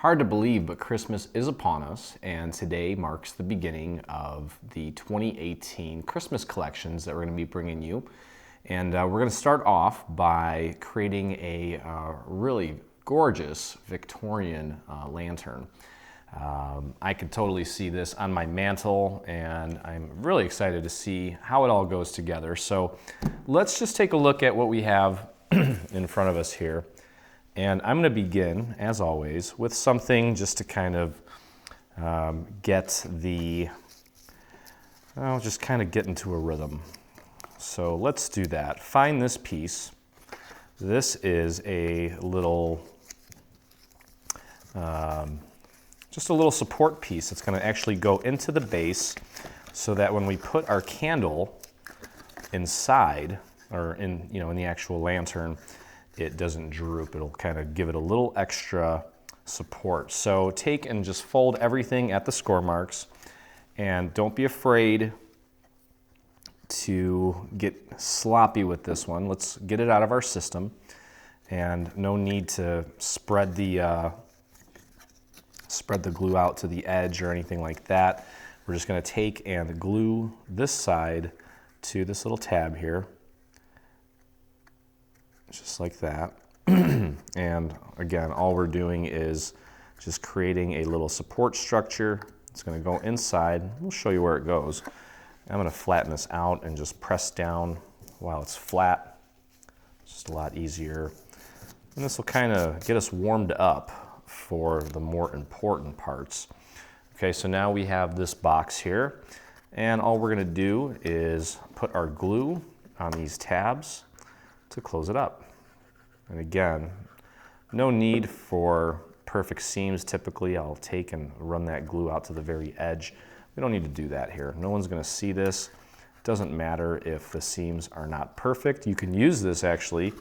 Hard to believe, but Christmas is upon us, and today marks the beginning of the 2018 Christmas collections that we're going to be bringing you. And we're going to start off by creating a really gorgeous Victorian lantern. I could totally see this on my mantle, and I'm really excited to see how it all goes together. So let's just take a look at what we have in front of us here. And I'm going to begin, as always, with something just to kind of get into a rhythm. So let's do that. Find this piece. This is a little, just a little support piece that's going to actually go into the base so that when we put our candle inside, or in the actual lantern, it doesn't droop. It'll kind of give it a little extra support. So take and just fold everything at the score marks, and don't be afraid to get sloppy with this one. Let's get it out of our system, and no need to spread the glue out to the edge or anything like that. We're just going to take and glue this side to this little tab here, just like that. And again, all we're doing is just creating a little support structure. It's going to go inside. We'll show you where it goes. I'm going to flatten this out and just press down while it's flat. It's just a lot easier. And this will kind of get us warmed up for the more important parts. Okay, so now we have this box here, and all we're going to do is put our glue on these tabs to close it up. And again, no need for perfect seams. Typically, I'll take and run that glue out to the very edge. We don't need to do that here. No one's going to see this. It doesn't matter if the seams are not perfect. You can use this actually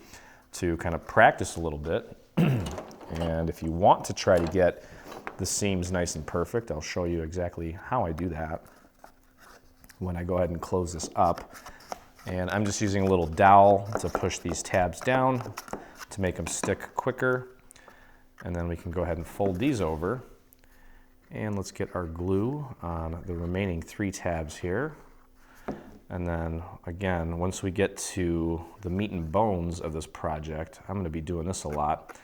to kind of practice a little bit. And if you want to try to get the seams nice and perfect, I'll show you exactly how I do that when I go ahead and close this up. And I'm just using a little dowel to push these tabs down to make them stick quicker. And then we can go ahead and fold these over. And let's get our glue on the remaining 3 tabs here. And then again, once we get to the meat and bones of this project, I'm going to be doing this a lot,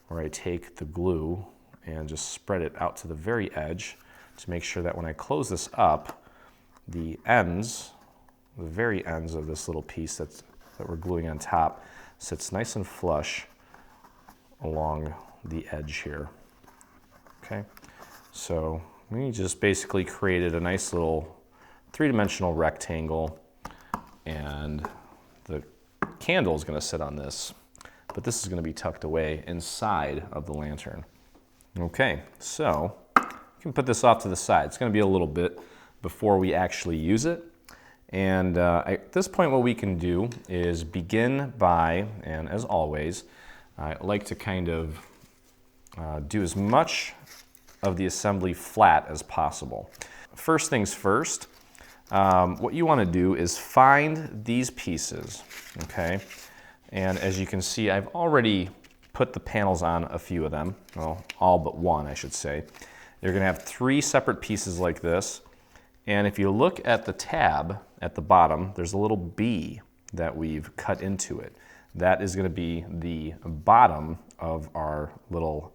where I take the glue and just spread it out to the very edge to make sure that when I close this up, the very ends of this little piece that we're gluing on top sits nice and flush along the edge here. Okay, so we just basically created a nice little 3-dimensional rectangle, and the candle is going to sit on this, but this is going to be tucked away inside of the lantern. Okay, so you can put this off to the side. It's going to be a little bit before we actually use it. And at this point, what we can do is begin by, and as always, I like to kind of do as much of the assembly flat as possible. First things first, what you want to do is find these pieces, okay? And as you can see, I've already put the panels on a few of them, well, all but one, I should say. You're going to have 3 separate pieces like this. And if you look at the tab at the bottom, there's a little B that we've cut into it. That is going to be the bottom of our little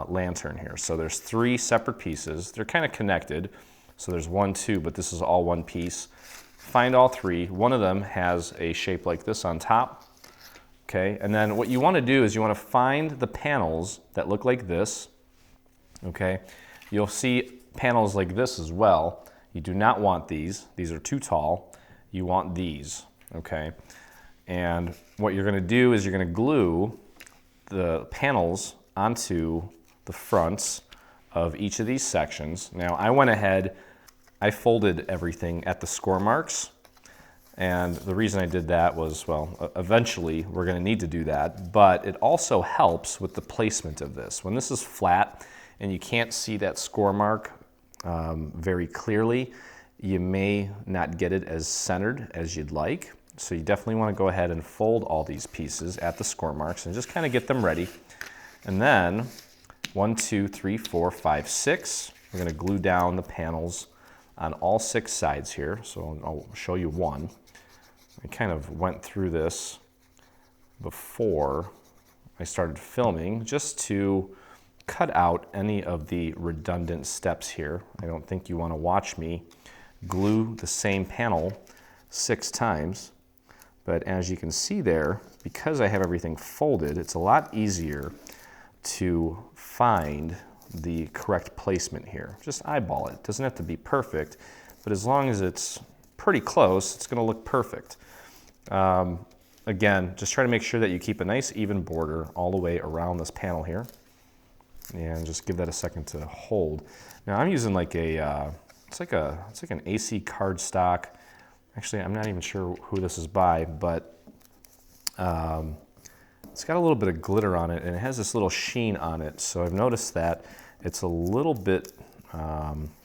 lantern here. So there's 3 separate pieces. They're kind of connected. So there's 1, 2, but this is all one piece. Find all 3. One of them has a shape like this on top. Okay, and then what you want to do is you want to find the panels that look like this. Okay, you'll see panels like this as well. You do not want these. These are too tall. You want these, okay? And what you're going to do is you're going to glue the panels onto the fronts of each of these sections. Now, I went ahead, I folded everything at the score marks. And the reason I did that was, well, eventually we're going to need to do that, but it also helps with the placement of this. When this is flat and you can't see that score mark very clearly, you may not get it as centered as you'd like. So you definitely want to go ahead and fold all these pieces at the score marks and just kind of get them ready. And then 1, 2, 3, 4, 5, 6. We're going to glue down the panels on all 6 sides here. So I'll show you one. I kind of went through this before I started filming just to cut out any of the redundant steps here. I don't think you want to watch me glue the same panel 6 times. But as you can see there, because I have everything folded, it's a lot easier to find the correct placement here. Just eyeball it. It doesn't have to be perfect, but as long as it's pretty close, it's going to look perfect. Again, just try to make sure that you keep a nice even border all the way around this panel here, and just give that a second to hold. Now I'm using like a, it's like an AC cardstock. Actually, I'm not even sure who this is by, but it's got a little bit of glitter on it, and it has this little sheen on it. So I've noticed that it's a little bit,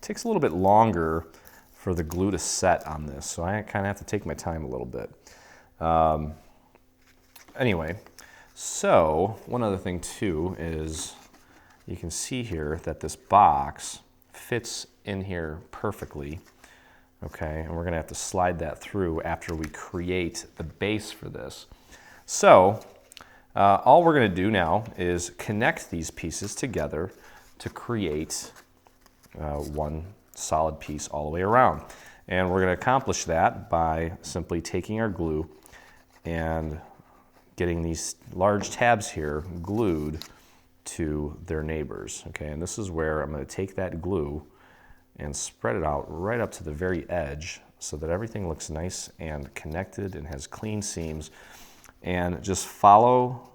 takes a little bit longer for the glue to set on this. So I kind of have to take my time a little bit. Anyway, so one other thing too is you can see here that this box fits in here perfectly. Okay, and we're going to have to slide that through after we create the base for this. So all we're going to do now is connect these pieces together to create one solid piece all the way around. And we're going to accomplish that by simply taking our glue and getting these large tabs here glued to their neighbors. Okay, and this is where I'm going to take that glue and spread it out right up to the very edge so that everything looks nice and connected and has clean seams. And just follow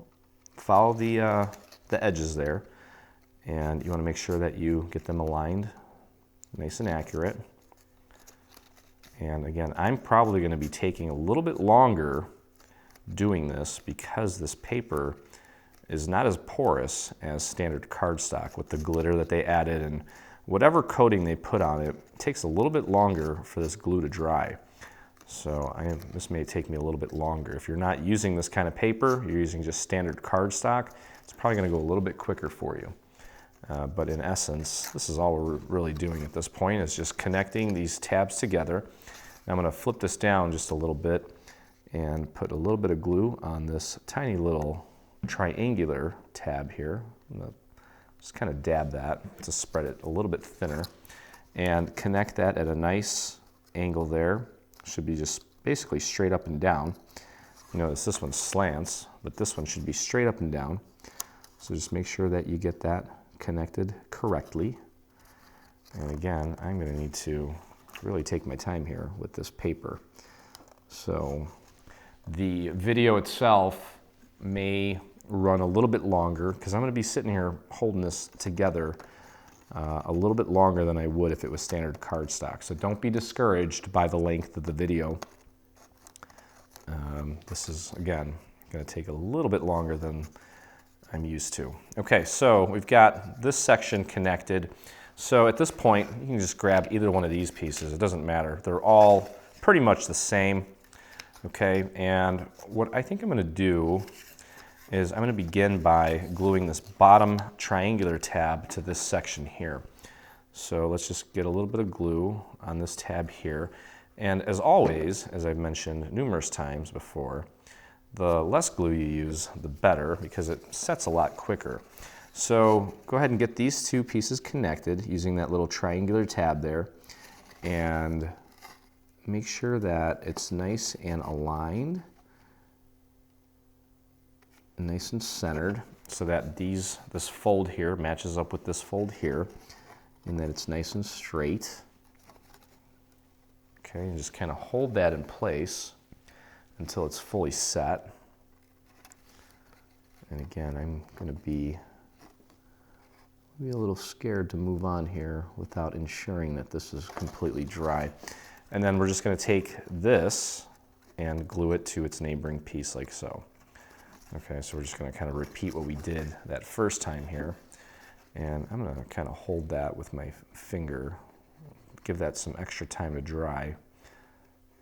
the edges there, and you want to make sure that you get them aligned nice and accurate. And again, I'm probably going to be taking a little bit longer doing this because this paper is not as porous as standard cardstock with the glitter that they added, and whatever coating they put on it, it takes a little bit longer for this glue to dry. So this may take me a little bit longer. If you're not using this kind of paper, you're using just standard cardstock, it's probably going to go a little bit quicker for you. But in essence, this is all we're really doing at this point, is just connecting these tabs together. Now I'm going to flip this down just a little bit and put a little bit of glue on this tiny little triangular tab here. I'm going to just kind of dab that to spread it a little bit thinner and connect that at a nice angle there. Should be just basically straight up and down. You notice this one slants, but this one should be straight up and down. So just make sure that you get that connected correctly. And again, I'm going to need to really take my time here with this paper. So the video itself may run a little bit longer because I'm going to be sitting here holding this together a little bit longer than I would if it was standard cardstock. So don't be discouraged by the length of the video. This is, again, going to take a little bit longer than I'm used to. Okay, so we've got this section connected. So at this point, you can just grab either one of these pieces. It doesn't matter. They're all pretty much the same. Okay, and what I think I'm going to do is I'm going to begin by gluing this bottom triangular tab to this section here. So let's just get a little bit of glue on this tab here. And as always, as I've mentioned numerous times before, the less glue you use, the better, because it sets a lot quicker. So go ahead and get these two pieces connected using that little triangular tab there, and make sure that it's nice and aligned, nice and centered, so that this fold here matches up with this fold here, and that it's nice and straight. Okay, and just kind of hold that in place until it's fully set. And again, I'm going to be a little scared to move on here without ensuring that this is completely dry. And then we're just going to take this and glue it to its neighboring piece like so. Okay, so we're just going to kind of repeat what we did that first time here. And I'm going to kind of hold that with my finger, give that some extra time to dry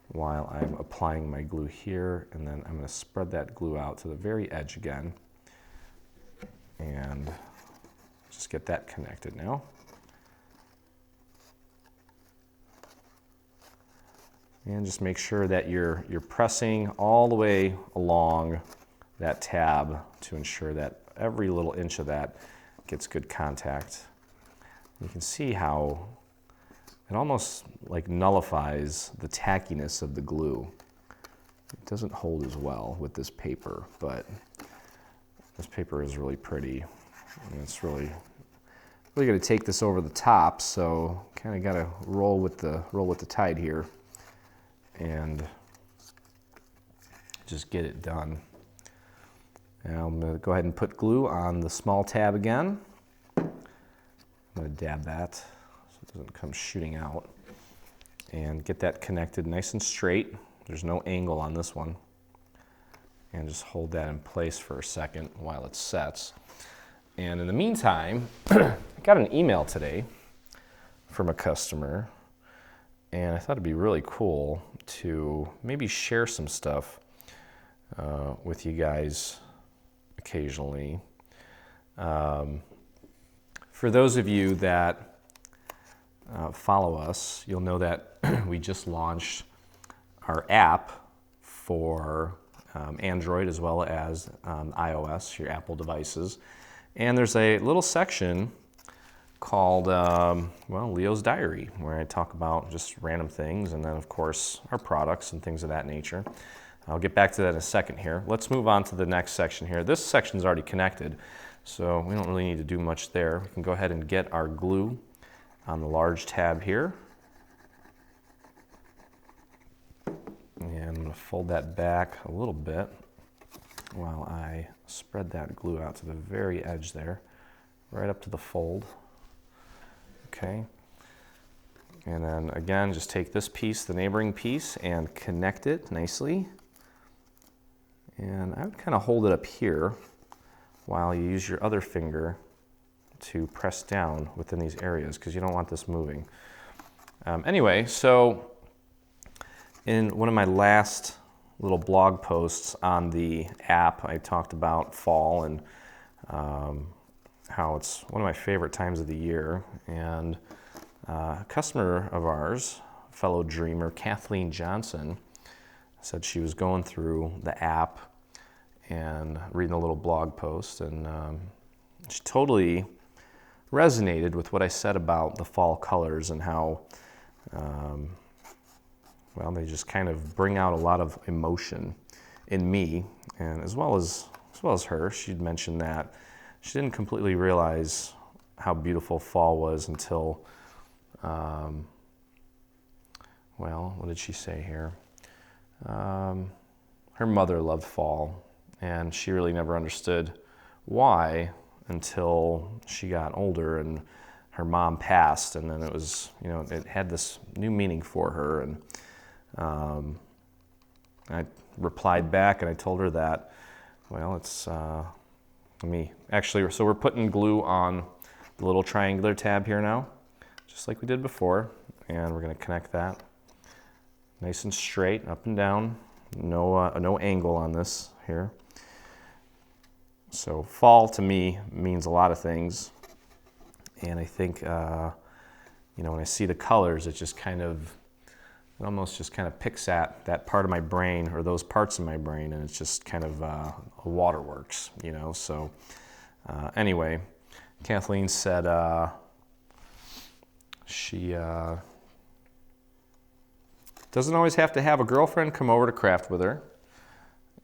while I'm applying my glue here. And then I'm going to spread that glue out to the very edge again and just get that connected now. And just make sure that you're pressing all the way along that tab to ensure that every little inch of that gets good contact. You can see how it almost like nullifies the tackiness of the glue. It doesn't hold as well with this paper, but this paper is really pretty. And it's really going to take this over the top, so kind of got to roll with the tide here and just get it done. Now I'm going to go ahead and put glue on the small tab again. I'm going to dab that so it doesn't come shooting out, and get that connected nice and straight. There's no angle on this one. And just hold that in place for a second while it sets. And in the meantime, I got an email today from a customer, and I thought it'd be really cool to maybe share some stuff with you guys occasionally. For those of you that follow us, you'll know that we just launched our app for Android as well as iOS, your Apple devices. And there's a little section called, well, Leo's Diary, where I talk about just random things, and then of course our products and things of that nature. I'll get back to that in a second here. Let's move on to the next section here. This section's already connected, so we don't really need to do much there. We can go ahead and get our glue on the large tab here. And I'm going to fold that back a little bit while I spread that glue out to the very edge there, right up to the fold. Okay. And then again, just take this piece, the neighboring piece, and connect it nicely. And I would kind of hold it up here while you use your other finger to press down within these areas, because you don't want this moving. Anyway, so in one of my last little blog posts on the app, I talked about fall and how it's one of my favorite times of the year. And a customer of ours, fellow dreamer, Kathleen Johnson, said she was going through the app and reading a little blog post, and she totally resonated with what I said about the fall colors and how well, they just kind of bring out a lot of emotion in me, and as well as her. She'd mentioned that she didn't completely realize how beautiful fall was until, well, what did she say here? Her mother loved fall, and she really never understood why until she got older and her mom passed, and then it was, you know, it had this new meaning for her. And I replied back and I told her that, well, it's so we're putting glue on the little triangular tab here now, just like we did before, and we're going to connect that nice and straight up and down. No angle on this here. So fall to me means a lot of things, and I think you know, when I see the colors, it just kind of, it almost just kind of picks at that part of my brain, or those parts of my brain, and it's just kind of a waterworks, you know. So anyway, Kathleen said she doesn't always have to have a girlfriend come over to craft with her,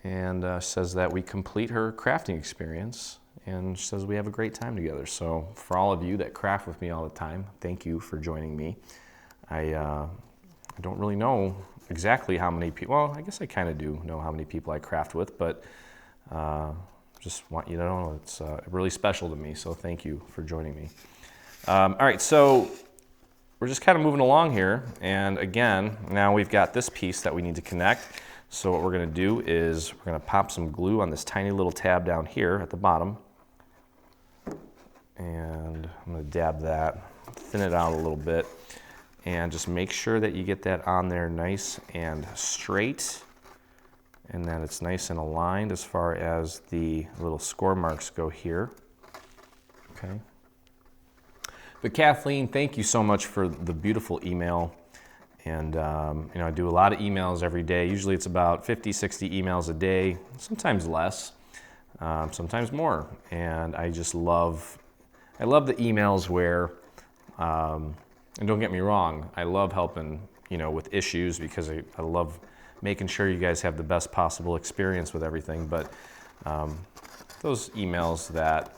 and says that we complete her crafting experience, and she says we have a great time together. So for all of you that craft with me all the time, thank you for joining me. I don't really know exactly how many people, well, I guess I kind of do know how many people I craft with, but just want you to know it's really special to me, so thank you for joining me. All right, so we're just kind of moving along here, and again, now we've got this piece that we need to connect. So what we're going to do is we're going to pop some glue on this tiny little tab down here at the bottom, and I'm going to dab that, thin it out a little bit, and just make sure that you get that on there nice and straight, and that it's nice and aligned as far as the little score marks go here. Okay, But Kathleen, thank you so much for the beautiful email. And you know, I do a lot of emails every day. Usually it's about 50, 60 emails a day, sometimes less, sometimes more. And I just love, I love the emails where, and don't get me wrong, I love helping, you know, with issues because I love making sure you guys have the best possible experience with everything. But those emails that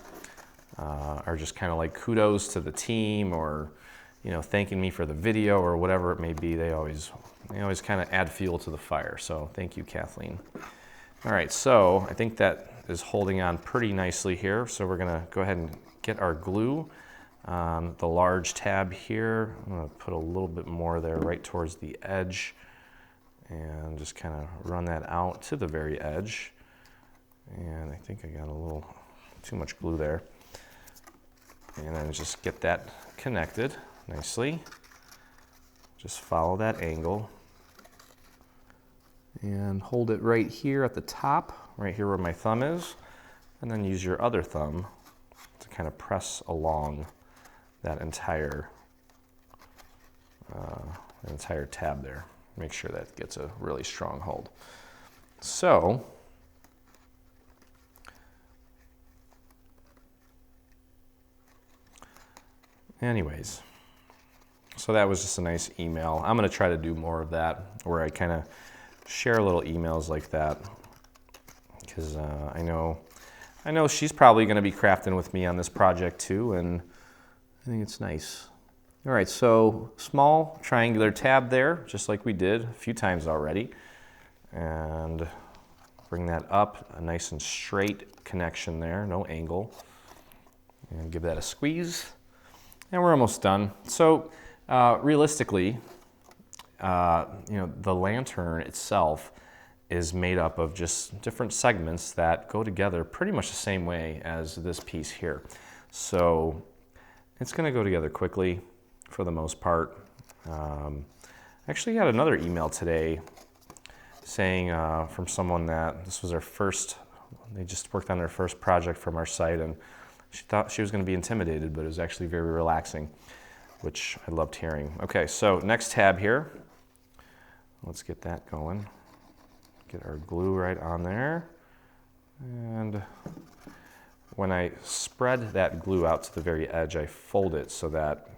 are just kind of like kudos to the team, or you know, thanking me for the video or whatever it may be, they always kind of add fuel to the fire. So thank you, Kathleen. All right, so I think that is holding on pretty nicely here. So we're gonna go ahead and get our glue on the large tab here. I'm gonna put a little bit more there right towards the edge and just kind of run that out to the very edge. And I think I got a little too much glue there. And then just get that connected nicely. Just follow that angle and hold it right here at the top, right here where my thumb is, and then use your other thumb to kind of press along that entire tab there. Make sure that gets a really strong hold. So anyways, so that was just a nice email. I'm going to try to do more of that, where I kind of share little emails like that, because I know she's probably going to be crafting with me on this project too, and I think it's nice. All right, so small triangular tab there, just like we did a few times already, and bring that up, a nice and straight connection there, no angle, and give that a squeeze. And we're almost done. So realistically, you know, the lantern itself is made up of just different segments that go together pretty much the same way as this piece here. So it's going to go together quickly for the most part. I actually got another email today saying from someone that this was their first, they just worked on their first project from our site, and she thought she was going to be intimidated, but it was actually very relaxing, which I loved hearing. Okay, so next tab here. Let's get that going. Get our glue right on there. And when I spread that glue out to the very edge, I fold it so that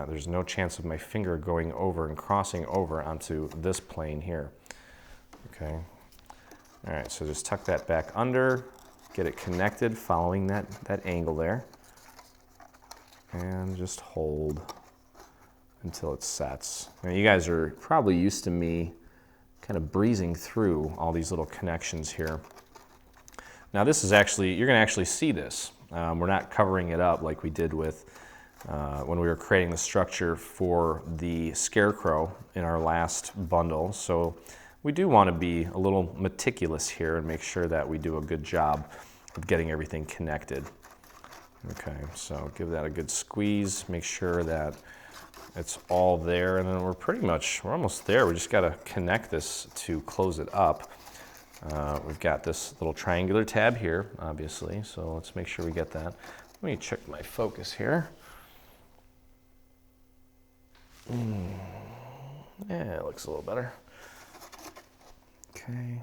there's no chance of my finger going over and crossing over onto this plane here. Okay. All right, so just tuck that back under. Get it connected following that angle there, and just hold until it sets. Now you guys are probably used to me kind of breezing through all these little connections here. Now this is actually, you're going to actually see this. We're not covering it up like we did with when we were creating the structure for the scarecrow in our last bundle. So we do want to be a little meticulous here and make sure that we do a good job of getting everything connected. Okay, so give that a good squeeze, make sure that it's all there, and then we're almost there. We just got to connect this to close it up. We've got this little triangular tab here, obviously, so let's make sure we get that. Let me check my focus here. Yeah, it looks a little better. Okay,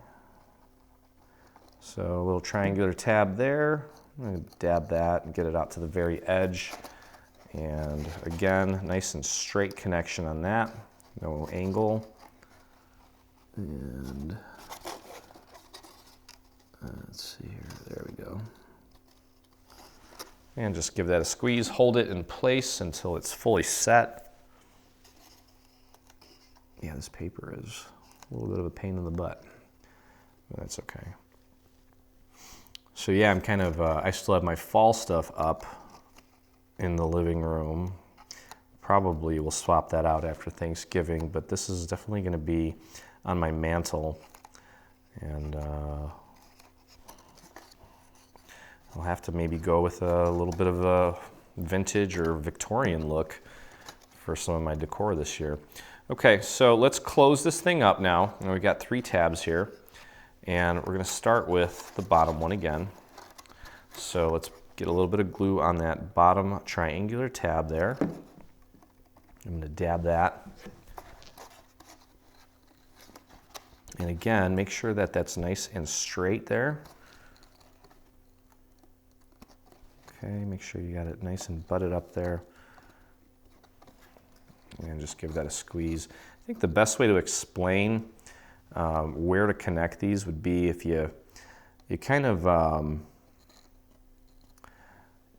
so a little triangular tab there. I'm going to dab that and get it out to the very edge. And again, nice and straight connection on that, no angle. And let's see here, there we go. And just give that a squeeze, hold it in place until it's fully set. Yeah, this paper is a little bit of a pain in the butt, but that's okay. So yeah, I'm kind of, I still have my fall stuff up in the living room. Probably will swap that out after Thanksgiving, but this is definitely going to be on my mantle. And I'll have to maybe go with a little bit of a vintage or Victorian look for some of my decor this year. Okay, so let's close this thing up now. And we've got 3 tabs here, and we're going to start with the bottom one again. So let's get a little bit of glue on that bottom triangular tab there. I'm going to dab that. And again, make sure that that's nice and straight there. Okay, make sure you got it nice and butted up there. And just give that a squeeze. I think the best way to explain where to connect these would be if you kind of,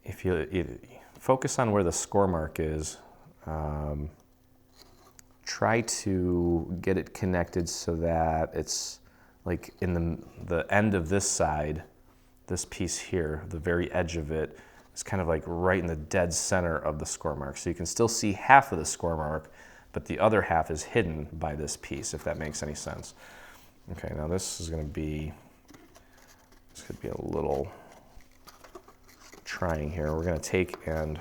if you focus on where the score mark is, try to get it connected so that it's like in the end of this side, this piece here, the very edge of it, is kind of like right in the dead center of the score mark. So you can still see half of the score mark, but the other half is hidden by this piece, if that makes any sense. Okay, now this is going to be, this could be a little trying here. We're going to take and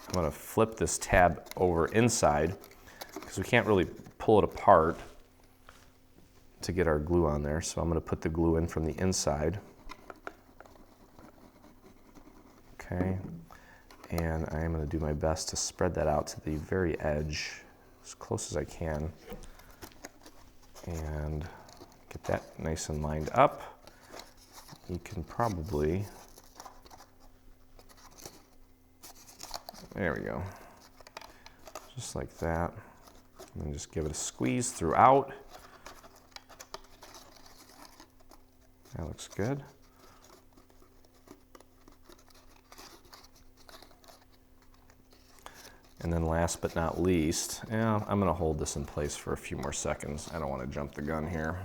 I'm going to flip this tab over inside because we can't really pull it apart to get our glue on there. So I'm going to put the glue in from the inside. Okay, and I'm going to do my best to spread that out to the very edge as close as I can and get that nice and lined up. You can probably, there we go, just like that, and then just give it a squeeze throughout. That looks good. And then last but not least, I'm going to hold this in place for a few more seconds. I don't want to jump the gun here.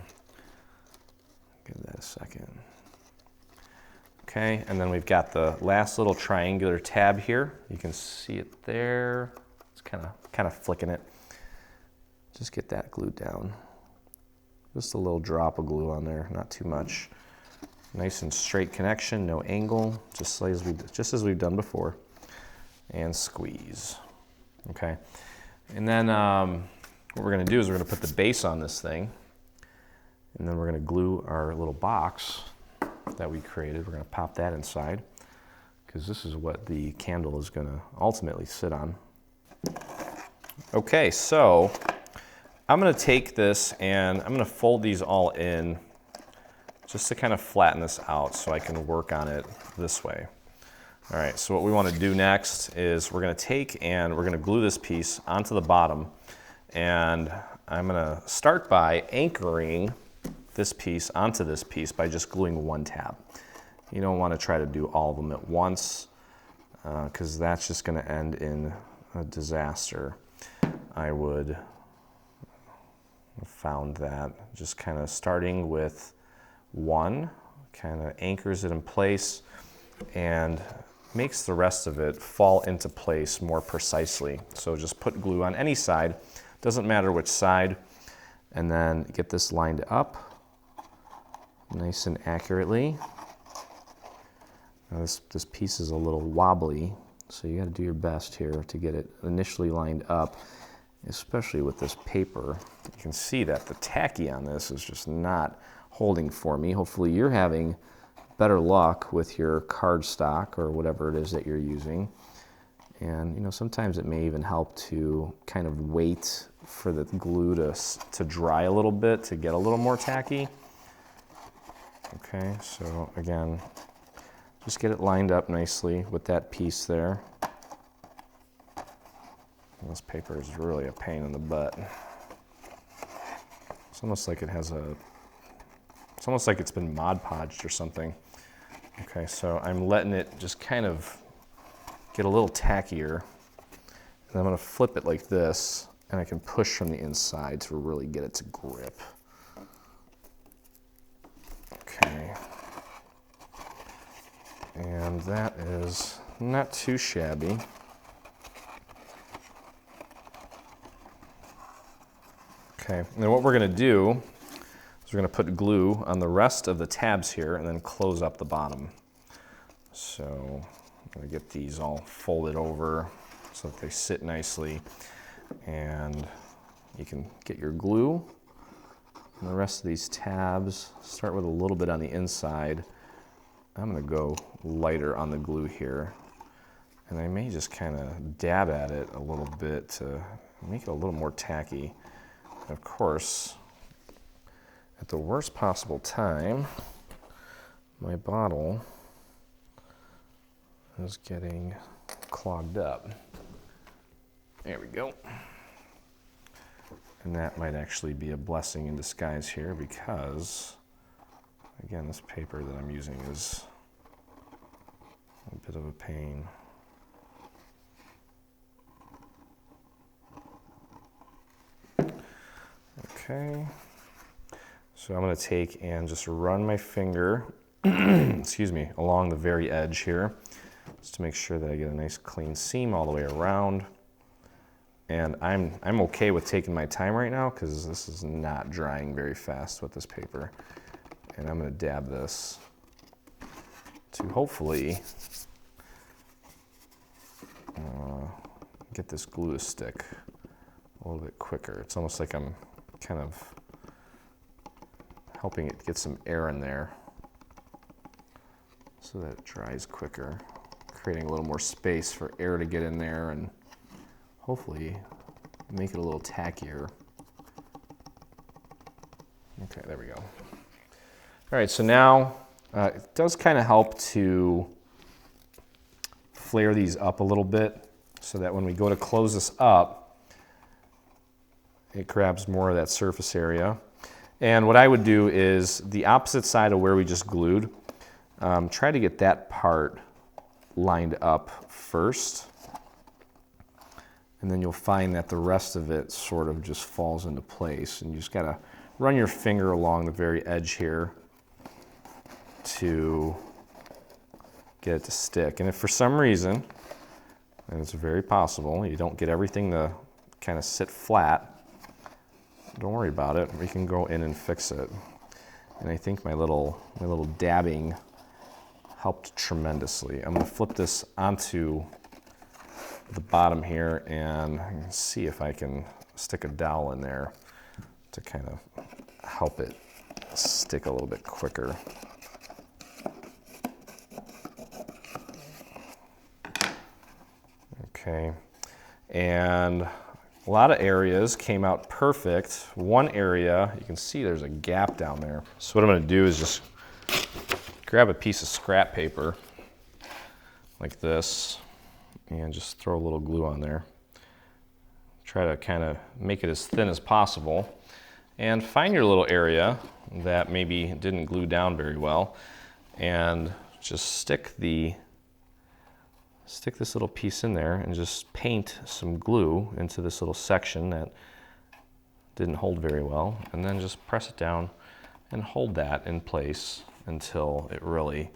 Give that a second. Okay, and then we've got the last little triangular tab here. You can see it there. It's kind of flicking it. Just get that glued down. Just a little drop of glue on there, not too much. Nice and straight connection, no angle, just as we've done before. And squeeze. Okay, and then what we're going to do is we're going to put the base on this thing, and then we're going to glue our little box that we created. We're going to pop that inside because this is what the candle is going to ultimately sit on. Okay, so I'm going to take this and I'm going to fold these all in just to kind of flatten this out so I can work on it this way. All right, so what we want to do next is we're going to take and we're going to glue this piece onto the bottom, and I'm going to start by anchoring this piece onto this piece by just gluing one tab. You don't want to try to do all of them at once because that's just going to end in a disaster. I would have found that just kind of starting with one kind of anchors it in place and makes the rest of it fall into place more precisely. So just put glue on any side, doesn't matter which side, and then get this lined up nice and accurately. Now this piece is a little wobbly, so you got to do your best here to get it initially lined up, especially with this paper. You can see that the tacky on this is just not holding for me. Hopefully you're having better luck with your cardstock or whatever it is that you're using. And you know, sometimes it may even help to kind of wait for the glue to dry a little bit to get a little more tacky. Okay, so again, just get it lined up nicely with that piece there. And this paper is really a pain in the butt. It's almost like it's almost like it's been Mod Podged or something. Okay, so I'm letting it just kind of get a little tackier. And I'm going to flip it like this, and I can push from the inside to really get it to grip. Okay. And that is not too shabby. Okay, and then what we're going to do is we're going to put glue on the rest of the tabs here and then close up the bottom. So I'm going to get these all folded over so that they sit nicely, and you can get your glue on the rest of these tabs. Start with a little bit on the inside I'm gonna go lighter on the glue here. And I may just kind of dab at it a little bit to make it a little more tacky. And of course, at the worst possible time, my bottle is getting clogged up. There we go. And that might actually be a blessing in disguise here because, again, this paper that I'm using is a bit of a pain. Okay, so I'm going to take and just run my finger, excuse me, along the very edge here, just to make sure that I get a nice clean seam all the way around. And I'm okay with taking my time right now because this is not drying very fast with this paper. And I'm going to dab this to hopefully get this glue to stick a little bit quicker. It's almost like I'm kind of helping it get some air in there so that it dries quicker, creating a little more space for air to get in there and hopefully make it a little tackier. Okay, there we go. All right, so now it does kind of help to flare these up a little bit so that when we go to close this up, it grabs more of that surface area. And what I would do is the opposite side of where we just glued, try to get that part lined up first. And then you'll find that the rest of it sort of just falls into place. And you just gotta run your finger along the very edge here to get it to stick. And if for some reason, and it's very possible, you don't get everything to kind of sit flat, don't worry about it. We can go in and fix it. And I think my little dabbing helped tremendously. I'm going to flip this onto the bottom here and see if I can stick a dowel in there to kind of help it stick a little bit quicker. Okay, and a lot of areas came out perfect. One area, you can see there's a gap down there. So what I'm going to do is just grab a piece of scrap paper like this and just throw a little glue on there. Try to kind of make it as thin as possible and find your little area that maybe didn't glue down very well and just stick this little piece in there and just paint some glue into this little section that didn't hold very well, and then just press it down and hold that in place until it really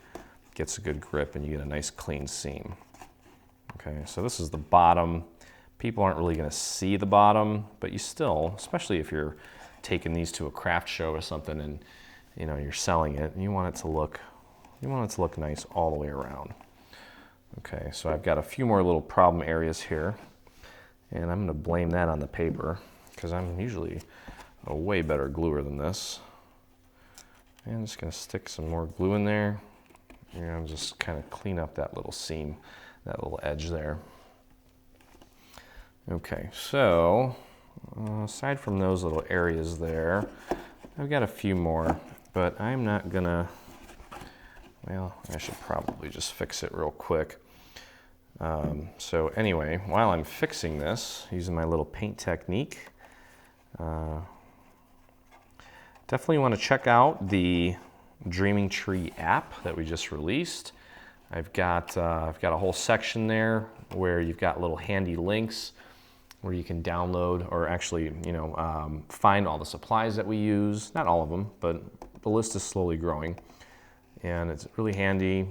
gets a good grip and you get a nice clean seam. Okay, so this is the bottom. People aren't really going to see the bottom, but you still, especially if you're taking these to a craft show or something and you're selling it, you want it to look nice all the way around. Okay, so I've got a few more little problem areas here, and I'm going to blame that on the paper because I'm usually a way better gluer than this. And I'm just going to stick some more glue in there and just kind of clean up that little seam, that little edge there. Okay, so aside from those little areas there, I've got a few more, but I'm not going to, well, I should probably just fix it real quick. So anyway, while I'm fixing this, using my little paint technique, definitely want to check out the Dreaming Tree app that we just released. I've got a whole section there where you've got little handy links where you can download or actually, find all the supplies that we use. Not all of them, but the list is slowly growing. And it's really handy.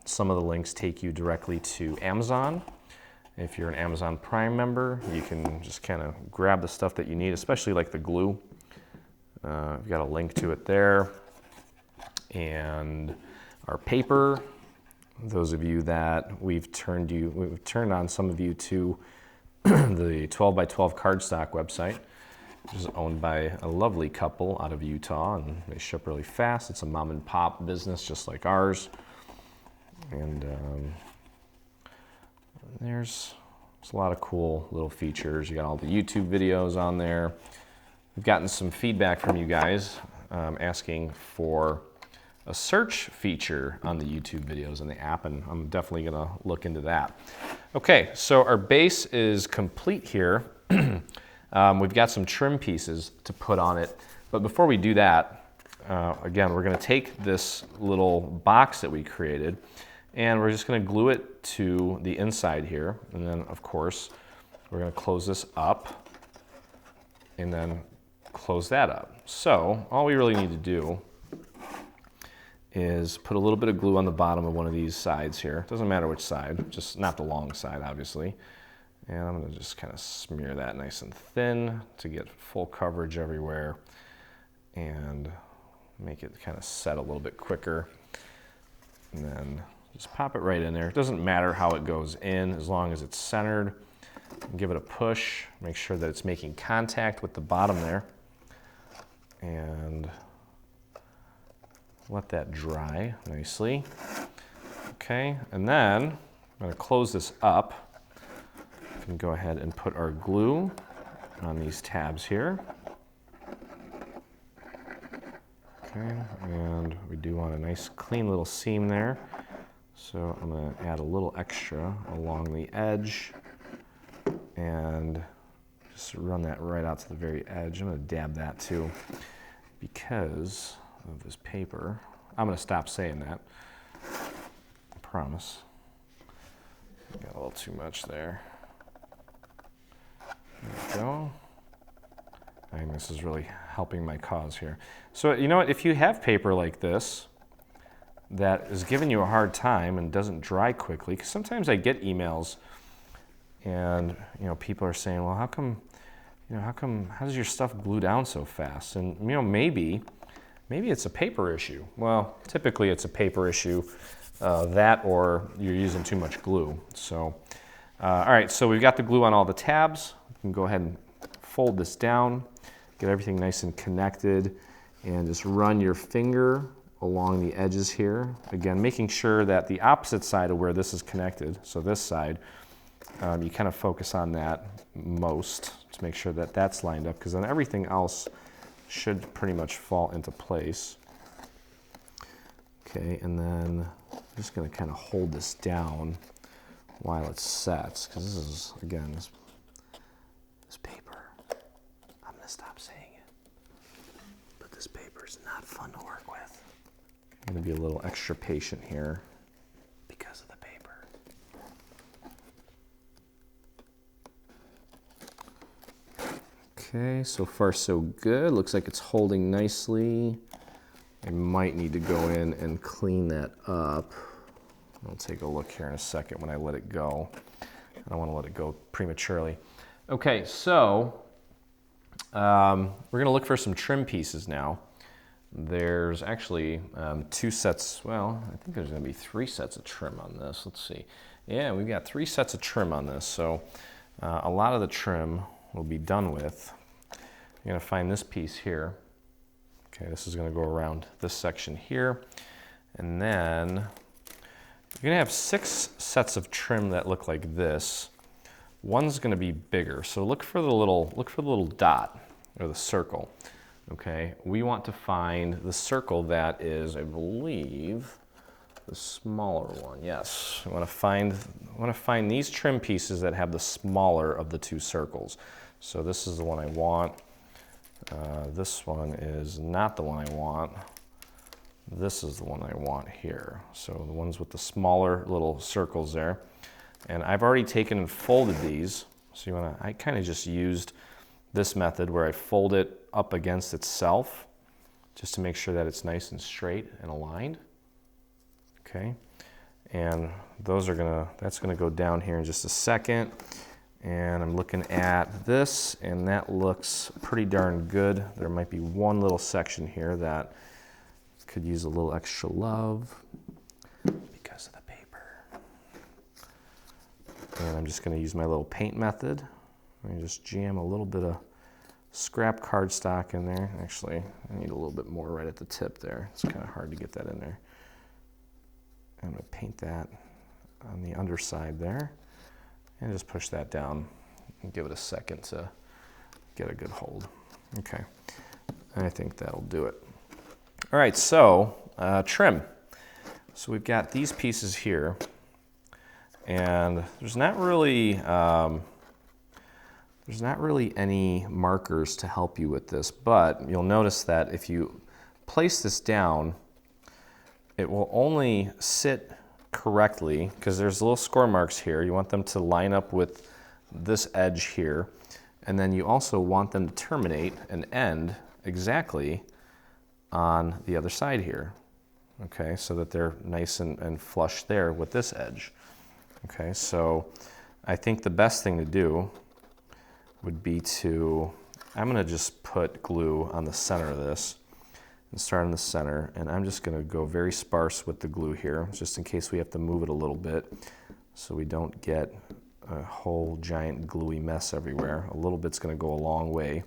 Some of the links take you directly to Amazon. If you're an Amazon Prime member, you can just kind of grab the stuff that you need, especially like the glue. I've got a link to it there. And our paper, those of you that we've turned on some of you to the 12 by 12 cardstock website. which is owned by a lovely couple out of Utah, and they ship really fast. It's a mom and pop business just like ours. And there's a lot of cool little features. You got all the YouTube videos on there. We've gotten some feedback from you guys asking for a search feature on the YouTube videos in the app, and I'm definitely gonna look into that. Okay, so our base is complete here. We've got some trim pieces to put on it, but before we do that, again, we're gonna take this little box that we created and we're just gonna glue it to the inside here, and then of course, we're gonna close this up and then close that up. So all we really need to do is put a little bit of glue on the bottom of one of these sides here. Doesn't matter which side, just not the long side, obviously. And I'm gonna just kind of smear that nice and thin to get full coverage everywhere and make it kind of set a little bit quicker. And then just pop it right in there. It doesn't matter how it goes in as long as it's centered. Give it a push, make sure that it's making contact with the bottom there. And let that dry nicely. Okay, and then I'm gonna close this up. We can go ahead and put our glue on these tabs here. Okay, and we do want a nice clean little seam there. So I'm gonna add a little extra along the edge and just run that right out to the very edge. I'm gonna dab that too because of this paper. I'm gonna stop saying that, I promise. Got a little too much there. There we go. I think this is really helping my cause here. So you know what, if you have paper like this that is giving you a hard time and doesn't dry quickly, because sometimes I get emails and people are saying, well, how does your stuff glue down so fast? And maybe it's a paper issue. Well, typically it's a paper issue, that or you're using too much glue. So, all right, so we've got the glue on all the tabs. We can go ahead and fold this down, get everything nice and connected, and just run your finger along the edges here. Again, making sure that the opposite side of where this is connected, so this side, you kind of focus on that most to make sure that that's lined up, because then everything else should pretty much fall into place. Okay, and then I'm just going to kind of hold this down while it sets, because this is, again, this paper, I'm going to stop saying it, but this paper is not fun to work with. I'm going to be a little extra patient here because of the paper. Okay, so far so good. Looks like it's holding nicely. I might need to go in and clean that up. I'll take a look here in a second when I let it go. I don't want to let it go prematurely. Okay, so we're going to look for some trim pieces now. There's actually 2 sets, well, I think there's going to be 3 sets of trim on this. Let's see. Yeah, we've got 3 sets of trim on this, so a lot of the trim will be done with. You're going to find this piece here. Okay, this is going to go around this section here. And then you're going to have 6 sets of trim that look like this. One's going to be bigger, so look for the little dot or the circle. Okay, we want to find the circle that is, I believe, the smaller one. Yes, I want to find these trim pieces that have the smaller of the 2 circles. So this is the one I want. This one is not the one I want. This is the one I want here. So the ones with the smaller little circles there. And I've already taken and folded these. So I kind of just used this method where I fold it up against itself just to make sure that it's nice and straight and aligned. Okay. And that's gonna go down here in just a second. And I'm looking at this, and that looks pretty darn good. There might be one little section here that could use a little extra love because of the paper. And I'm just going to use my little paint method. I just jam a little bit of scrap cardstock in there. Actually, I need a little bit more right at the tip there. It's kind of hard to get that in there. I'm going to paint that on the underside there and just push that down and give it a second to get a good hold. Okay, I think that'll do it. All right, so trim. So we've got these pieces here, and there's not really any markers to help you with this, but you'll notice that if you place this down, it will only sit correctly because there's little score marks here. You want them to line up with this edge here, and then you also want them to terminate and end exactly on the other side here. Okay, so that they're nice and flush there with this edge. Okay, so I think the best thing to do would be I'm gonna just put glue on the center of this and start in the center, and I'm just gonna go very sparse with the glue here, just in case we have to move it a little bit so we don't get a whole giant gluey mess everywhere. A little bit's gonna go a long way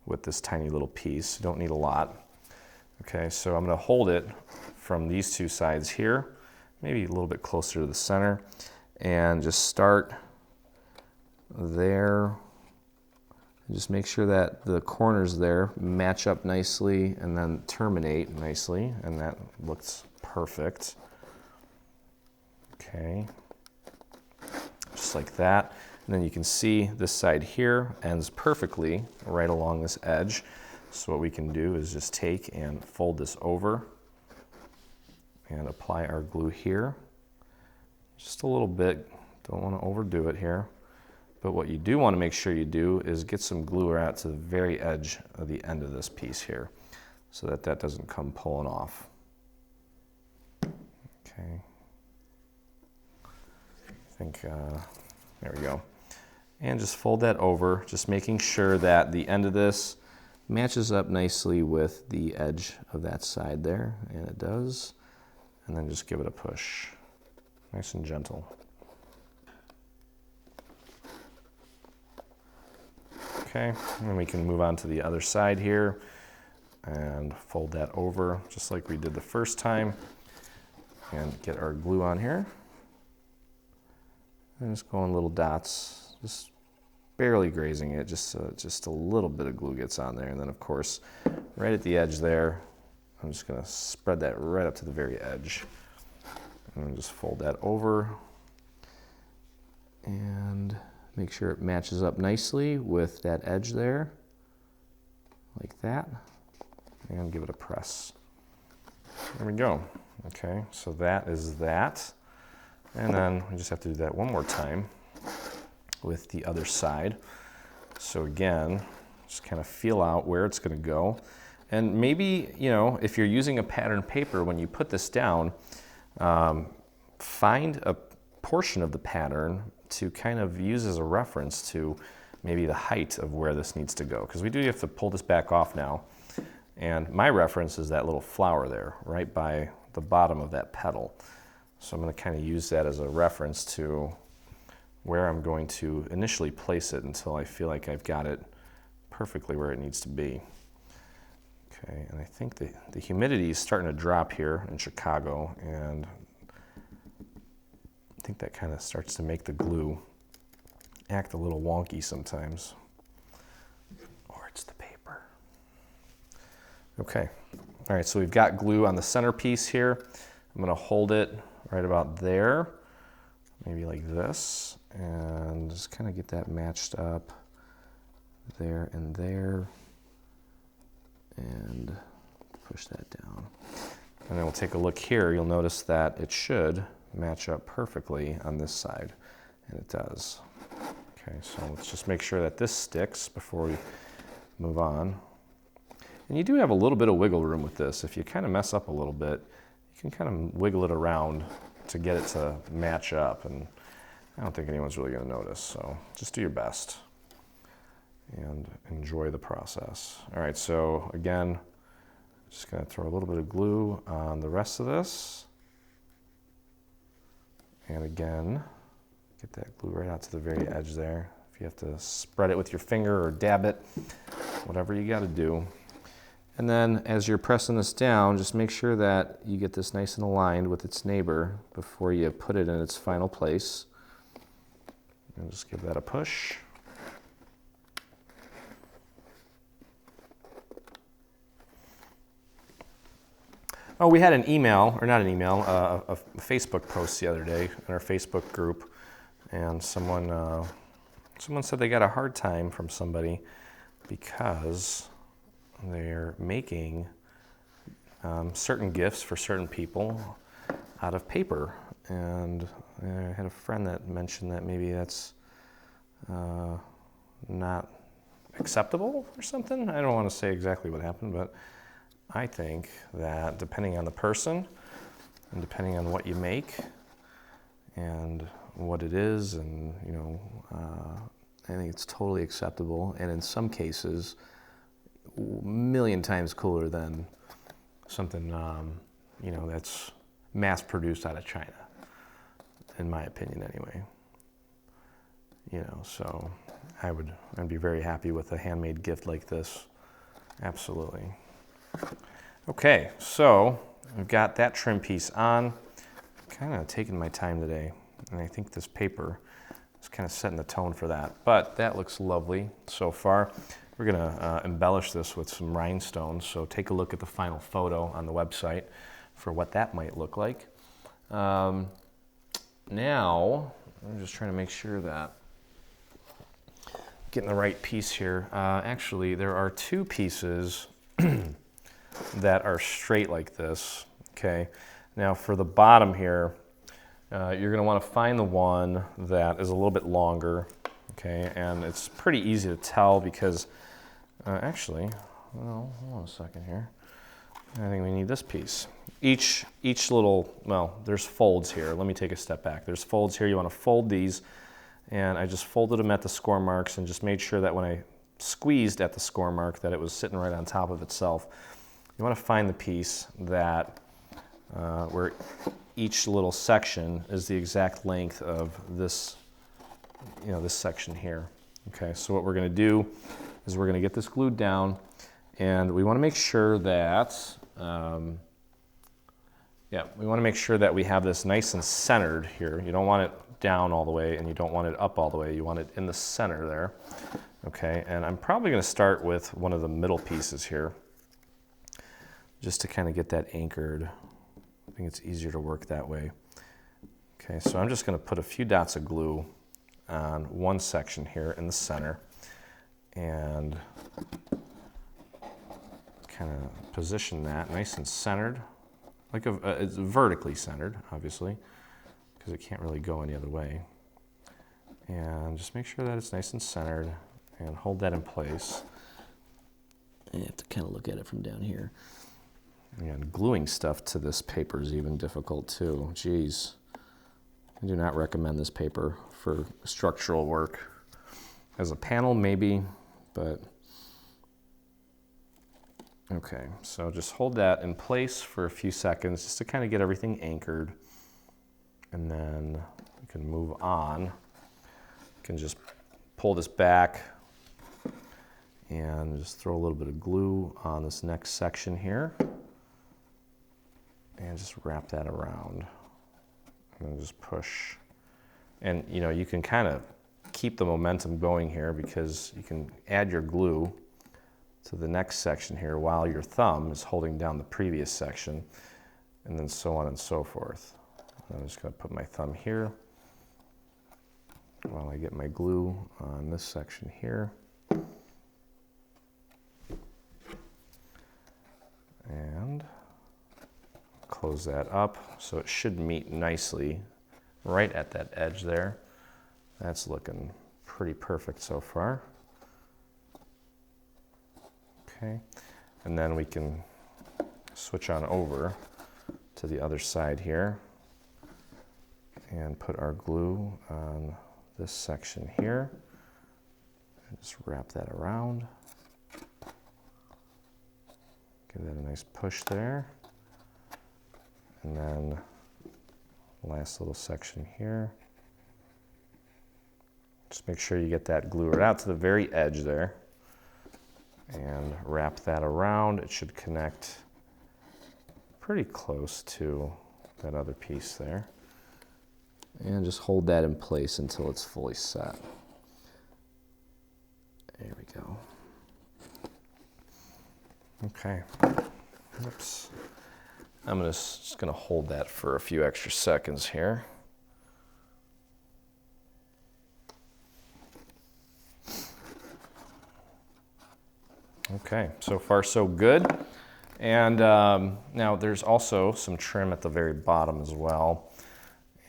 with this tiny little piece. You don't need a lot. Okay, so I'm gonna hold it from these two sides here, maybe a little bit closer to the center, and just start there. And just make sure that the corners there match up nicely and then terminate nicely, and that looks perfect. Okay, just like that. And then you can see this side here ends perfectly right along this edge. So what we can do is just take and fold this over and apply our glue here. Just a little bit, don't want to overdo it here. But what you do want to make sure you do is get some glue right out to the very edge of the end of this piece here so that that doesn't come pulling off. Okay. I think, there we go. And just fold that over, just making sure that the end of this matches up nicely with the edge of that side there, and it does. And then just give it a push, nice and gentle. Okay, and then we can move on to the other side here and fold that over just like we did the first time and get our glue on here. And just go in little dots, just barely grazing it, just a little bit of glue gets on there. And then of course, right at the edge there, I'm just gonna spread that right up to the very edge. And then just fold that over and make sure it matches up nicely with that edge there, like that, and give it a press. There we go. Okay, so that is that. And then we just have to do that one more time with the other side. So again, just kind of feel out where it's gonna go. And maybe, you know, if you're using a pattern paper, when you put this down, find a portion of the pattern to kind of use as a reference to maybe the height of where this needs to go. Because we do have to pull this back off now. And my reference is that little flower there, right by the bottom of that petal. So I'm gonna kind of use that as a reference to where I'm going to initially place it until I feel like I've got it perfectly where it needs to be. Okay, and I think the humidity is starting to drop here in Chicago, and I think that kind of starts to make the glue act a little wonky sometimes. Or it's the paper. Okay, all right, so we've got glue on the centerpiece here. I'm gonna hold it right about there, maybe like this, and just kind of get that matched up there and there, and push that down. And then we'll take a look here. You'll notice that it should match up perfectly on this side, and it does. Okay, so let's just make sure that this sticks before we move on. And you do have a little bit of wiggle room with this. If you kind of mess up a little bit, you can kind of wiggle it around to get it to match up, and I don't think anyone's really going to notice, so just do your best and enjoy the process. All right, so again, just going to throw a little bit of glue on the rest of this. And again, get that glue right out to the very edge there. If you have to spread it with your finger or dab it, whatever you got to do. And then as you're pressing this down, just make sure that you get this nice and aligned with its neighbor before you put it in its final place. And just give that a push. Oh, we had an email, or not an email, a Facebook post the other day in our Facebook group, and someone said they got a hard time from somebody because they're making certain gifts for certain people out of paper. And I had a friend that mentioned that maybe that's not acceptable or something. I don't want to say exactly what happened, but I think that depending on the person and depending on what you make and what it is, and I think it's totally acceptable, and in some cases, a million times cooler than something that's mass-produced out of China, in my opinion, anyway. So I'd be very happy with a handmade gift like this, absolutely. Okay, so I've got that trim piece on. Kind of taking my time today, and I think this paper is kind of setting the tone for that. But that looks lovely so far. We're gonna embellish this with some rhinestones, so take a look at the final photo on the website for what that might look like. Now, I'm just trying to make sure that I'm getting the right piece here. Actually, there are two pieces that are straight like this, okay? Now for the bottom here, you're gonna wanna find the one that is a little bit longer, okay? And it's pretty easy to tell because, actually, well, hold on a second here. I think we need this piece. Each little, well, there's folds here. Let me take a step back. There's folds here. You wanna fold these, and I just folded them at the score marks and just made sure that when I squeezed at the score mark that it was sitting right on top of itself. You want to find the piece that where each little section is the exact length of this, this section here. Okay, so what we're going to do is we're going to get this glued down, and we want to make sure that, we want to make sure that we have this nice and centered here. You don't want it down all the way, and you don't want it up all the way. You want it in the center there. Okay, and I'm probably going to start with one of the middle pieces here, just to kind of get that anchored. I think it's easier to work that way. Okay, so I'm just going to put a few dots of glue on one section here in the center and kind of position that nice and centered, like it's vertically centered, obviously, because it can't really go any other way. And just make sure that it's nice and centered and hold that in place. And you have to kind of look at it from down here. And gluing stuff to this paper is even difficult too. Geez, I do not recommend this paper for structural work. As a panel, maybe, but okay. So just hold that in place for a few seconds just to kind of get everything anchored, and then you can move on. You can just pull this back and just throw a little bit of glue on this next section here. And just wrap that around and then just push. And you can kind of keep the momentum going here because you can add your glue to the next section here while your thumb is holding down the previous section, and then so on and so forth. I'm just going to put my thumb here while I get my glue on this section here. And close that up so it should meet nicely right at that edge there. That's looking pretty perfect so far. Okay, and then we can switch on over to the other side here and put our glue on this section here and just wrap that around. Give that a nice push there. And then last little section here. Just make sure you get that glue right out to the very edge there. and wrap that around. It should connect pretty close to that other piece there. And just hold that in place until it's fully set. There we go. Okay. Oops. I'm just gonna hold that for a few extra seconds here. Okay, so far so good. And now there's also some trim at the very bottom as well.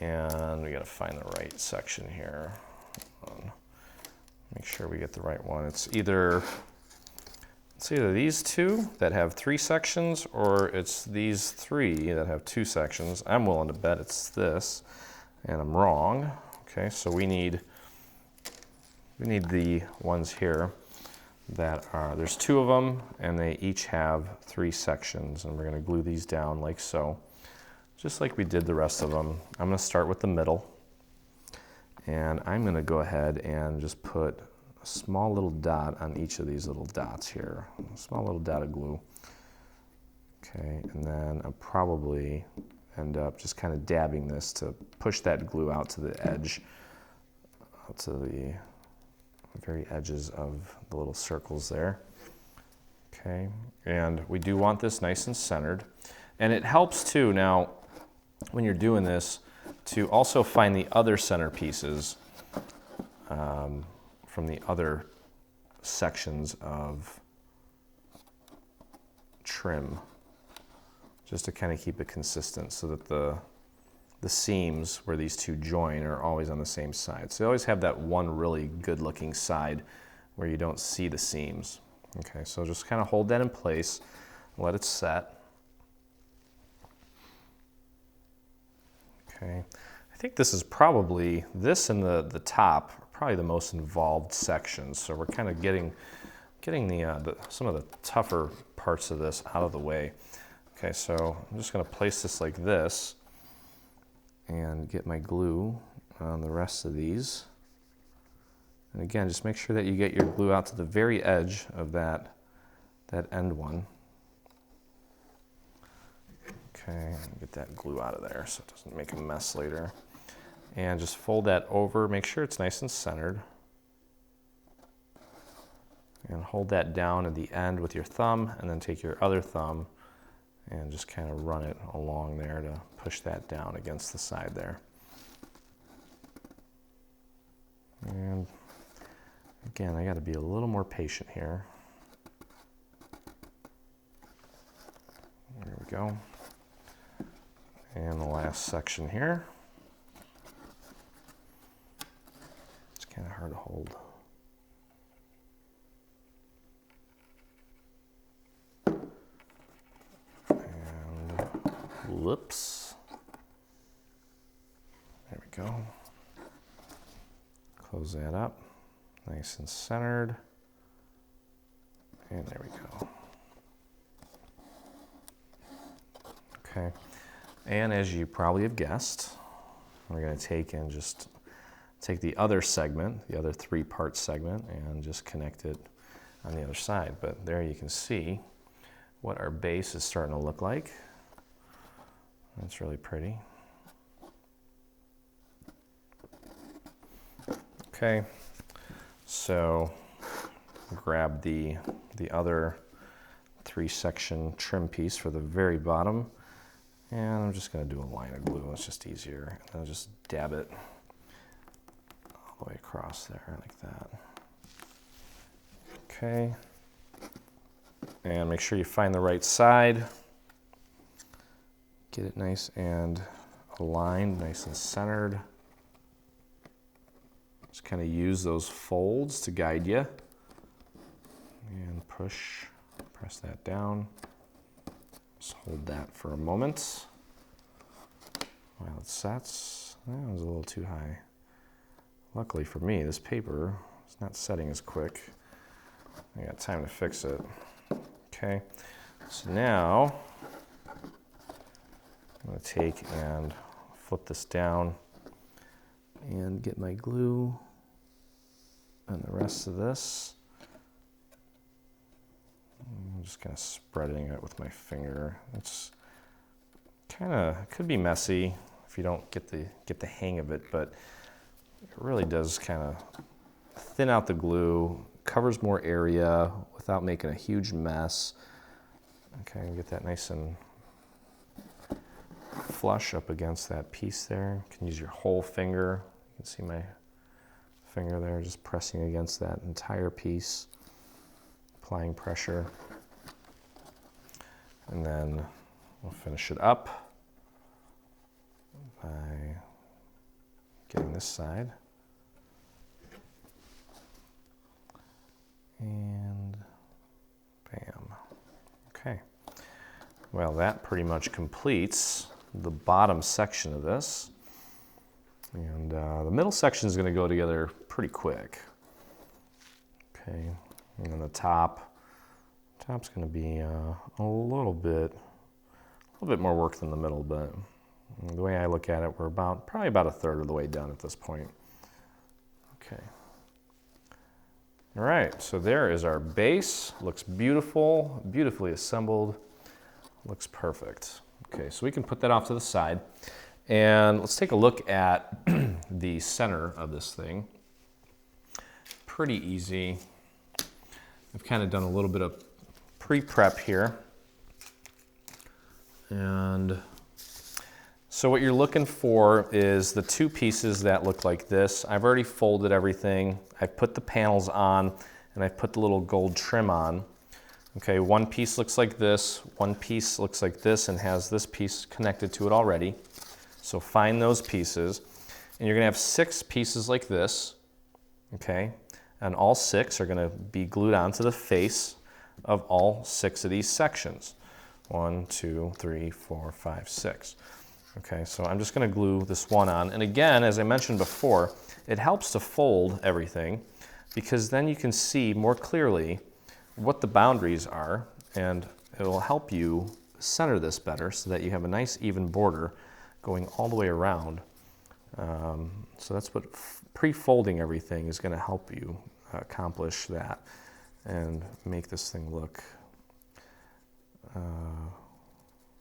And we gotta find the right section here. Make sure we get the right one. It's either these two that have 3 sections, or it's these 3 that have 2 sections. I'm willing to bet it's this, and I'm wrong. Okay, so we need the ones here that are, there's 2 of them, and they each have 3 sections, and we're gonna glue these down like so, just like we did the rest of them. I'm gonna start with the middle, and I'm gonna go ahead and just put a small little dot on each of these little dots here, a small little dot of glue. Okay, and then I'll probably end up just kind of dabbing this to push that glue out to the edge, out to the very edges of the little circles there. Okay, and we do want this nice and centered. And it helps too, now, when you're doing this, to also find the other center pieces from the other sections of trim, just to kind of keep it consistent so that the seams where these 2 join are always on the same side. So you always have that one really good looking side where you don't see the seams. Okay, so just kind of hold that in place, let it set. Okay, I think this is probably, this and the top are probably the most involved sections. So we're kind of getting some of the tougher parts of this out of the way. Okay, so I'm just gonna place this like this and get my glue on the rest of these. And again, just make sure that you get your glue out to the very edge of that end one. Okay, get that glue out of there so it doesn't make a mess later. And just fold that over, make sure it's nice and centered. And hold that down at the end with your thumb, and then take your other thumb and just kind of run it along there to push that down against the side there. And again, I got to be a little more patient here. There we go. And the last section here. It's kind of hard to hold. Whoops. There we go. Close that up. Nice and centered. And there we go. Okay. And as you probably have guessed, we're going to take the other segment, the other 3-part segment, and just connect it on the other side. But there you can see what our base is starting to look like. That's really pretty. Okay, so grab the other 3-section trim piece for the very bottom, and I'm just going to do a line of glue. It's just easier. And I'll just dab it all the way across there like that. Okay, and make sure you find the right side. Get it nice and aligned, nice and centered. Just kind of use those folds to guide you. And press that down. Just hold that for a moment while it sets. That was a little too high. Luckily for me, this paper is not setting as quick. I got time to fix it. Okay, so now I'm going to take and flip this down and get my glue on the rest of this. I'm just kind of spreading it with my finger. It's kind of, could be messy if you don't get the hang of it, but it really does kind of thin out the glue, covers more area without making a huge mess. Okay, get that nice and flush up against that piece there. You can use your whole finger. You can see my finger there just pressing against that entire piece, applying pressure. And then we'll finish it up by getting this side. And bam. Okay. Well, that pretty much completes the bottom section of this. And the middle section is going to go together pretty quick. Okay. And then the top's going to be a little bit more work than the middle, but the way I look at it, we're probably about a third of the way done at this point. Okay. All right, so there is our base. Looks beautiful, beautifully assembled. Looks perfect. Okay, so we can put that off to the side. And let's take a look at the center of this thing. Pretty easy. I've kind of done a little bit of pre-prep here. And so what you're looking for is the two pieces that look like this. I've already folded everything. I've put the panels on, and I've put the little gold trim on. Okay, one piece looks like this, one piece looks like this, and has this piece connected to it already. So find those pieces, and you're gonna have 6 pieces like this, okay? And all 6 are gonna be glued onto the face of all 6 of these sections. 1, 2, 3, 4, 5, 6. Okay, so I'm just going to glue this one on. And again, as I mentioned before, it helps to fold everything because then you can see more clearly what the boundaries are, and it will help you center this better so that you have a nice even border going all the way around. So that's what pre-folding everything is going to help you accomplish that and make this thing look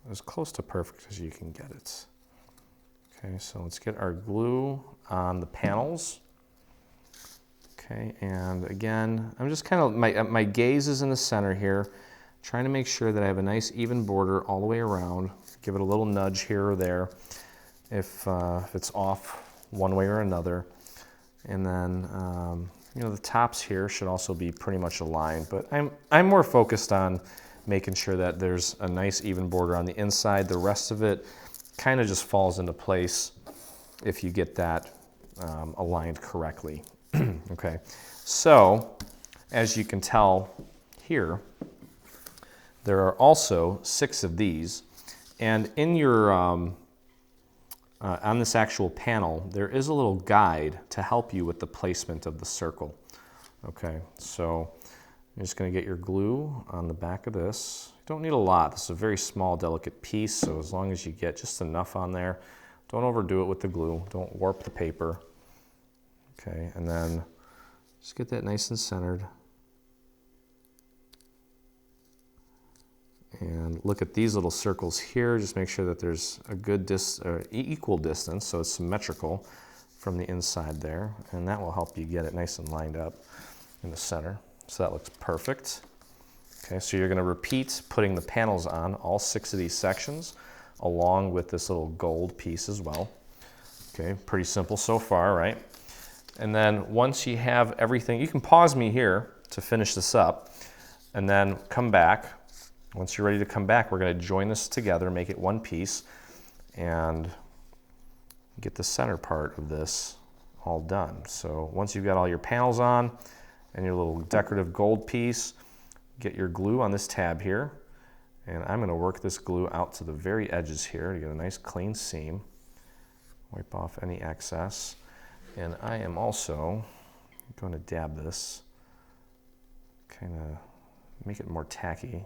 as close to perfect as you can get it. Okay, so let's get our glue on the panels. Okay, and again, I'm just kind of, my gaze is in the center here, trying to make sure that I have a nice even border all the way around. Give it a little nudge here or there if it's off one way or another. And then, you know, the tops here should also be pretty much aligned, but I'm more focused on making sure that there's a nice even border on the inside. The rest of it kind of just falls into place if you get that aligned correctly. Okay, so as you can tell here, there are also 6 of these, and in your on this actual panel, there is a little guide to help you with the placement of the circle. Okay, so you're just going to get your glue on the back of this. You don't need a lot. This is a very small, delicate piece, so as long as you get just enough on there, don't overdo it with the glue. Don't warp the paper. Okay, and then just get that nice and centered. And look at these little circles here. Just make sure that there's a good equal distance, so it's symmetrical from the inside there, and that will help you get it nice and lined up in the center. So that looks perfect. Okay, so you're going to repeat putting the panels on all 6 of these sections along with this little gold piece as well. Okay, pretty simple so far, right? And then once you have everything, you can pause me here to finish this up and then come back. Once you're ready to come back, we're going to join this together, make it one piece, and get the center part of this all done. So once you've got all your panels on and your little decorative gold piece, get your glue on this tab here, and I'm going to work this glue out to the very edges here to get a nice clean seam. Wipe off any excess, and I am also going to dab this, kind of make it more tacky.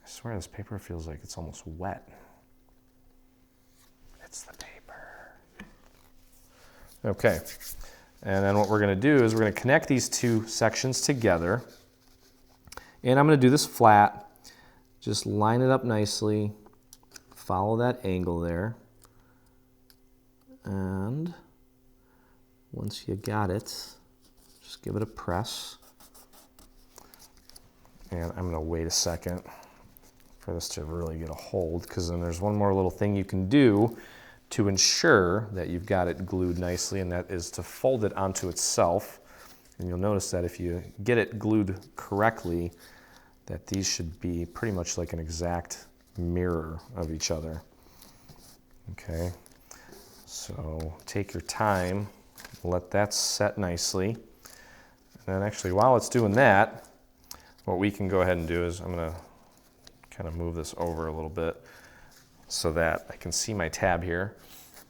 I swear this paper feels like it's almost wet. It's the paper. Okay, and then what we're going to do is we're going to connect these 2 sections together And I'm going to do this flat. Just line it up nicely. Follow that angle there. And once you got it, just give it a press. And I'm going to wait a second for this to really get a hold, because then there's one more little thing you can do to ensure that you've got it glued nicely, and that is to fold it onto itself. And you'll notice that if you get it glued correctly, that these should be pretty much like an exact mirror of each other. Okay, so take your time, let that set nicely. And then actually, while it's doing that, what we can go ahead and do is I'm going to kind of move this over a little bit so that I can see my tab here.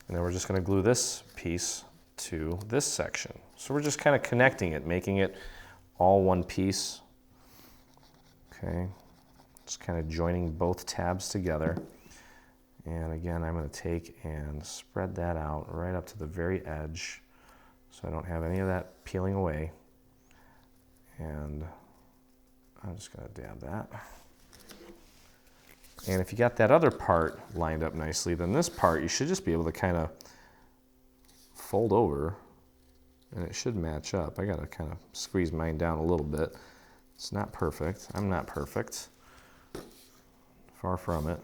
And then we're just going to glue this piece to this section. So we're just kind of connecting it, making it all one piece. Okay, just kind of joining both tabs together. And again, I'm going to take and spread that out right up to the very edge so I don't have any of that peeling away. And I'm just going to dab that. And if you got that other part lined up nicely, then this part you should just be able to kind of fold over and it should match up. I got to kind of squeeze mine down a little bit. It's not perfect. I'm not perfect. Far from it.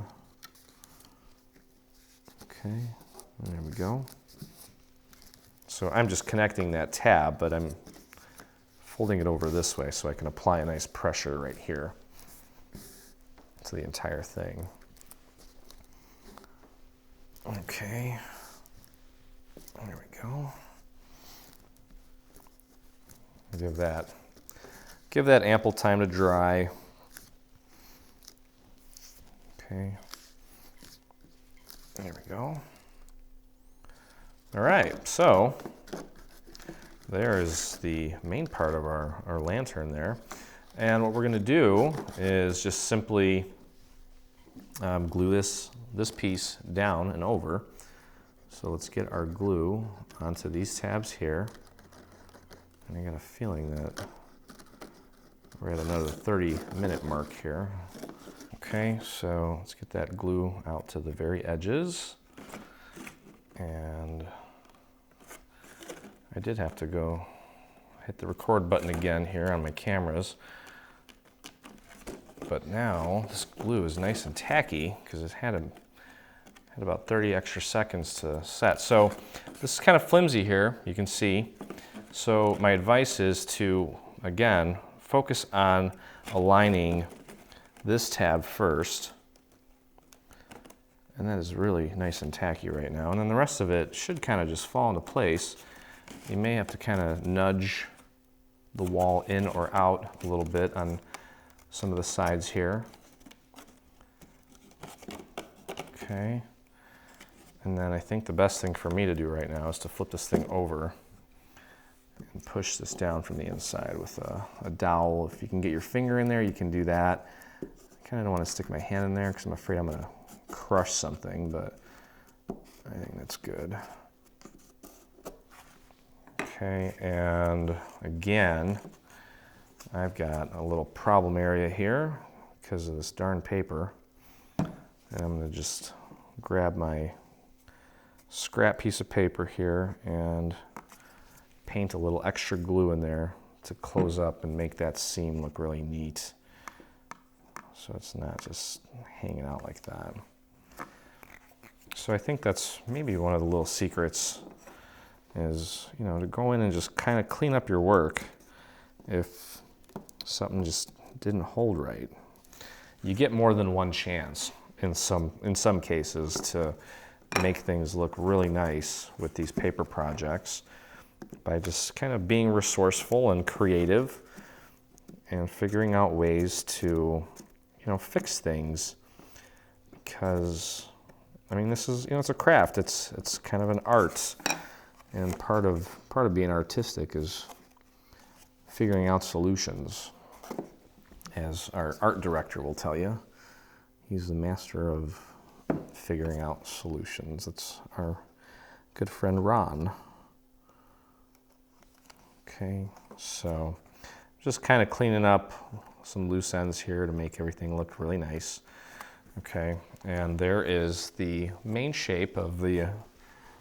Okay, there we go. So I'm just connecting that tab, but I'm folding it over this way so I can apply a nice pressure right here to the entire thing. Okay, there we go. Give that ample time to dry. Okay, there we go. All right, so there is the main part of our lantern there. And what we're going to do is just simply glue this piece down and over. So let's get our glue onto these tabs here. And I got a feeling that we're at another 30-minute mark here. Okay, so let's get that glue out to the very edges. And I did have to go hit the record button again here on my cameras. But now this glue is nice and tacky because it had about 30 extra seconds to set. So this is kind of flimsy here, you can see. So my advice is to, again, focus on aligning this tab first. And that is really nice and tacky right now. And then the rest of it should kind of just fall into place. You may have to kind of nudge the wall in or out a little bit on some of the sides here. Okay. And then I think the best thing for me to do right now is to flip this thing over and push this down from the inside with a dowel. If you can get your finger in there, you can do that. I kind of don't want to stick my hand in there because I'm afraid I'm going to crush something, but I think that's good. Okay, and again, I've got a little problem area here because of this darn paper. And I'm going to just grab my scrap piece of paper here and paint a little extra glue in there to close up and make that seam look really neat. So it's not just hanging out like that. So I think that's maybe one of the little secrets is, you know, to go in and just kind of clean up your work if something just didn't hold right. You get more than one chance in some cases to make things look really nice with these paper projects by just kind of being resourceful and creative and figuring out ways to, you know, fix things. Because I mean, this is, you know, it's a craft. It's kind of an art, and part of being artistic is figuring out solutions. As our art director will tell you, he's the master of figuring out solutions. It's our good friend Ron. Okay, so just kind of cleaning up some loose ends here to make everything look really nice. Okay, and there is the main shape of the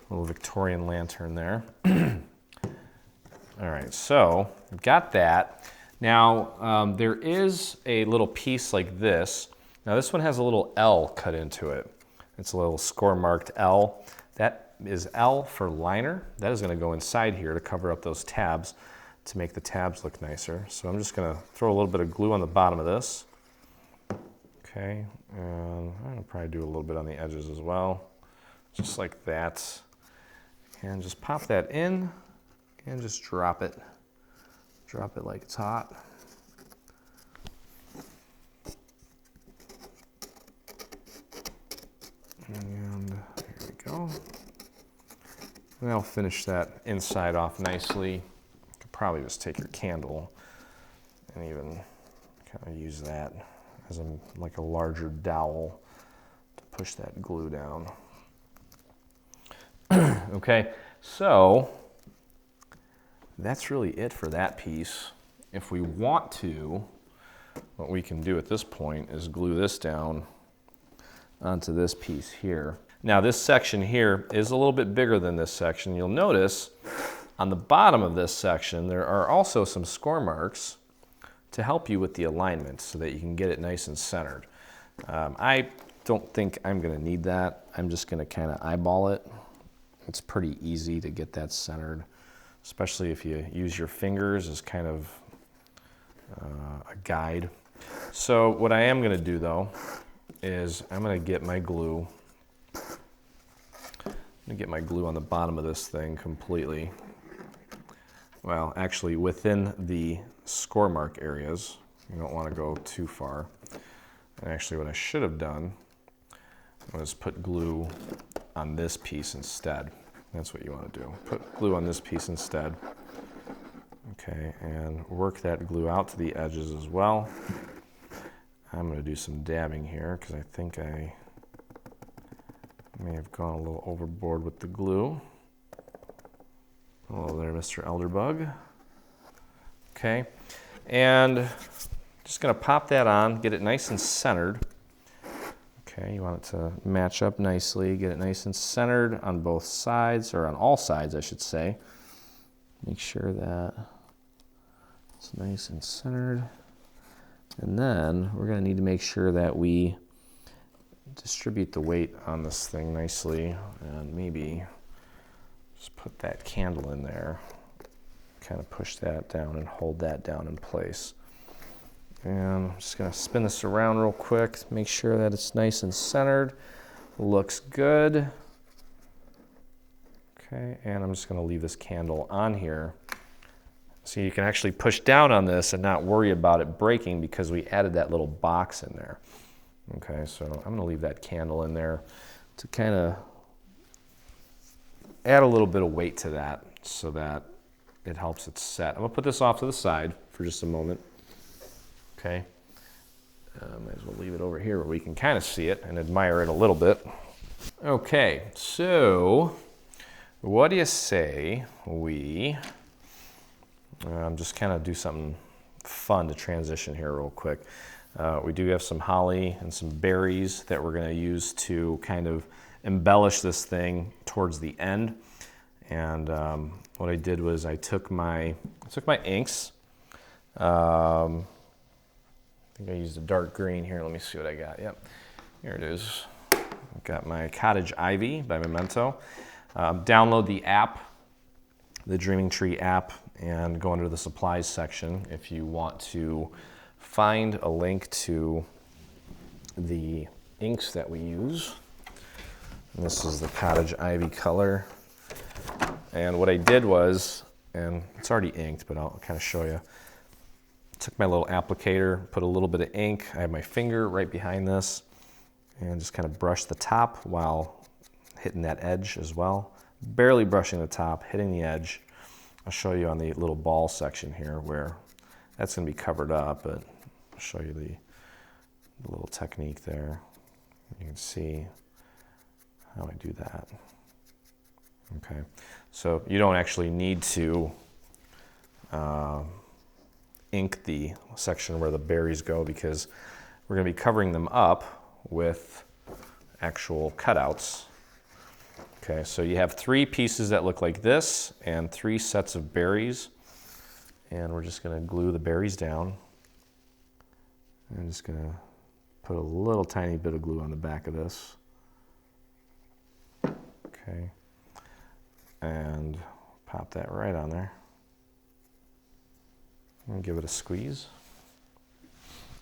little Victorian lantern there. All right, so I've got that. Now, there is a little piece like this. Now, this one has a little L cut into it. It's a little score marked L. That is L for liner. That is going to go inside here to cover up those tabs to make the tabs look nicer. So I'm just going to throw a little bit of glue on the bottom of this. Okay, and I'm going to probably do a little bit on the edges as well, just like that. And just pop that in and just drop it. Drop it like it's hot. And here we go. And that'll finish that inside off nicely. You could probably just take your candle and even kind of use that as like a larger dowel to push that glue down. Okay, so that's really it for that piece. If we want to, what we can do at this point is glue this down onto this piece here. Now this section here is a little bit bigger than this section. You'll notice on the bottom of this section there are also some score marks to help you with the alignment so that you can get it nice and centered. I don't think I'm going to need that. I'm just going to kind of eyeball it. It's pretty easy to get that centered, especially if you use your fingers as kind of a guide. So what I am going to do though is I'm going to get my glue. I'm going to get my glue on the bottom of this thing completely. Well, actually within the score mark areas. You don't want to go too far. And actually what I should have done was put glue on this piece instead. That's what you want to do. Put glue on this piece instead. Okay, and work that glue out to the edges as well. I'm going to do some dabbing here because I think I may have gone a little overboard with the glue. Hello there, Mr. Elderbug. Okay, and just going to pop that on, get it nice and centered. Okay, you want it to match up nicely, get it nice and centered on both sides, or on all sides, I should say. Make sure that it's nice and centered. And then we're going to need to make sure that we distribute the weight on this thing nicely, and maybe just put that candle in there, kind of push that down and hold that down in place. And I'm just going to spin this around real quick, make sure that it's nice and centered. Looks good. Okay, and I'm just going to leave this candle on here. So you can actually push down on this and not worry about it breaking because we added that little box in there. Okay, so I'm going to leave that candle in there to kind of add a little bit of weight to that so that it helps it set. I'm going to put this off to the side for just a moment. Okay, might as well leave it over here where we can kind of see it and admire it a little bit. Okay, so what do you say we just kind of do something fun to transition here real quick. We do have some holly and some berries that we're going to use to kind of embellish this thing towards the end. And what I did was I took my inks. I think I used a dark green here. Let me see what I got. Yep, here it is. I've got my Cottage Ivy by Memento. Download the app, the Dreaming Tree app, and go under the supplies section if you want to find a link to the inks that we use. And this is the Cottage Ivy color. And what I did was, and it's already inked, but I'll kind of show you. Took my little applicator, put a little bit of ink. I have my finger right behind this, and just kind of brush the top while hitting that edge as well. Barely brushing the top, hitting the edge. I'll show you on the little ball section here where that's going to be covered up, but I'll show you the little technique there. You can see how I do that. Okay, so you don't actually need to ink the section where the berries go because we're going to be covering them up with actual cutouts. Okay, so you have 3 pieces that look like this and 3 sets of berries. And we're just going to glue the berries down. I'm just going to put a little tiny bit of glue on the back of this. Okay, and pop that right on there. And give it a squeeze.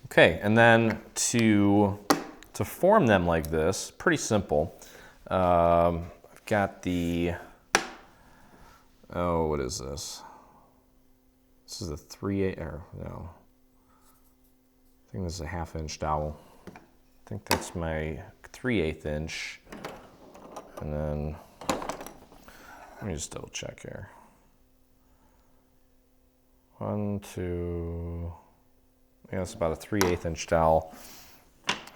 Okay, and then to form them like this, pretty simple. I've got the, oh, what is this? This is a 3/8, or no. I think this is a 1/2 inch dowel. I think that's my 3/8 inch. And then, let me just double check here. 1, 2, yeah, it's about a 3/8 inch dowel.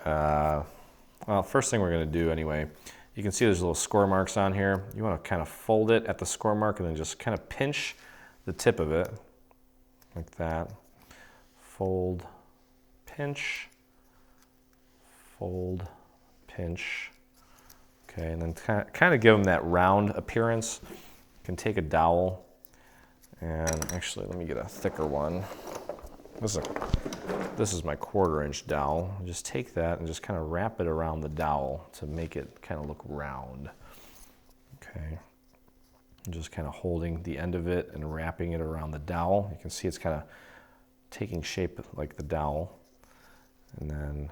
Well, first thing we're gonna do anyway, you can see there's little score marks on here. You wanna kind of fold it at the score mark and then just kind of pinch the tip of it, like that. Fold, pinch, fold, pinch. Okay, and then kind of give them that round appearance. You can take a dowel, and actually, let me get a thicker one. This is my 1/4 inch dowel. Just take that and just kind of wrap it around the dowel to make it kind of look round. Okay, and just kind of holding the end of it and wrapping it around the dowel. You can see it's kind of taking shape like the dowel, and then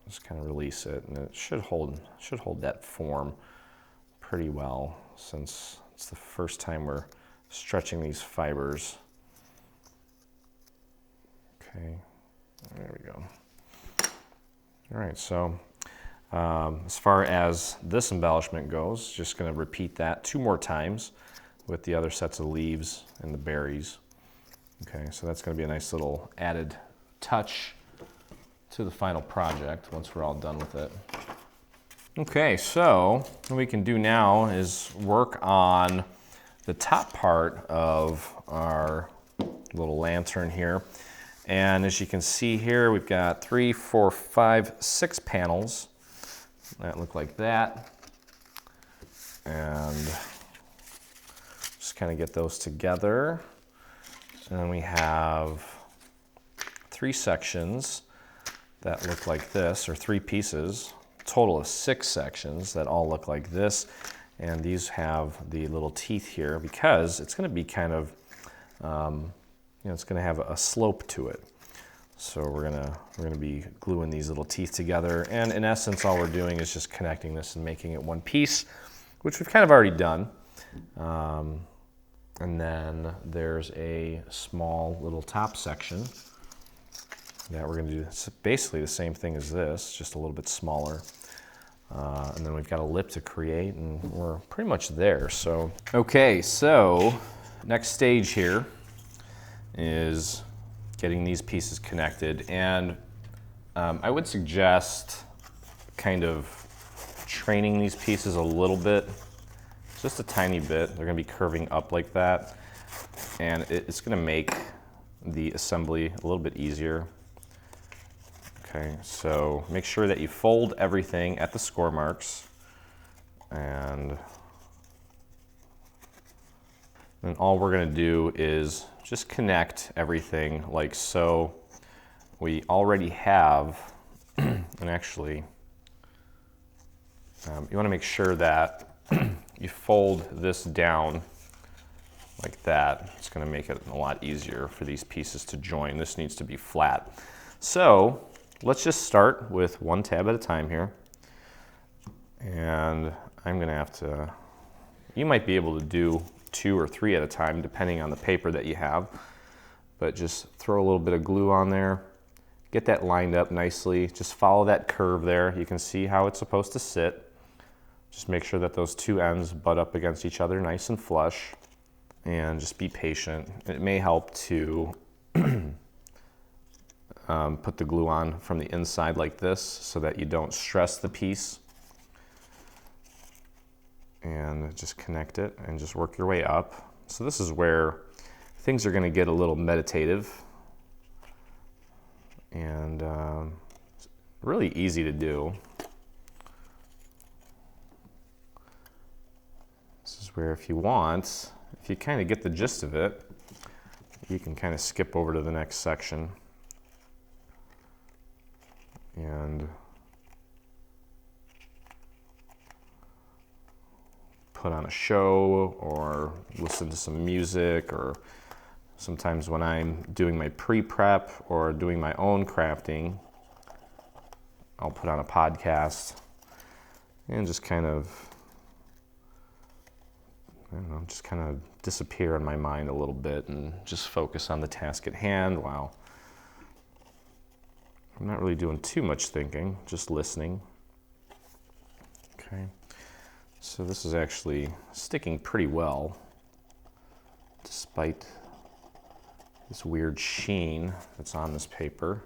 just kind of release it, and it should hold that form pretty well since it's the first time we're stretching these fibers. Okay, there we go. All right, so as far as this embellishment goes, just going to repeat that 2 more times with the other sets of leaves and the berries. Okay, so that's going to be a nice little added touch to the final project once we're all done with it. Okay, so what we can do now is work on the top part of our little lantern here. And as you can see here, we've got 3, 4, 5, 6 panels that look like that. And just kind of get those together. And then we have 3 sections that look like this, or 3 pieces, total of 6 sections that all look like this. And these have the little teeth here because it's going to be kind of, it's going to have a slope to it. So we're gonna be gluing these little teeth together, and in essence, all we're doing is just connecting this and making it one piece, which we've kind of already done. And then there's a small little top section that we're gonna do. It's basically the same thing as this, just a little bit smaller. And then we've got a lip to create, and we're pretty much there. So, okay, so next stage here is getting these pieces connected. And I would suggest kind of training these pieces a little bit, just a tiny bit. They're gonna be curving up like that. And it's gonna make the assembly a little bit easier. Okay, so make sure that you fold everything at the score marks, and then all we're going to do is just connect everything like so. We already have, and actually, you want to make sure that you fold this down like that. It's going to make it a lot easier for these pieces to join. This needs to be flat. So let's just start with 1 tab at a time here. And I'm going to have to, you might be able to do 2 or 3 at a time depending on the paper that you have. But just throw a little bit of glue on there. Get that lined up nicely. Just follow that curve there. You can see how it's supposed to sit. Just make sure that those 2 ends butt up against each other nice and flush. And just be patient. It may help to put the glue on from the inside like this so that you don't stress the piece. And just connect it and just work your way up. So this is where I things are going to get a little meditative and really easy to do. This is where if you kind of get the gist of it, you can kind of skip over to the next section and put on a show or listen to some music, or sometimes when I'm doing my pre-prep or doing my own crafting, I'll put on a podcast and just kind of, I don't know, just kind of disappear in my mind a little bit and just focus on the task at hand while I'm not really doing too much thinking, just listening. Okay, so this is actually sticking pretty well despite this weird sheen that's on this paper.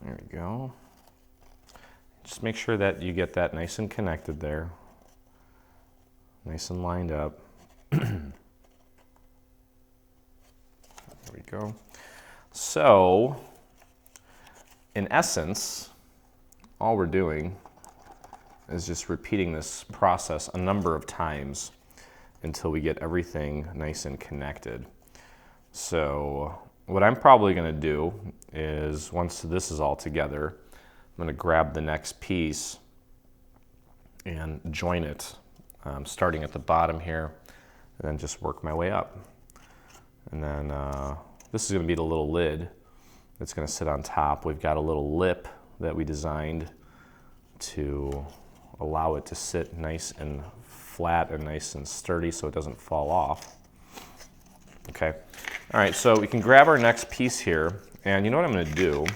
There we go. Just make sure that you get that nice and connected there. Nice and lined up. There we go. So, in essence, all we're doing is just repeating this process a number of times until we get everything nice and connected. So, what I'm probably going to do is, once this is all together, I'm going to grab the next piece and join it, starting at the bottom here, and then just work my way up. And then this is going to be the little lid that's going to sit on top. We've got a little lip that we designed to allow it to sit nice and flat and nice and sturdy so it doesn't fall off. Okay. All right, so we can grab our next piece here, and you know what I'm going to do?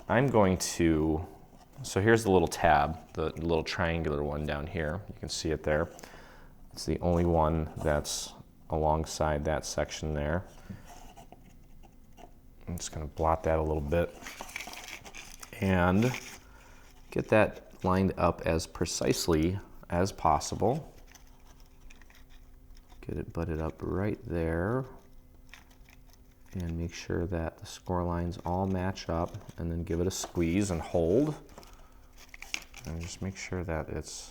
I'm going to, so here's the little tab, the little triangular one down here. You can see it there. It's the only one that's alongside that section there. I'm just going to blot that a little bit and get that lined up as precisely as possible. Get it butted up right there. And make sure that the score lines all match up, and then give it a squeeze and hold. And just make sure that it's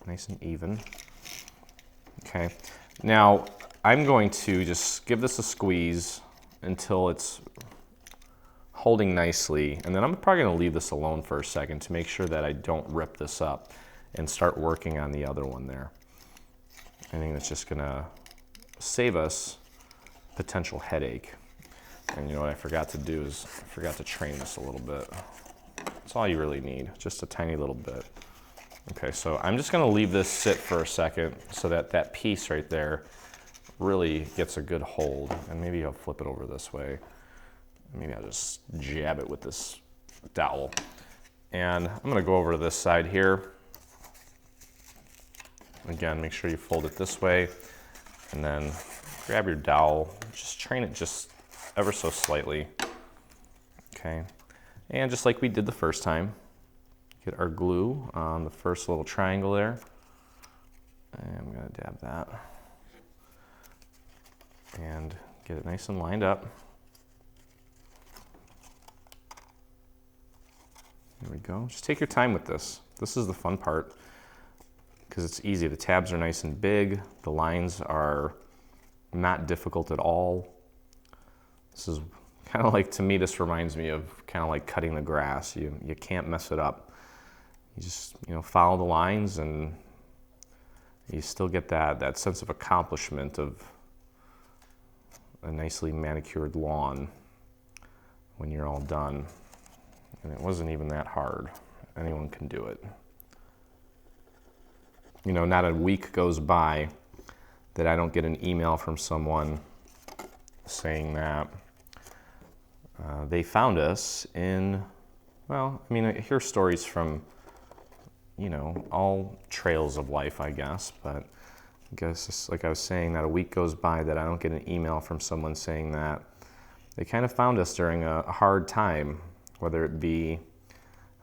nice and even. Okay, now I'm going to just give this a squeeze until it's holding nicely, and then I'm probably going to leave this alone for a second to make sure that I don't rip this up and start working on the other one there. I think that's just going to save us potential headache. And you know what I forgot to do is I forgot to train this a little bit. That's all you really need, just a tiny little bit. Okay, so I'm just going to leave this sit for a second so that that piece right there really gets a good hold. And maybe I'll flip it over this way. Maybe I'll just jab it with this dowel. And I'm going to go over to this side here. Again, make sure you fold it this way, and then grab your dowel. Just train it just ever so slightly. Okay, and just like we did the first time, get our glue on the first little triangle there. And I'm going to dab that and get it nice and lined up. There we go. Just take your time with this. This is the fun part because it's easy. The tabs are nice and big. The lines are not difficult at all. This is kind of like, to me, this reminds me of kind of like cutting the grass. You can't mess it up. You just, follow the lines, and you still get that sense of accomplishment of a nicely manicured lawn when you're all done. And it wasn't even that hard. Anyone can do it. Not a week goes by that I don't get an email from someone saying that they found us in, I hear stories from, all trails of life, I guess, but I guess it's like I was saying, not a week goes by that I don't get an email from someone saying that they kind of found us during a hard time, whether it be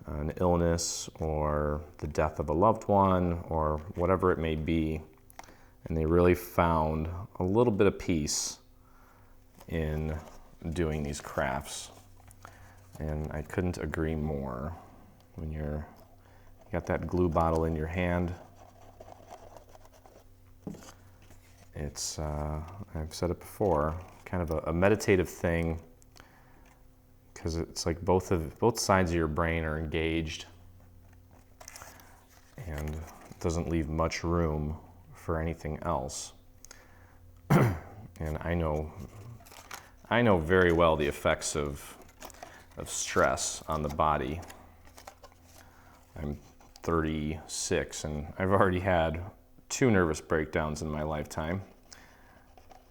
an illness or the death of a loved one or whatever it may be, And they really found a little bit of peace in doing these crafts. And I couldn't agree more. When you got that glue bottle in your hand, it's, I've said it before, kind of a meditative thing, because it's like both sides of your brain are engaged, and it doesn't leave much room for anything else. And I know very well the effects of stress on the body. I'm 36 and I've already had 2 nervous breakdowns in my lifetime.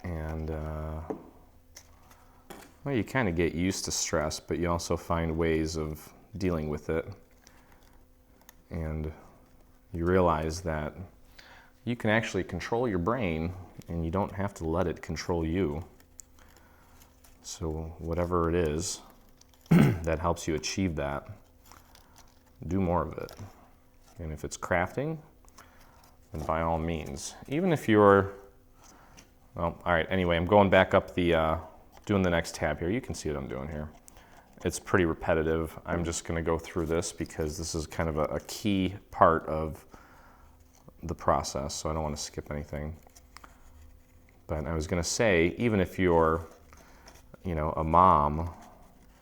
And well, you kind of get used to stress, but you also find ways of dealing with it. And you realize that you can actually control your brain and you don't have to let it control you. So whatever it is that helps you achieve that, do more of it. And if it's crafting, then by all means. Even if you're, well, all right, anyway, I'm going back up doing the next tab here. You can see what I'm doing here. It's pretty repetitive. I'm just gonna go through this because this is kind of a key part of the process, so I don't want to skip anything. But I was gonna say, even if you're, a mom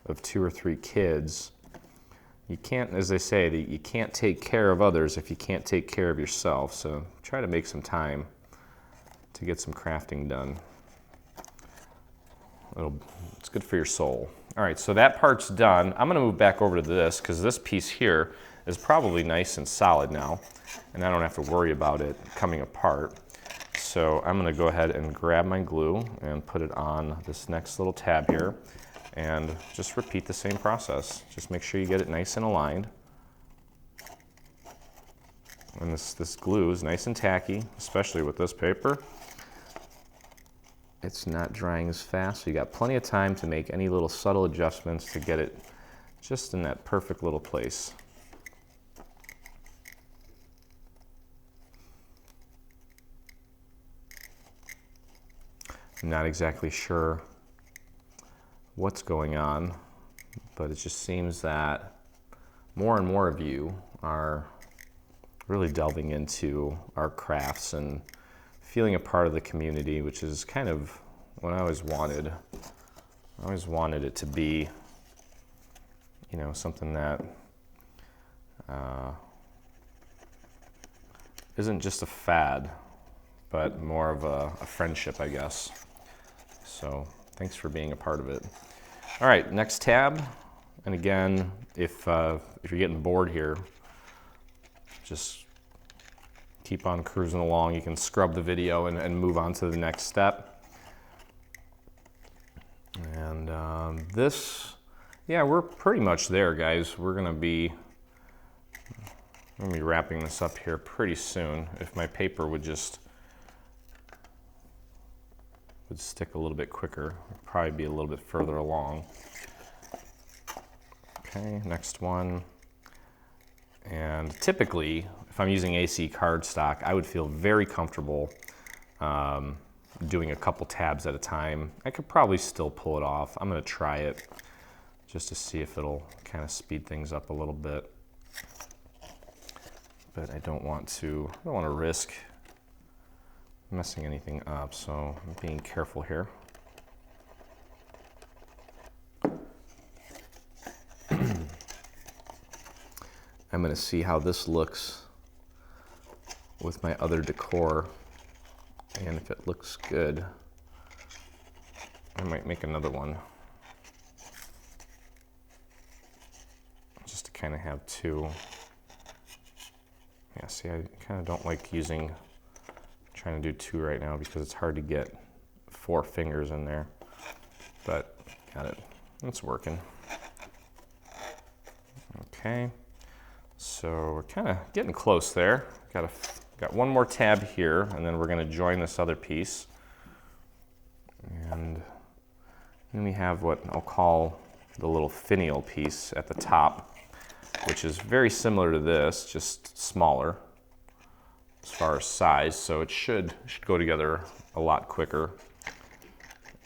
of 2 or 3 kids, you can't, as they say, you can't take care of others if you can't take care of yourself. So try to make some time to get some crafting done. It's good for your soul. All right, so that part's done. I'm gonna move back over to this because this piece here is probably nice and solid now, and I don't have to worry about it coming apart. So I'm gonna go ahead and grab my glue and put it on this next little tab here and just repeat the same process. Just make sure you get it nice and aligned. And this glue is nice and tacky, especially with this paper. It's not drying as fast, so you got plenty of time to make any little subtle adjustments to get it just in that perfect little place. I'm not exactly sure what's going on, but it just seems that more and more of you are really delving into our crafts and feeling a part of the community, which is kind of what I always wanted. I always wanted it to be, something that isn't just a fad, but more of a friendship, I guess. So thanks for being a part of it. All right, next tab. And again, if you're getting bored here, just keep on cruising along. You can scrub the video and move on to the next step. And we're pretty much there, guys. We're gonna be wrapping this up here pretty soon. If my paper would stick a little bit quicker, it'd probably be a little bit further along. Okay, next one. And typically, if I'm using AC cardstock, I would feel very comfortable doing a couple tabs at a time. I could probably still pull it off. I'm gonna try it just to see if it'll kind of speed things up a little bit. But I don't want to risk messing anything up, so I'm being careful here. I'm gonna see how this looks with my other decor, and if it looks good, I might make another one. Just to kind of have 2. Yeah, see, I kind of don't like trying to do 2 right now because it's hard to get 4 fingers in there, but got it. It's working. Okay, so we're kind of getting close there. Got one more tab here, and then we're going to join this other piece. And then we have what I'll call the little finial piece at the top, which is very similar to this, just smaller. as far as size, so it should go together a lot quicker.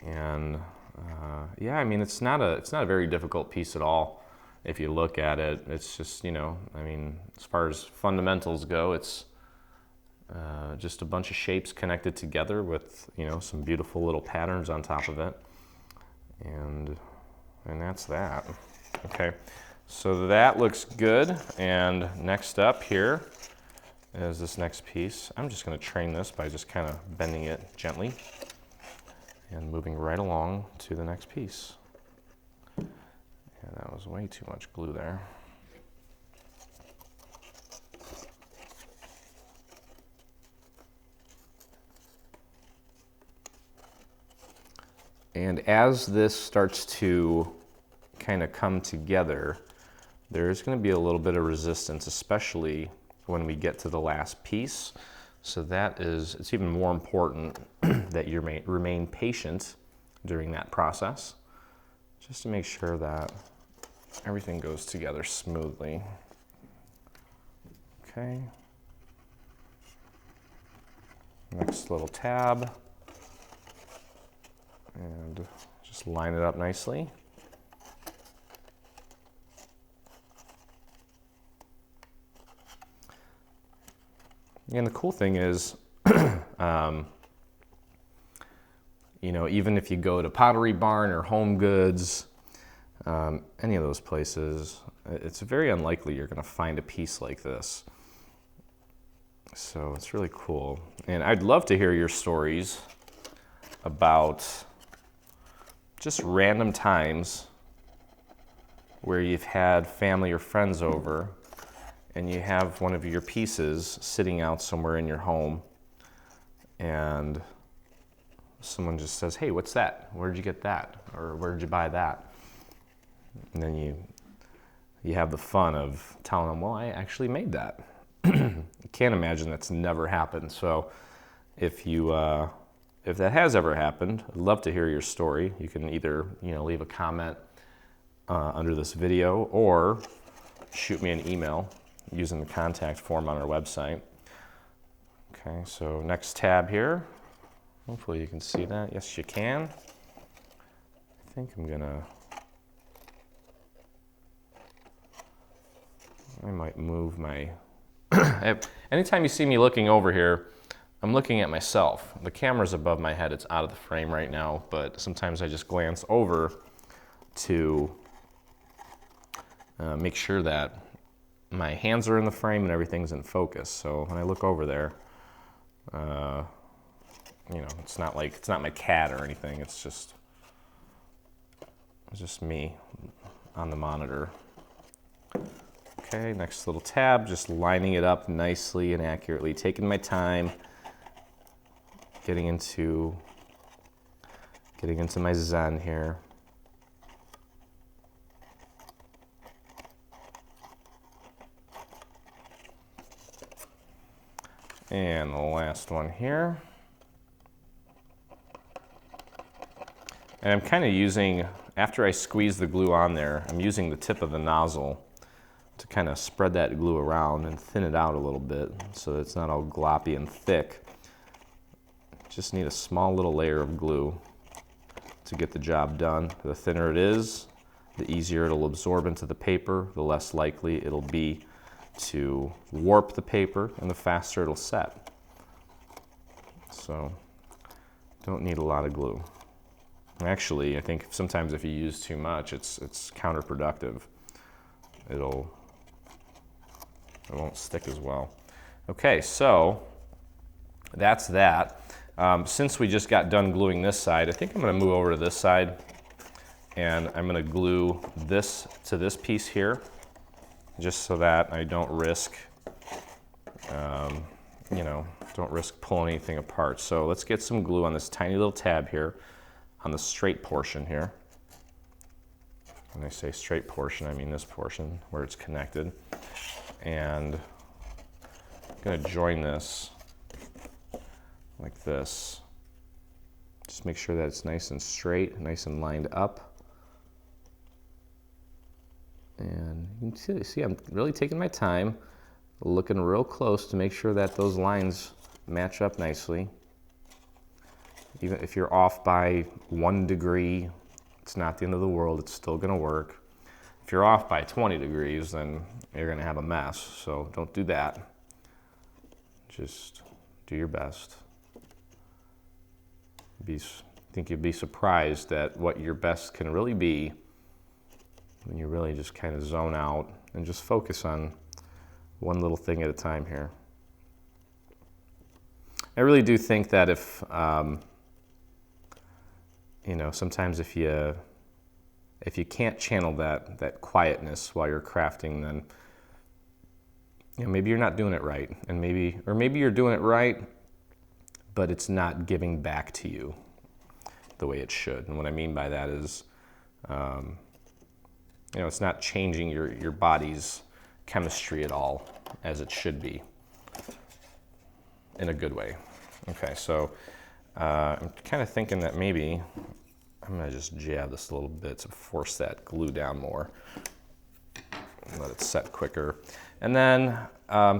And yeah, I mean, it's not a very difficult piece at all. If you look at it, it's just, you know, I mean, as far as fundamentals go, it's just a bunch of shapes connected together with, you know, some beautiful little patterns on top of it. And that's that. Okay, so that looks good. And next up here is this next piece. I'm just going to train this by just kind of bending it gently and moving right along to the next piece. Yeah, that was way too much glue there. And as this starts to kind of come together, there's going to be a little bit of resistance, especially when we get to the last piece. So it's even more important that you remain patient during that process, just to make sure that everything goes together smoothly. Okay. Next little tab. And just line it up nicely. And the cool thing is, you know, even if you go to Pottery Barn or Home Goods, any of those places, it's very unlikely you're going to find a piece like this. So it's really cool. And I'd love to hear your stories about just random times where you've had family or friends over and you have one of your pieces sitting out somewhere in your home and someone just says, "Hey, what's that? Where'd you get that?" Or "Where'd you buy that?" And then you have the fun of telling them, "Well, I actually made that." I can't imagine that's never happened. So if that has ever happened, I'd love to hear your story. You can either, you know, leave a comment under this video or shoot me an email using the contact form on our website. Okay, so next tab here. Hopefully you can see that. Yes, you can. I think I might move my... Anytime you see me looking over here, I'm looking at myself. The camera's above my head. It's out of the frame right now, but sometimes I just glance over to make sure that my hands are in the frame and everything's in focus. So when I look over there, you know, it's not my cat or anything. It's just me on the monitor. Okay, next little tab, just lining it up nicely and accurately, taking my time, getting into my zen here. And the last one here. And I'm kind of using, after I squeeze the glue on there, I'm using the tip of the nozzle to kind of spread that glue around and thin it out a little bit so that it's not all gloppy and thick. Just need a small little layer of glue to get the job done. The thinner it is, the easier it'll absorb into the paper, the less likely it'll be to warp the paper, and the faster it'll set. So, don't need a lot of glue. Actually, I think sometimes if you use too much, it's counterproductive. It won't stick as well. Okay, so that's that. Since we just got done gluing this side, I think I'm going to move over to this side, and I'm going to glue this to this piece here, just so that I don't risk, you know, don't risk pulling anything apart. So let's get some glue on this tiny little tab here, on the straight portion here. When I say straight portion, I mean this portion where it's connected. And I'm going to join this like this. Just make sure that it's nice and straight, nice and lined up. And you can see I'm really taking my time, looking real close to make sure that those lines match up nicely. Even if you're off by 1 degree, it's not the end of the world, it's still gonna work. If you're off by 20 degrees, then you're gonna have a mess, so don't do that. Just do your best. I think you'd be surprised at what your best can really be when you really just kind of zone out and just focus on one little thing at a time here. I really do think that if, you know, sometimes if you can't channel that quietness while you're crafting, then you know, maybe you're not doing it right, and maybe you're doing it right, but it's not giving back to you the way it should. And what I mean by that is, you know, it's not changing your body's chemistry at all as it should be in a good way. Okay, so I'm kind of thinking that maybe I'm gonna just jab this a little bit to force that glue down more. Let it set quicker. And then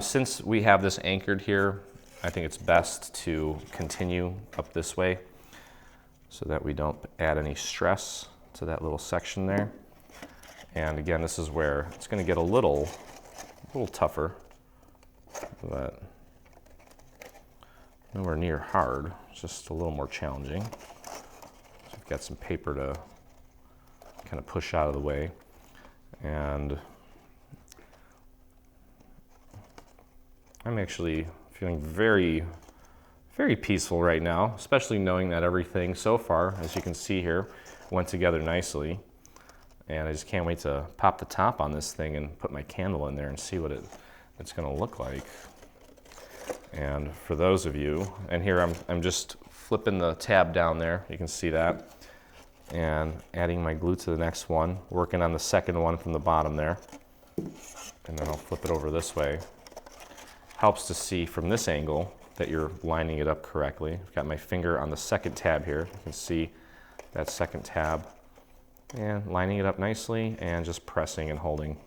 since we have this anchored here, I think it's best to continue up this way so that we don't add any stress to that little section there. And again, this is where it's going to get a little tougher, but nowhere near hard. It's just a little more challenging. So I've got some paper to kind of push out of the way, and I'm actually feeling very, very peaceful right now, especially knowing that everything so far, as you can see here, went together nicely. And I just can't wait to pop the top on this thing and put my candle in there and see what it's gonna look like. And for those of you, and here I'm just flipping the tab down there, you can see that, and adding my glue to the next one, working on the second one from the bottom there, and then I'll flip it over this way. Helps to see from this angle that you're lining it up correctly. I've got my finger on the second tab here. You can see that second tab, and lining it up nicely and just pressing and holding.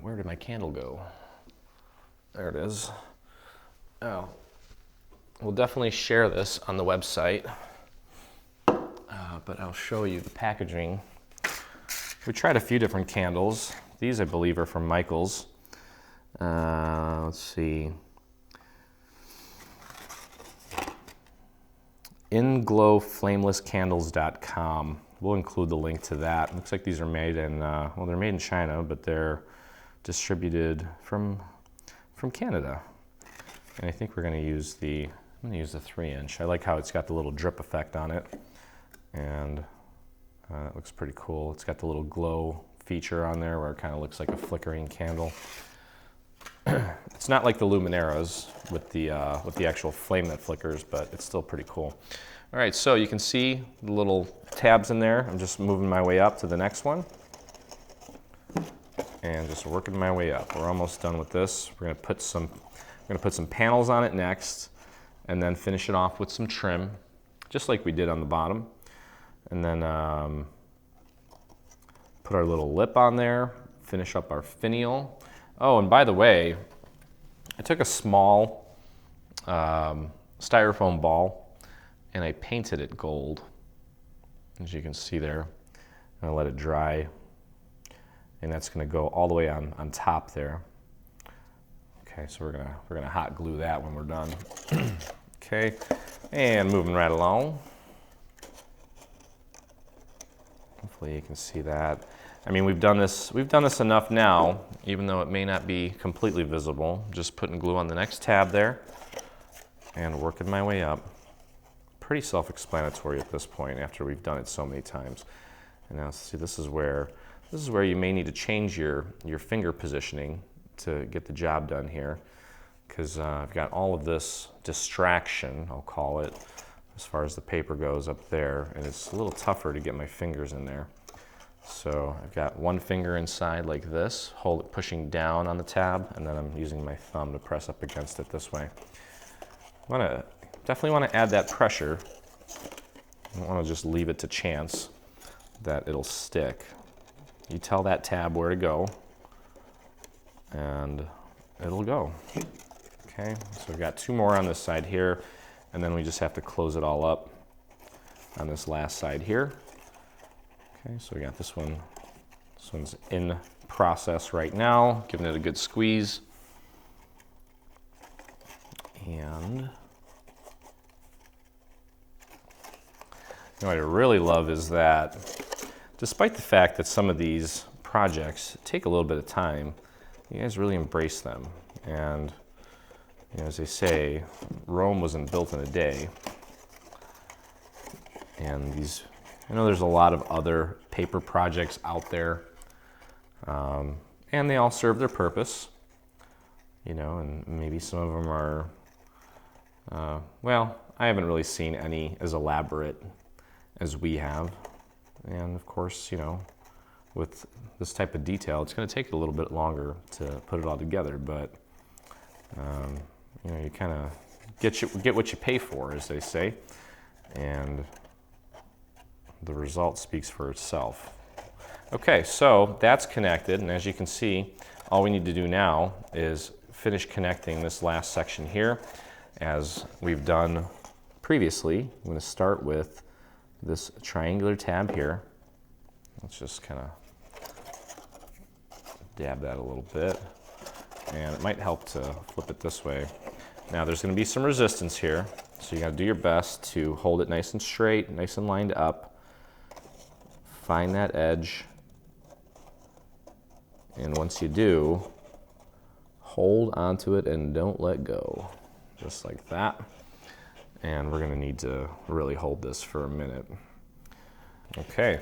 Where did my candle go? There it is. Oh, we'll definitely share this on the website, but I'll show you the packaging. We tried a few different candles. These, I believe, are from Michael's. Let's see. inglowflamelesscandles.com. We'll include the link to that. Looks like these are made in, well, they're made in China, but they're distributed from Canada. And I think we're gonna use I'm gonna use the 3-inch. I like how it's got the little drip effect on it. And it looks pretty cool. It's got the little glow feature on there where it kind of looks like a flickering candle. It's not like the Luminaras with the actual flame that flickers, but it's still pretty cool. All right, so you can see the little tabs in there. I'm just moving my way up to the next one and just working my way up. We're almost done with this. We're gonna put some panels on it next, and then finish it off with some trim, just like we did on the bottom. And then put our little lip on there, finish up our finial. Oh, and by the way, I took a small styrofoam ball and I painted it gold, as you can see there. I'm gonna let it dry, and that's gonna go all the way on top there. Okay, so we're gonna hot glue that when we're done. Okay, and moving right along. Hopefully you can see that. I mean, we've done this enough now, even though it may not be completely visible. Just putting glue on the next tab there and working my way up. Pretty self-explanatory at this point after we've done it so many times. And now see, this is where you may need to change your finger positioning to get the job done here, because I've got all of this distraction, I'll call it, as far as the paper goes up there, and it's a little tougher to get my fingers in there. So I've got one finger inside like this, pushing down on the tab, and then I'm using my thumb to press up against it this way. Definitely want to add that pressure. I don't want to just leave it to chance that it'll stick. You tell that tab where to go, and it'll go. Okay, so we've got 2 more on this side here, and then we just have to close it all up on this last side here. Okay, so we got this one. This one's in process right now, giving it a good squeeze. And what I really love is that despite the fact that some of these projects take a little bit of time, you guys really embrace them. And as they say, Rome wasn't built in a day. And I know there's a lot of other paper projects out there, and they all serve their purpose, and maybe some of them are, well, I haven't really seen any as elaborate as we have. And of course, with this type of detail, it's going to take a little bit longer to put it all together, but you kind of get what you pay for, as they say, and the result speaks for itself. Okay, so that's connected, and as you can see, all we need to do now is finish connecting this last section here, as we've done previously. I'm going to start with this triangular tab here. Let's just kind of dab that a little bit, and it might help to flip it this way. Now there's going to be some resistance here, so you got to do your best to hold it nice and straight, nice and lined up. Find that edge, and once you do, hold onto it and don't let go, just like that. And we're going to need to really hold this for a minute. Okay.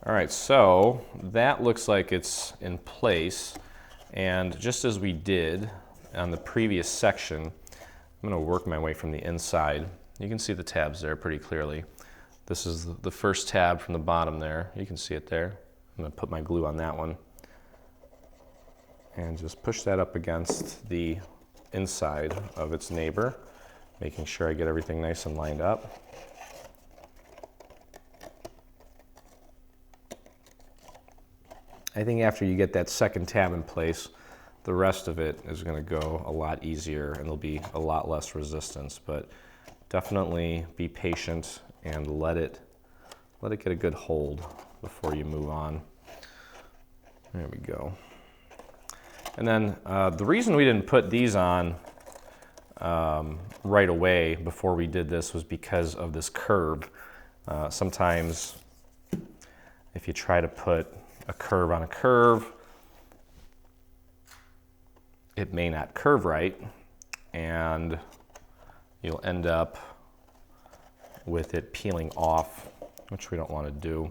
All right, so that looks like it's in place, and just as we did on the previous section, I'm going to work my way from the inside. You can see the tabs there pretty clearly. This is the first tab from the bottom there. You can see it there. I'm going to put my glue on that one and just push that up against the inside of its neighbor, making sure I get everything nice and lined up. I think after you get that second tab in place, the rest of it is going to go a lot easier and there'll be a lot less resistance, but definitely be patient and let it get a good hold before you move on. There we go. And then the reason we didn't put these on right away before we did this was because of this curve. Sometimes if you try to put a curve on a curve, it may not curve right, and you'll end up with it peeling off, which we don't want to do.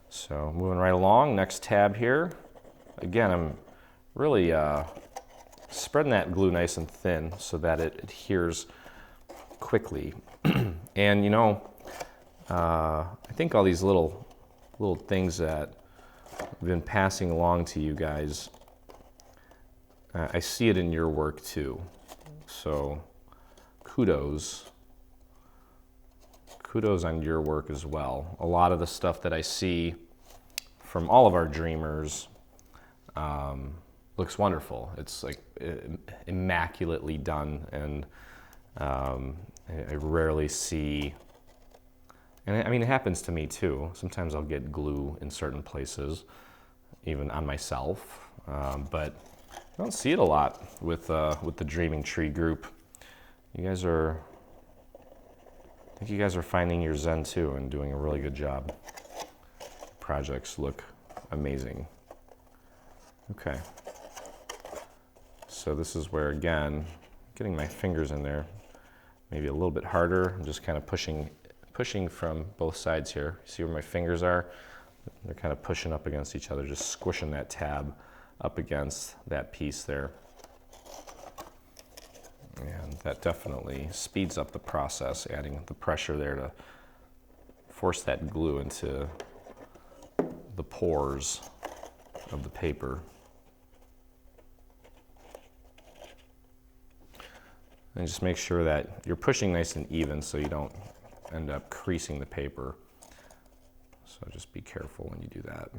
So moving right along, next tab here. Again, I'm really spreading that glue nice and thin so that it adheres quickly. And I think all these little things that I've been passing along to you guys, I see it in your work too. So kudos on your work as well. A lot of the stuff that I see from all of our dreamers looks wonderful. It's like immaculately done, and I rarely see, and I mean, it happens to me too. Sometimes I'll get glue in certain places, even on myself, but I don't see it a lot with the Dreaming Tree group. I think you guys are finding your zen too and doing a really good job. Projects look amazing. Okay. So this is where, again, getting my fingers in there, maybe a little bit harder. I'm just kind of pushing from both sides here. See where my fingers are? They're kind of pushing up against each other, just squishing that tab up against that piece there. And that definitely speeds up the process, adding the pressure there to force that glue into the pores of the paper. And just make sure that you're pushing nice and even so you don't end up creasing the paper. So just be careful when you do that.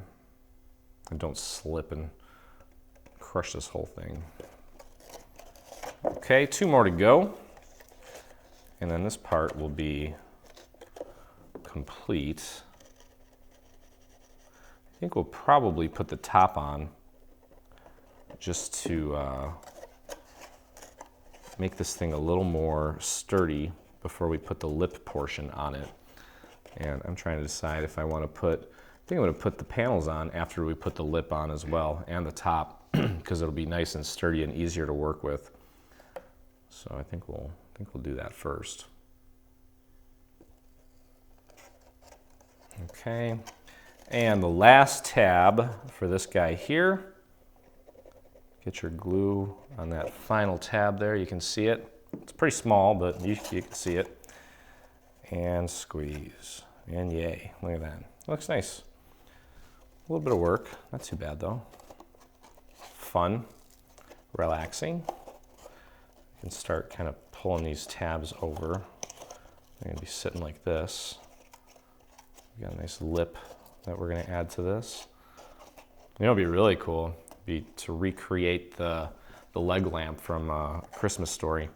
And don't slip and crush this whole thing. Okay, 2 more to go. And then this part will be complete. I think we'll probably put the top on just to make this thing a little more sturdy before we put the lip portion on it. And I'm trying to decide if I want to put, I think I'm going to put the panels on after we put the lip on as well, and the top, because it'll be nice and sturdy and easier to work with. So I think we'll do that first. Okay, and the last tab for this guy here. Get your glue on that final tab there. You can see it. It's pretty small, but you can see it. And squeeze. And yay, look at that. Looks nice. A little bit of work, not too bad though. Fun, relaxing. You can start kind of pulling these tabs over. They're gonna be sitting like this. We got a nice lip that we're gonna add to this. You know, it'd be really cool to recreate the leg lamp from Christmas Story.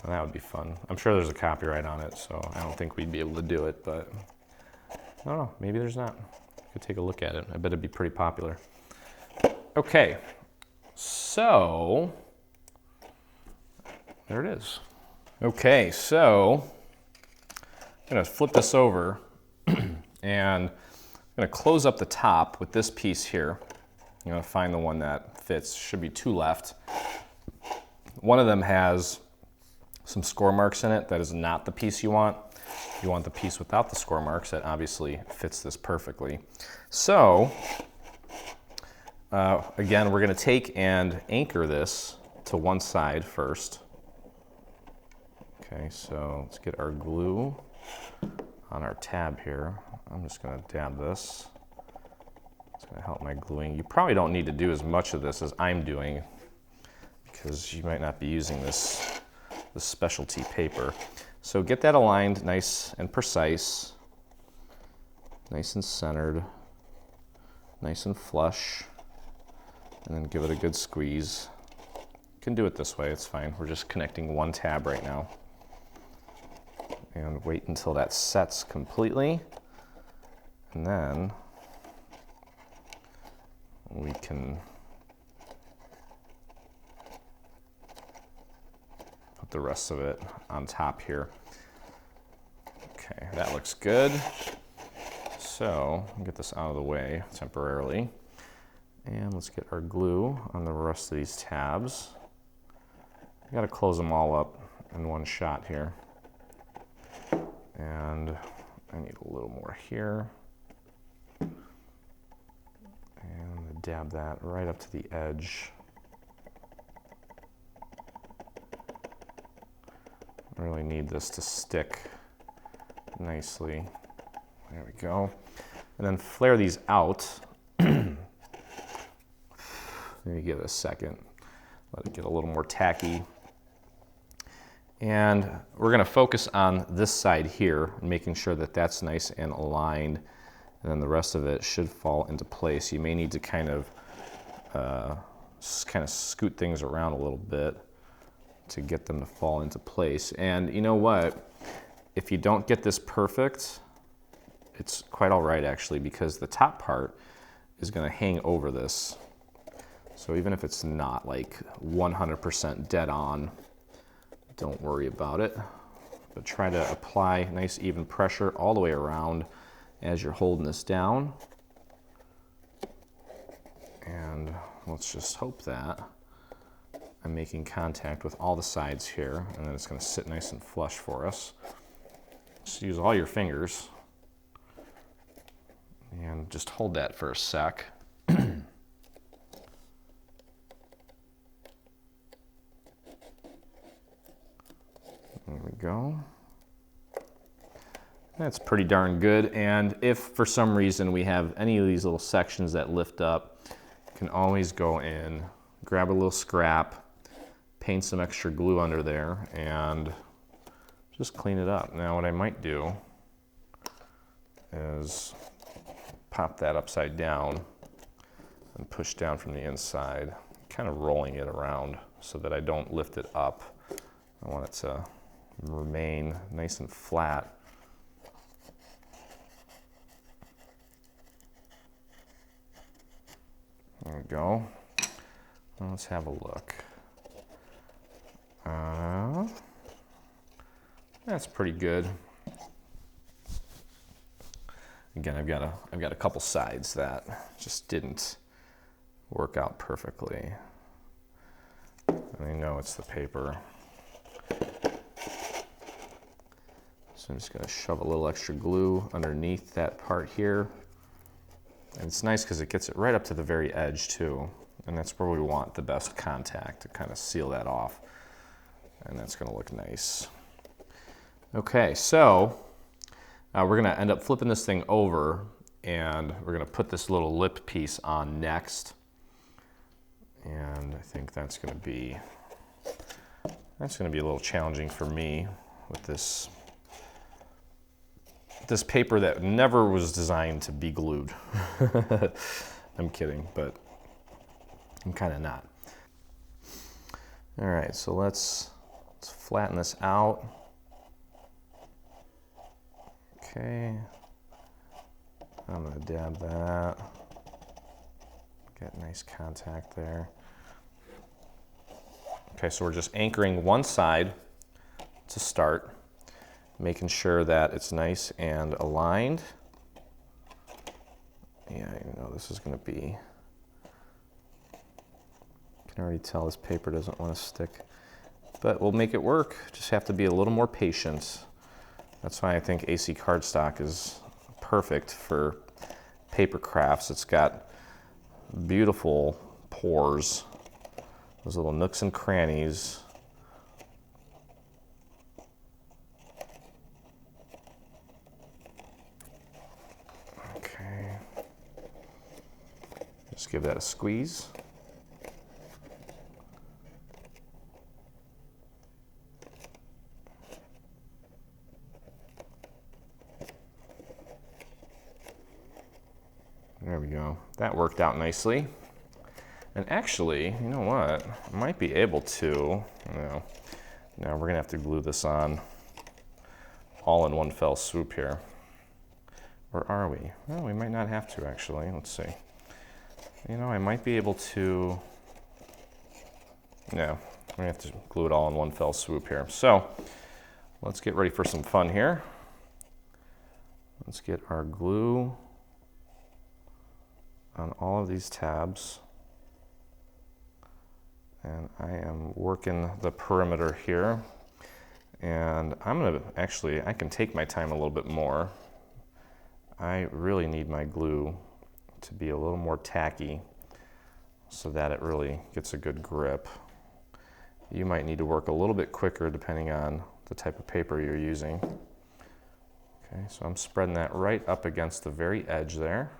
And that would be fun. I'm sure there's a copyright on it, so I don't think we'd be able to do it, but I don't know, maybe there's not. Could take a look at it. I bet it'd be pretty popular. Okay, so there it is. Okay, so I'm gonna flip this over and I'm gonna close up the top with this piece here. I'm gonna find the one that fits. Should be 2 left. One of them has some score marks in it. That is not the piece you want. You want the piece without the score marks. That obviously fits this perfectly. So, again, we're gonna take and anchor this to one side first. Okay, so let's get our glue on our tab here. I'm just gonna dab this. It's gonna help my gluing. You probably don't need to do as much of this as I'm doing because you might not be using this specialty paper. So get that aligned nice and precise, nice and centered, nice and flush, and then give it a good squeeze. You can do it this way, it's fine. We're just connecting one tab right now. And wait until that sets completely, and then we can put the rest of it on top here. Okay, that looks good. So I'll get this out of the way temporarily. And let's get our glue on the rest of these tabs. You gotta close them all up in one shot here. And I need a little more here. And dab that right up to the edge. I really need this to stick nicely. There we go. And then flare these out. Maybe give it a second. Let it get a little more tacky. And we're gonna focus on this side here, making sure that that's nice and aligned, and then the rest of it should fall into place. You may need to kind of scoot things around a little bit to get them to fall into place. And you know what? If you don't get this perfect, it's quite all right actually, because the top part is gonna hang over this. So even if it's not like 100% dead on, don't worry about it, but try to apply nice even pressure all the way around as you're holding this down. And let's just hope that I'm making contact with all the sides here, and then it's going to sit nice and flush for us. Just use all your fingers and just hold that for a sec. There we go. That's pretty darn good. And if for some reason we have any of these little sections that lift up, you can always go in, grab a little scrap, paint some extra glue under there, and just clean it up. Now what I might do is pop that upside down, and push down from the inside, kind of rolling it around so that I don't lift it up. I want it to remain nice and flat. There we go. Let's have a look. That's pretty good. Again, I've got a couple sides that just didn't work out perfectly. And I know it's the paper. So I'm just going to shove a little extra glue underneath that part here. And it's nice because it gets it right up to the very edge too. And that's where we want the best contact to kind of seal that off. And that's going to look nice. Okay, so we're going to end up flipping this thing over, and we're going to put this little lip piece on next. And I think that's going to be a little challenging for me with this paper that never was designed to be glued. I'm kidding, but I'm kind of not. All right, so let's flatten this out. Okay, I'm gonna dab that. Get nice contact there. Okay, so we're just anchoring one side to start, making sure that it's nice and aligned. Yeah, you know this is gonna be, I can already tell this paper doesn't want to stick, but we'll make it work. Just have to be a little more patient. That's why I think AC cardstock is perfect for paper crafts. It's got beautiful pores, those little nooks and crannies. Okay, just give that a squeeze. There we go. That worked out nicely. And actually, you know what? I might be able to, no, we're gonna have to glue this on all in one fell swoop here. Or are we? Well, we might not have to actually. Let's see. You know, I might be able to, no, we're gonna have to glue it all in one fell swoop here. So let's get ready for some fun here. Let's get our glue on all of these tabs, and I am working the perimeter here, and I'm gonna actually, I can take my time a little bit more. I really need my glue to be a little more tacky so that it really gets a good grip. You might need to work a little bit quicker depending on the type of paper you're using. Okay, so I'm spreading that right up against the very edge there,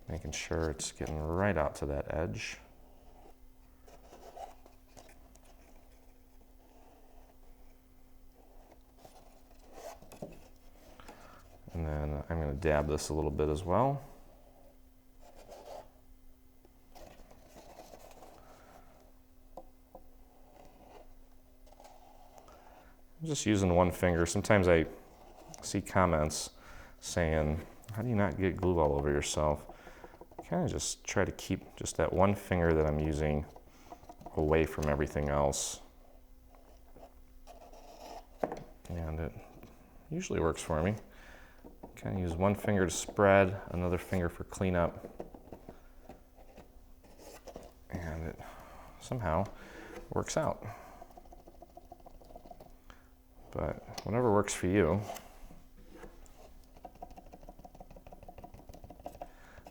making sure it's getting right out to that edge. And then I'm going to dab this a little bit as well. I'm just using one finger. Sometimes I see comments saying, how do you not get glue all over yourself? Kind of just try to keep just that one finger that I'm using away from everything else. And it usually works for me. Kind of use one finger to spread, another finger for cleanup. And it somehow works out. But whatever works for you.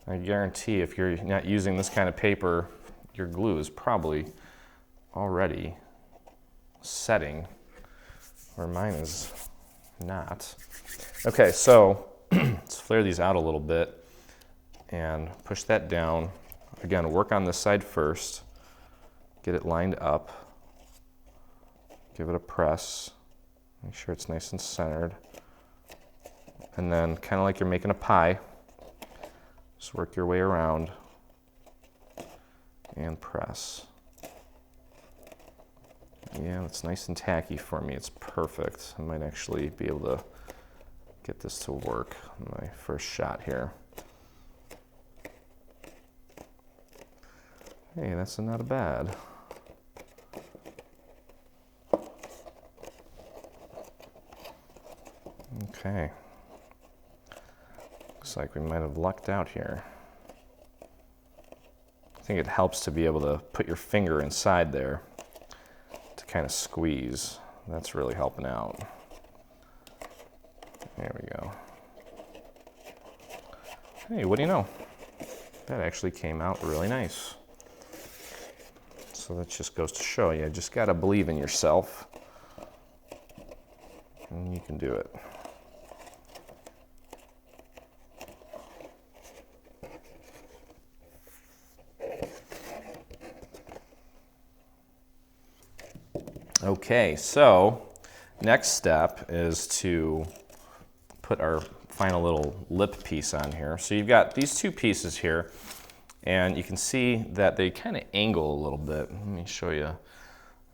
I guarantee if you're not using this kind of paper, your glue is probably already setting, where mine is not. Okay, so let's flare these out a little bit and push that down. Again, work on this side first, get it lined up, give it a press, make sure it's nice and centered, and then kind of like you're making a pie, just work your way around and press. Yeah, it's nice and tacky for me. It's perfect. I might actually be able to get this to work on my first shot here. Hey, that's not bad. Okay. Looks like we might have lucked out here. I think it helps to be able to put your finger inside there to kind of squeeze. That's really helping out. There we go. Hey, what do you know? That actually came out really nice. So that just goes to show you just got to believe in yourself, and you can do it. Okay, so next step is to put our final little lip piece on here. So you've got these two pieces here, and you can see that they kind of angle a little bit. Let me show you.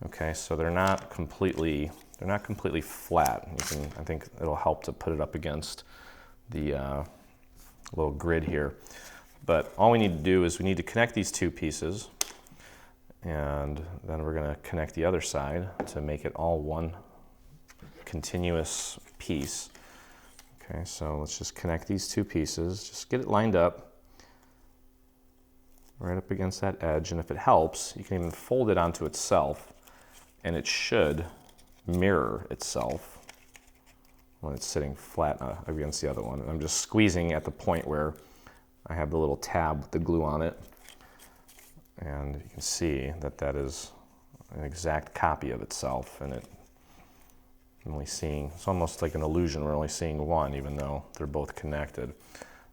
Okay, so they're not completely flat. I think it'll help to put it up against the little grid here. But all we need to do is we need to connect these two pieces, and then we're going to connect the other side to make it all one continuous piece. Okay, so let's just connect these two pieces. Just get it lined up right up against that edge, and if it helps, you can even fold it onto itself, and it should mirror itself when it's sitting flat against the other one. And I'm just squeezing at the point where I have the little tab with the glue on it, and you can see that that is an exact copy of itself, and I'm only seeing, it's almost like an illusion, we're only seeing one even though they're both connected.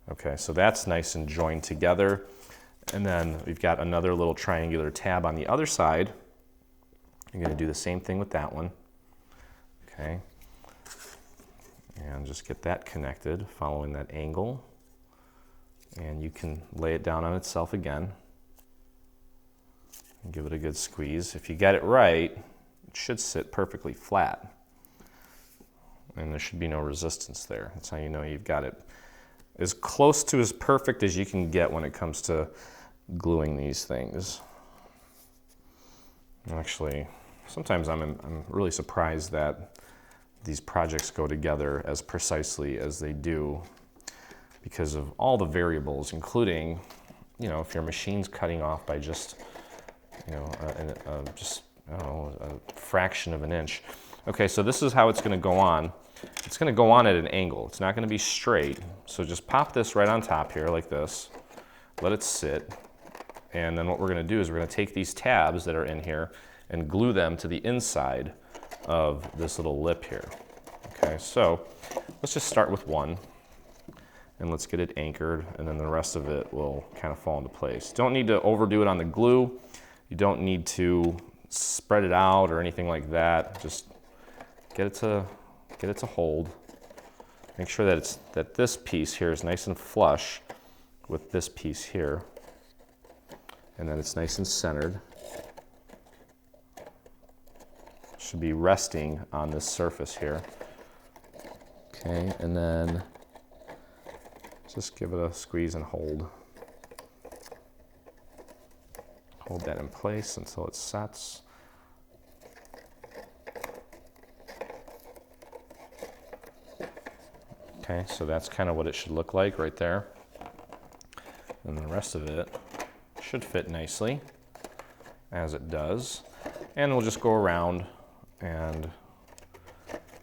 Okay, so that's nice and joined together. And then we've got another little triangular tab on the other side. You're going to do the same thing with that one. Okay, and just get that connected following that angle, and you can lay it down on itself again and give it a good squeeze. If you get it right, it should sit perfectly flat, and there should be no resistance there. That's how you know you've got it as close to as perfect as you can get when it comes to gluing these things. Actually, sometimes I'm really surprised that these projects go together as precisely as they do because of all the variables, including, you know, if your machine's cutting off by just, you know, I don't know, a fraction of an inch. Okay, so this is how it's going to go on. It's going to go on at an angle. It's not going to be straight. So just pop this right on top here like this. Let it sit. And then what we're going to do is we're going to take these tabs that are in here and glue them to the inside of this little lip here. Okay, so let's just start with one, and let's get it anchored, and then the rest of it will kind of fall into place. Don't need to overdo it on the glue. You don't need to spread it out or anything like that. Just get it to hold. Make sure that this piece here is nice and flush with this piece here, and then it's nice and centered. Should be resting on this surface here. Okay, and then just give it a squeeze and hold. Hold that in place until it sets. Okay, so that's kind of what it should look like right there. And the rest of it should fit nicely, as it does. And we'll just go around and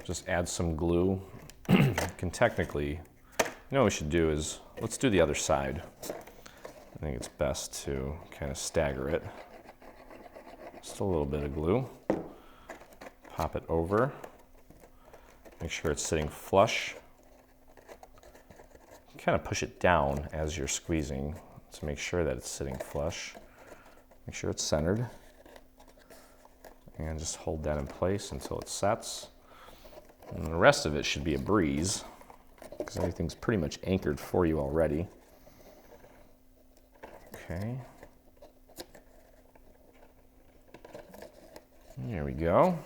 just add some glue. You can technically, you know what we should do is, let's do the other side. I think it's best to kind of stagger it. Just a little bit of glue. Pop it over. Make sure it's sitting flush. Kind of push it down as you're squeezing to make sure that it's sitting flush. Make sure it's centered. And just hold that in place until it sets. And the rest of it should be a breeze because everything's pretty much anchored for you already. Okay. There we go.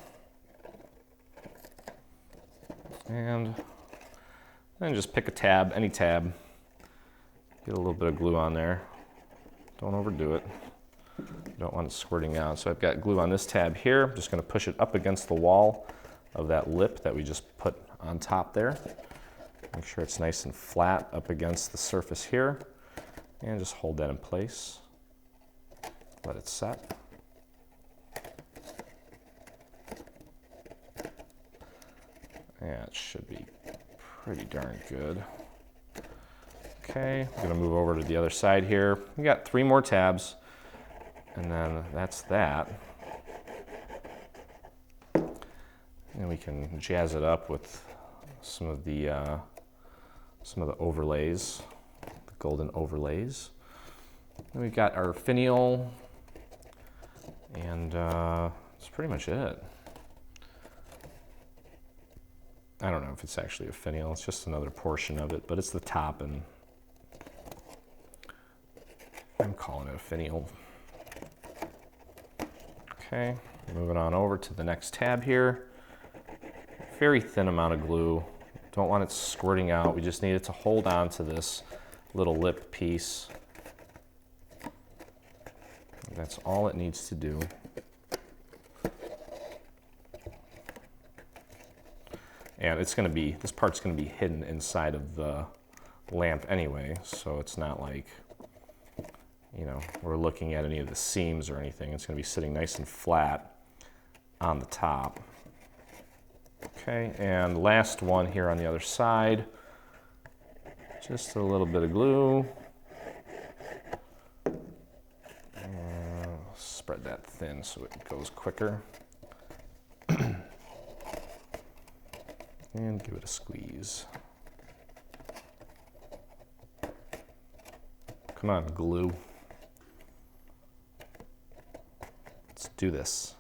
And then just pick a tab, any tab. Get a little bit of glue on there. Don't overdo it. You don't want it squirting out. So I've got glue on this tab here. I'm just going to push it up against the wall of that lip that we just put on top there. Make sure it's nice and flat up against the surface here. And just hold that in place. Let it set. Yeah, it should be pretty darn good. Okay, I'm gonna move over to the other side here. We got 3 more tabs, and then that's that. And we can jazz it up with some of the overlays, the golden overlays. Then we've got our finial, and that's pretty much it. I don't know if it's actually a finial, it's just another portion of it, but it's the top, and I'm calling it a finial. Okay, moving on over to the next tab here. Very thin amount of glue. Don't want it squirting out. We just need it to hold on to this little lip piece. That's all it needs to do. And it's going to be, this part's going to be hidden inside of the lamp anyway, so it's not like, you know, we're looking at any of the seams or anything. It's going to be sitting nice and flat on the top. Okay, and last one here on the other side. Just a little bit of glue. Spread that thin so it goes quicker. And give it a squeeze. Come on, glue. Let's do this.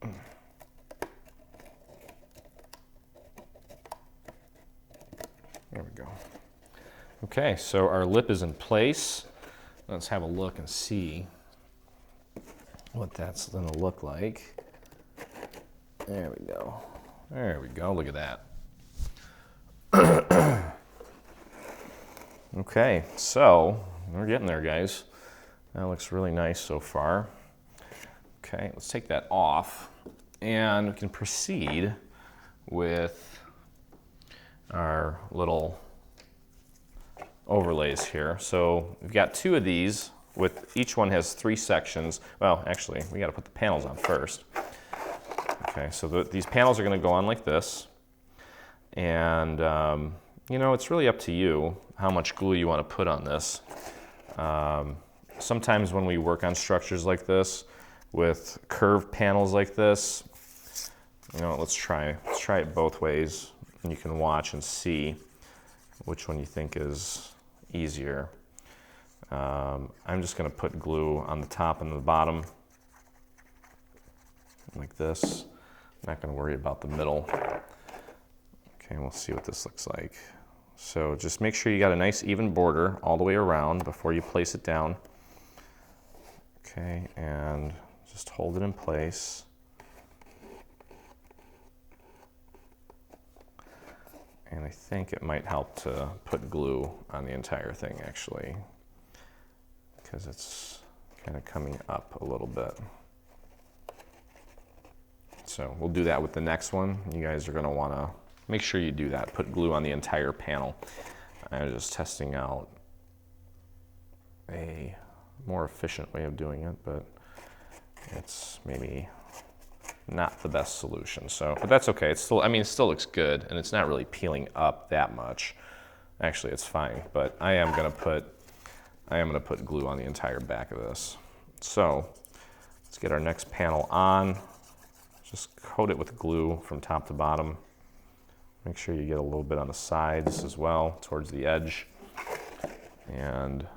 There we go. Okay, so our lip is in place. Let's have a look and see what that's gonna look like. There we go. There we go. Look at that. Okay, so we're getting there, guys. That looks really nice so far. Okay, let's take that off, and we can proceed with our little overlays here. So we've got 2 of these, with each one has 3 sections. Well, actually, we got to put the panels on first. Okay, so these panels are going to go on like this, and you know, it's really up to you how much glue you want to put on this. Sometimes when we work on structures like this with curved panels like this, you know, let's try it both ways, and you can watch and see which one you think is easier. I'm just going to put glue on the top and the bottom like this. I'm not going to worry about the middle. Okay, we'll see what this looks like. So just make sure you got a nice even border all the way around before you place it down. Okay, and just hold it in place. And I think it might help to put glue on the entire thing, actually, because it's kind of coming up a little bit. So we'll do that with the next one. You guys are going to want to make sure you do that. Put glue on the entire panel. I'm just testing out a more efficient way of doing it, but it's maybe not the best solution. So, but that's okay. It's still, I mean, it still looks good, and it's not really peeling up that much. Actually, it's fine, but I am going to put glue on the entire back of this. So let's get our next panel on. Just coat it with glue from top to bottom. Make sure you get a little bit on the sides as well, towards the edge. And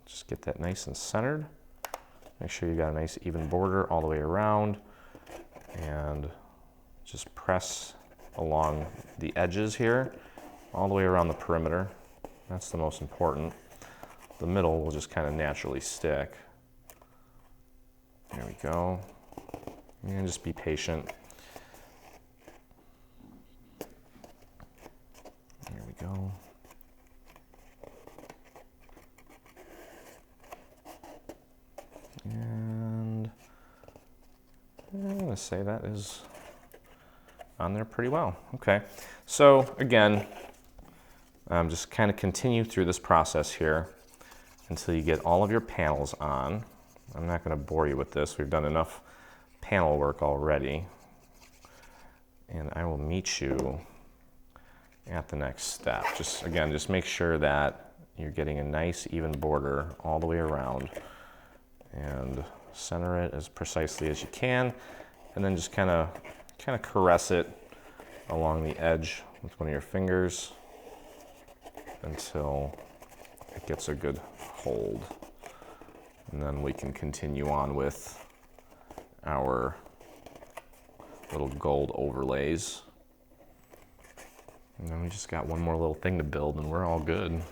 just get that nice and centered. Make sure you got a nice even border all the way around. And just press along the edges here, all the way around the perimeter. That's the most important. The middle will just kind of naturally stick. There we go. And just be patient. There we go. And I'm going to say that is on there pretty well. Okay, so again, just kind of continue through this process here until you get all of your panels on. I'm not going to bore you with this. We've done enough panel work already. And I will meet you at the next step. Just again, just make sure that you're getting a nice even border all the way around, and center it as precisely as you can, and then just kind of caress it along the edge with one of your fingers until it gets a good hold. And then we can continue on with our little gold overlays. And then we just got one more little thing to build and we're all good.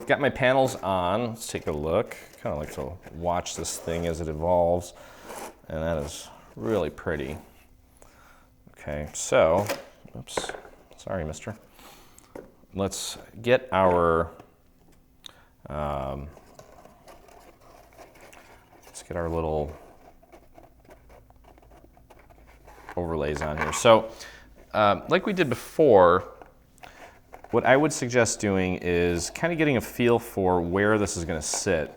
Got my panels on. Let's take a look. Kind of like to watch this thing as it evolves. And that is really pretty. Okay, so, oops, sorry, mister. Let's get our, little overlays on here. So, like we did before, what I would suggest doing is kind of getting a feel for where this is going to sit.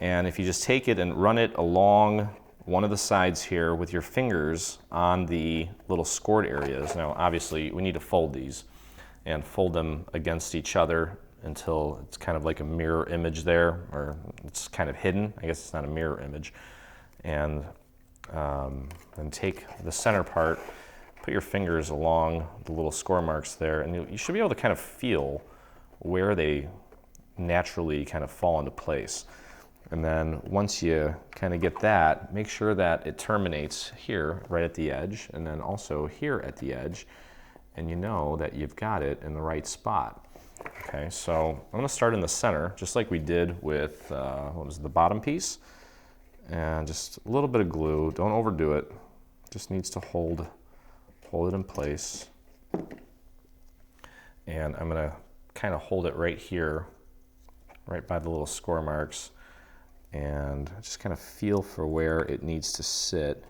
And if you just take it and run it along one of the sides here with your fingers on the little scored areas. Now, obviously, we need to fold these and fold them against each other until it's kind of like a mirror image there, or it's kind of hidden. I guess it's not a mirror image. And then take the center part, put your fingers along the little score marks there, and you should be able to kind of feel where they naturally kind of fall into place. And then once you kind of get that, make sure that it terminates here right at the edge, and then also here at the edge, and you know that you've got it in the right spot. Okay, so I'm going to start in the center, just like we did with what was the bottom piece, and just a little bit of glue. Don't overdo it. Just needs to hold it in place. And I'm going to kind of hold it right here, right by the little score marks, and just kind of feel for where it needs to sit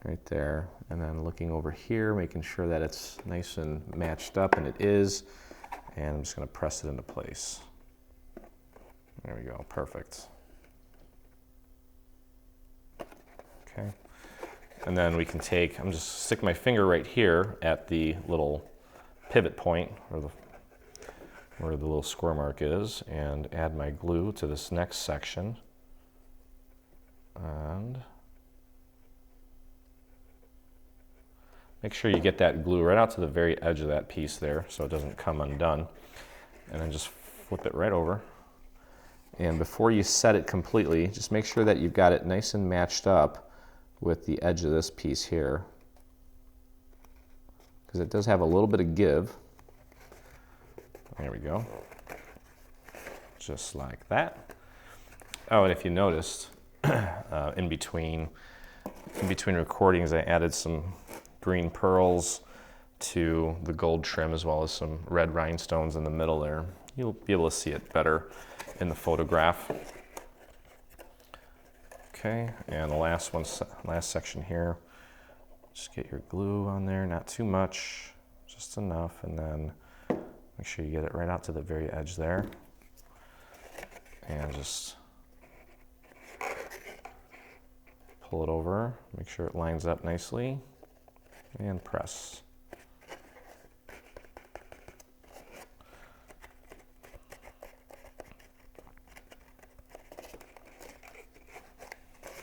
right there. And then looking over here, making sure that it's nice and matched up, and it is. And I'm just going to press it into place. There we go, perfect. Okay. And then we can take, I'm just stick my finger right here at the little pivot point, or where the little score mark is, and add my glue to this next section. And make sure you get that glue right out to the very edge of that piece there so it doesn't come undone. And then just flip it right over. And before you set it completely, just make sure that you've got it nice and matched up with the edge of this piece here, because it does have a little bit of give. There we go. Just like that. Oh, and if you noticed, in between recordings, I added some green pearls to the gold trim, as well as some red rhinestones in the middle there. You'll be able to see it better in the photograph. Okay, and the last section here, just get your glue on there, not too much, just enough, and then make sure you get it right out to the very edge there. And just pull it over, make sure it lines up nicely, and press.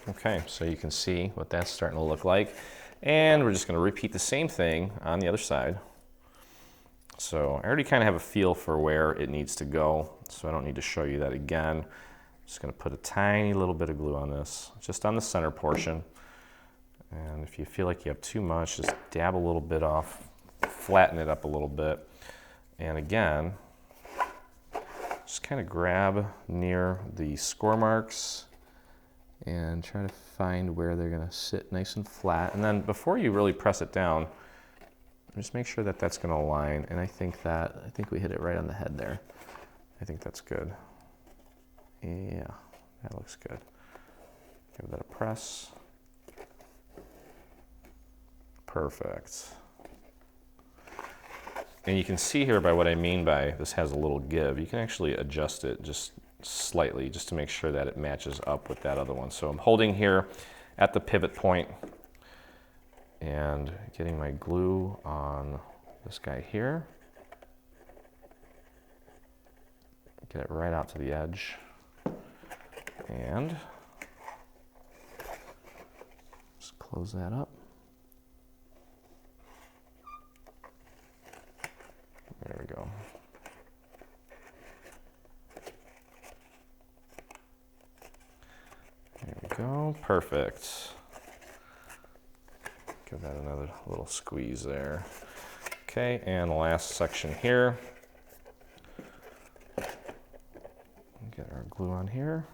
Okay, so you can see what that's starting to look like. And we're just going to repeat the same thing on the other side. So I already kind of have a feel for where it needs to go, so I don't need to show you that again. I'm just going to put a tiny little bit of glue on this, just on the center portion. And if you feel like you have too much, just dab a little bit off, flatten it up a little bit. And again, just kind of grab near the score marks and try to find where they're gonna sit nice and flat. And then before you really press it down, just make sure that that's gonna align. And I think we hit it right on the head there. I think that's good. Yeah, that looks good. Give that a press. Perfect. And you can see here by what I mean by this has a little give. You can actually adjust it just slightly just to make sure that it matches up with that other one. So I'm holding here at the pivot point and getting my glue on this guy here. Get it right out to the edge. And just close that up. There we go. There we go, perfect. Give that another little squeeze there. Okay, and the last section here. Get our glue on here.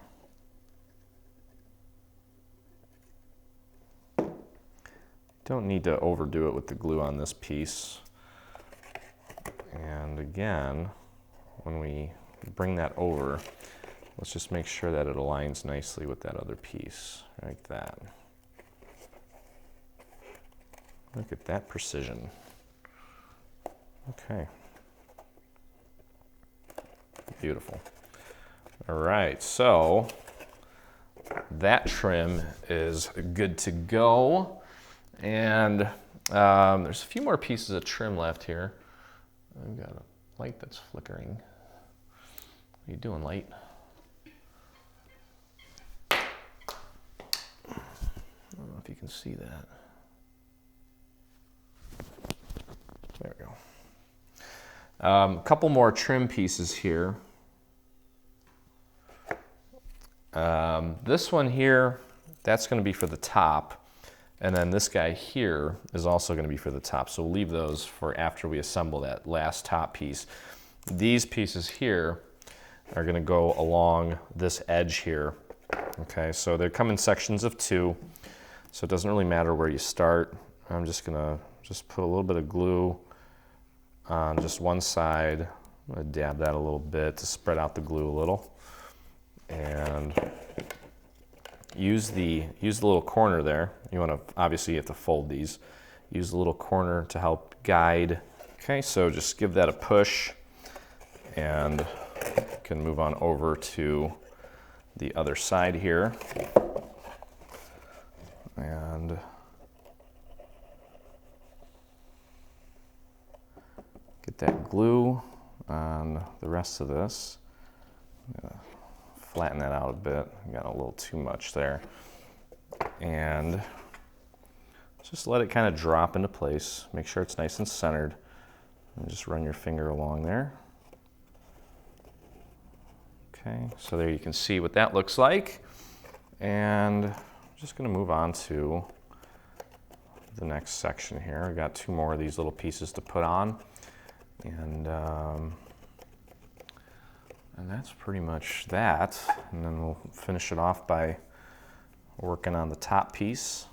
Don't need to overdo it with the glue on this piece. And again, when we bring that over, let's just make sure that it aligns nicely with that other piece, like that. Look at that precision. Okay. Beautiful. All right, so that trim is good to go. And there's a few more pieces of trim left here. I've got a light that's flickering. What are you doing, light? I don't know if you can see that. There we go. A couple more trim pieces here. This one here, that's going to be for the top. And then this guy here is also going to be for the top. So we'll leave those for after we assemble that last top piece. These pieces here are going to go along this edge here. Okay, so they come in sections of 2. So it doesn't really matter where you start. I'm just going to put a little bit of glue on just one side. I'm going to dab that a little bit to spread out the glue a little. And use the little corner there. You want to, obviously you have to fold these. Use the little corner to help guide. Okay, so just give that a push and you can move on over to the other side here. And get that glue on the rest of this. Flatten that out a bit. Got a little too much there. And just let it kind of drop into place. Make sure it's nice and centered. And just run your finger along there. Okay, so there you can see what that looks like. And I'm just going to move on to the next section here. I've got 2 more of these little pieces to put on. And that's pretty much that. And then we'll finish it off by working on the top piece.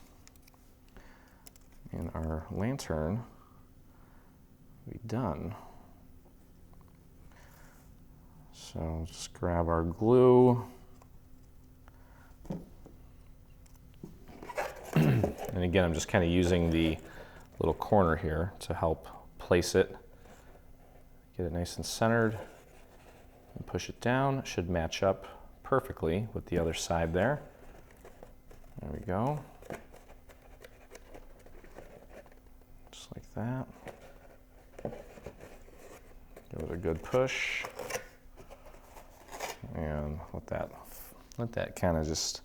And our lantern will be done. So just grab our glue. And again, I'm just kind of using the little corner here to help place it. Get it nice and centered. And push it down. It should match up perfectly with the other side there. There we go. Just like that. Give it a good push. And let that kind of just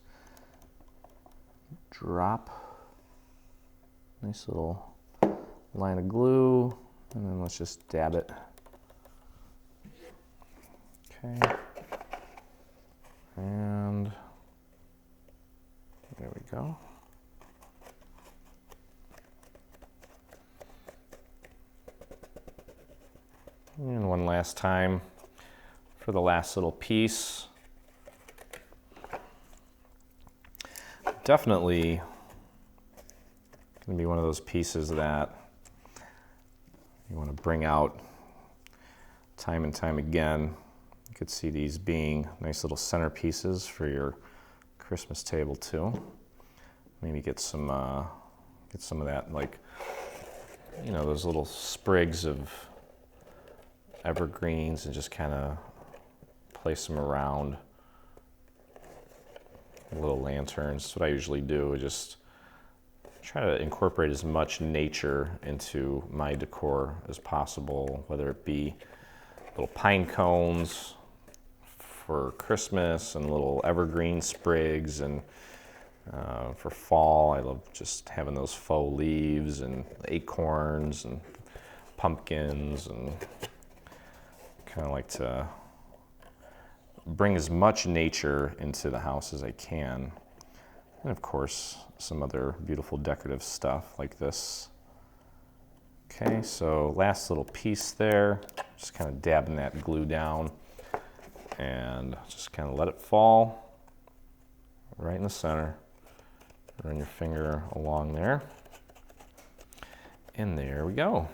drop. Nice little line of glue. And then let's just dab it. Okay, and there we go. And one last time for the last little piece. definitely going to be one of those pieces that you want to bring out time and time again. You could see these being nice little centerpieces for your Christmas table too. Maybe get some of that, like, you know, those little sprigs of evergreens, and just kind of place them around. Little lanterns. That's what I usually do. Just try to incorporate as much nature into my decor as possible, whether it be little pine cones for Christmas and little evergreen sprigs, and for fall I love just having those faux leaves and acorns and pumpkins, and kind of like to bring as much nature into the house as I can. And of course, some other beautiful decorative stuff like this. Okay, so last little piece there, just kind of dabbing that glue down and just kind of let it fall right in the center. Run your finger along there. And there we go.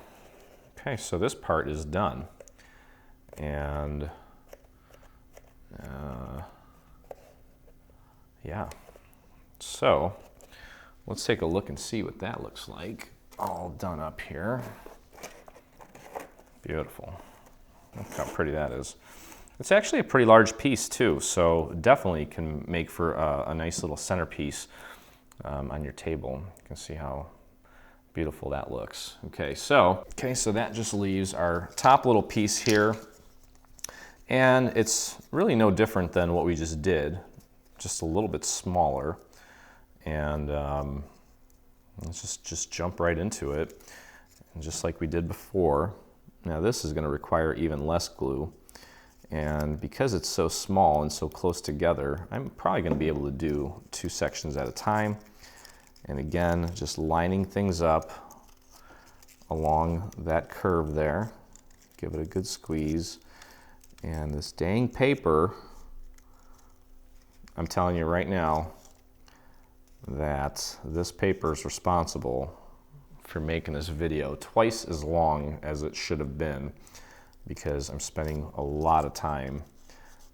Okay, so this part is done. And yeah, so let's take a look and see what that looks like. All done up here. Beautiful. Look how pretty that is. It's actually a pretty large piece too, so definitely can make for a nice little centerpiece on your table. You can see how beautiful that looks. Okay, so that just leaves our top little piece here. And it's really no different than what we just did, just a little bit smaller. And let's just jump right into it. And just like we did before, now this is going to require even less glue. And because it's so small and so close together, I'm probably going to be able to do 2 sections at a time. And again, just lining things up along that curve there. Give it a good squeeze. And this dang paper, I'm telling you right now that this paper is responsible for making this video twice as long as it should have been, because I'm spending a lot of time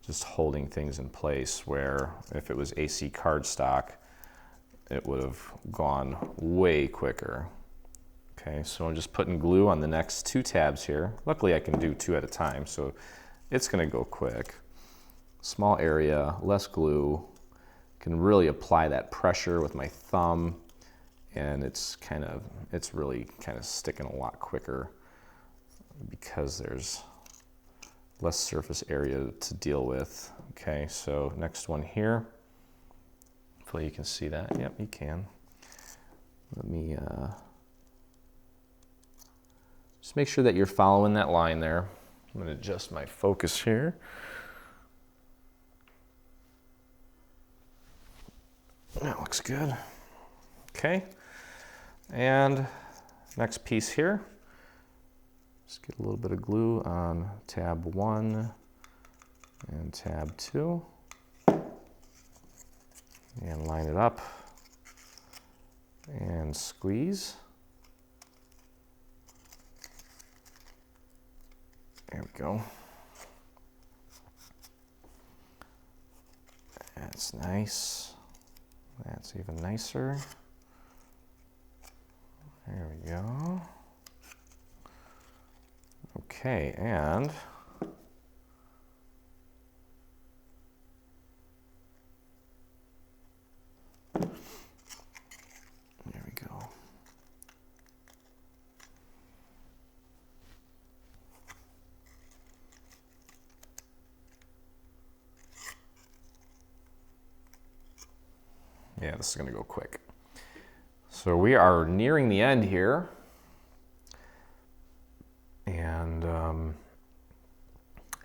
just holding things in place, where if it was AC cardstock, it would have gone way quicker. Okay, so I'm just putting glue on the next 2 tabs here. Luckily I can do 2 at a time, so it's going to go quick. Small area, less glue. Can really apply that pressure with my thumb, and it's really kind of sticking a lot quicker because there's less surface area to deal with. Okay, so next one here. Hopefully you can see that. Yep, you can. Let me just make sure that you're following that line there. I'm going to adjust my focus here. That looks good. Okay. And next piece here. Just get a little bit of glue on tab 1 and tab 2. And line it up. And squeeze. There we go. That's nice. That's even nicer. There we go. Okay, and there we go. Yeah, this is going to go quick. So we are nearing the end here. And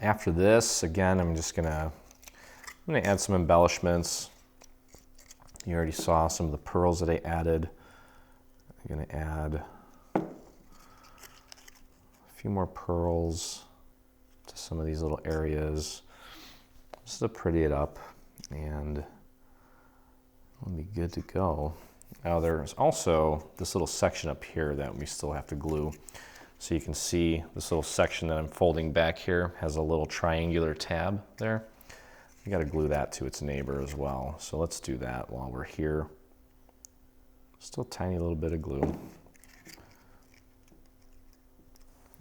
after this, again, I'm going to add some embellishments. You already saw some of the pearls that I added. I'm going to add a few more pearls to some of these little areas just to pretty it up and We'll be good to go. Now there's also this little section up here that we still have to glue. So you can see this little section that I'm folding back here has a little triangular tab there. You got to glue that to its neighbor as well. So let's do that while we're here. Still a tiny little bit of glue.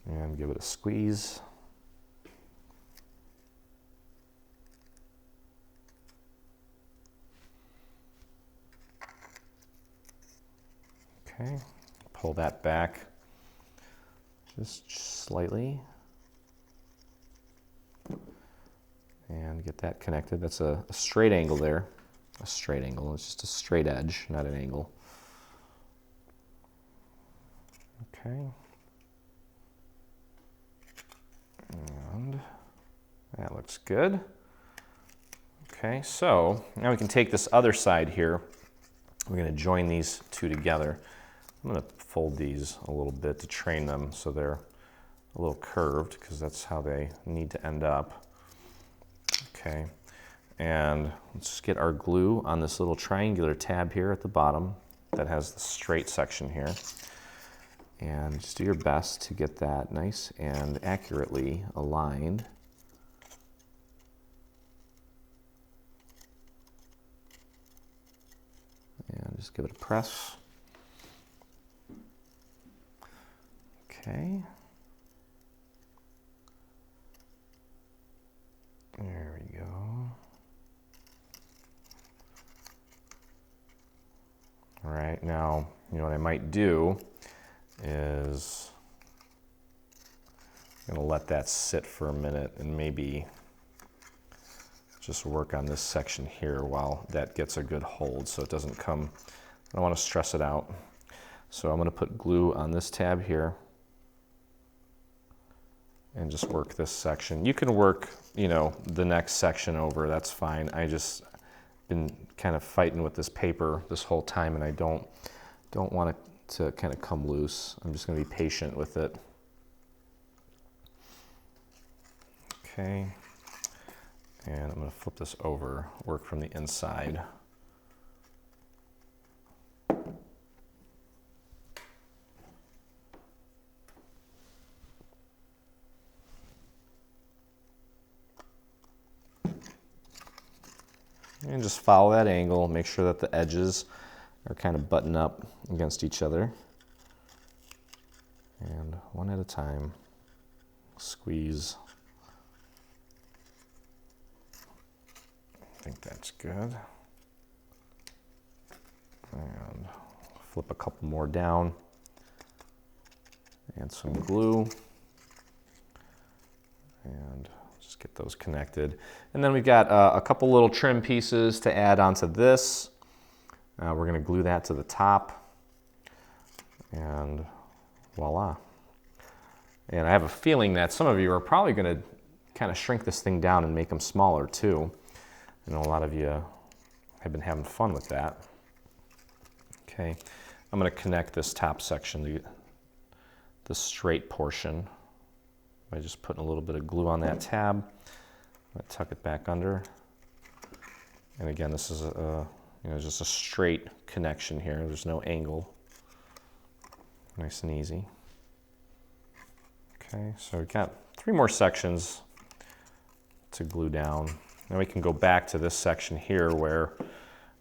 And give it a squeeze. Okay, pull that back just slightly. And get that connected. That's a straight angle there. A straight angle. It's just a straight edge, not an angle. Okay. And that looks good. Okay, so now we can take this other side here. We're going to join these two together. I'm going to fold these a little bit to train them so they're a little curved, because that's how they need to end up. Okay, and let's just get our glue on this little triangular tab here at the bottom that has the straight section here. And just do your best to get that nice and accurately aligned. And just give it a press. Okay. There we go. All right, now, you know what I might do is I'm going to let that sit for a minute and maybe just work on this section here while that gets a good hold so it doesn't come, I don't want to stress it out. So I'm going to put glue on this tab here and just work this section. You can work, you know, the next section over, that's fine. I just been kind of fighting with this paper this whole time and I don't want it to kind of come loose. I'm just going to be patient with it. Okay. And I'm going to flip this over, work from the inside. And just follow that angle, make sure that the edges are kind of buttoned up against each other. And one at a time, squeeze. I think that's good. And flip a couple more down. Add some glue. And just get those connected. And then we've got a couple little trim pieces to add onto this. We're going to glue that to the top. And voila. And I have a feeling that some of you are probably going to kind of shrink this thing down and make them smaller too. I know a lot of you have been having fun with that. Okay, I'm going to connect this top section, the straight portion, by just putting a little bit of glue on that tab. I'm going to tuck it back under. And again, this is just a straight connection here. There's no angle. Nice and easy. Okay, so we've got 3 more sections to glue down. Now we can go back to this section here where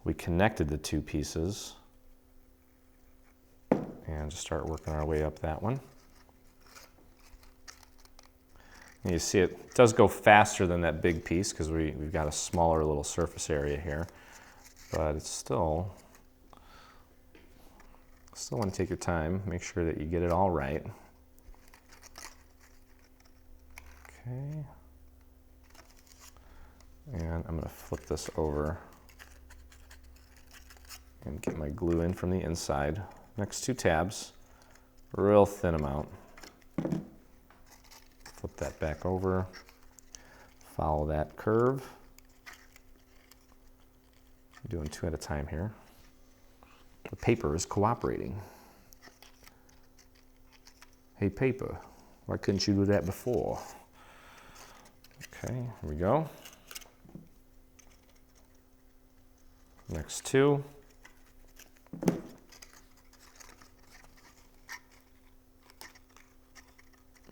we connected the 2 pieces and just start working our way up that one. And you see it does go faster than that big piece because we've got a smaller little surface area here, but it's still want to take your time, make sure that you get it all right. Okay. And I'm going to flip this over and get my glue in from the inside. Next 2 tabs, real thin amount. Flip that back over, follow that curve. I'm doing 2 at a time here. The paper is cooperating. Hey paper, why couldn't you do that before? Okay, here we go. next two.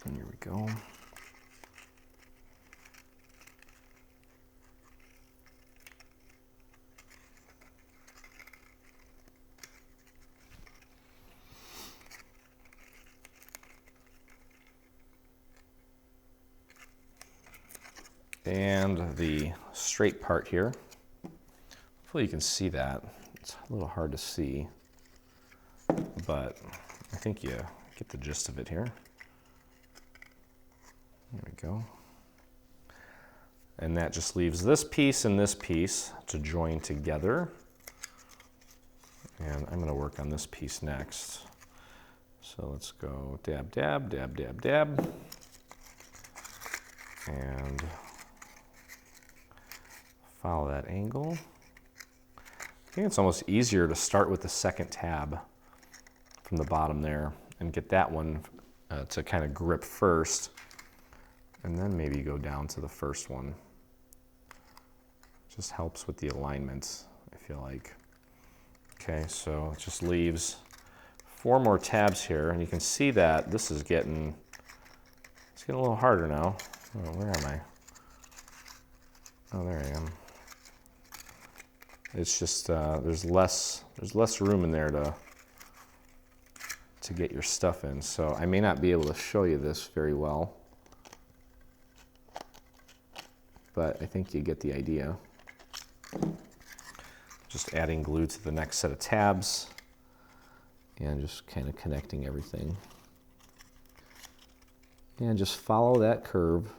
And here we go. And the straight part here. Hopefully you can see that. It's a little hard to see, but I think you get the gist of it here. There we go. And that just leaves this piece and this piece to join together. And I'm going to work on this piece next. So let's go dab, dab, dab, dab, dab. And follow that angle. I think it's almost easier to start with the second tab from the bottom there and get that one to kind of grip first, and then maybe go down to the first one. Just helps with the alignment, I feel like. Okay, so it just leaves 4 more tabs here, and you can see that this is getting, it's getting a little harder now. Oh, where am I? Oh, there I am. It's just there's less room in there to get your stuff in. So I may not be able to show you this very well, but I think you get the idea. Just adding glue to the next set of tabs and just kind of connecting everything. And just follow that curve.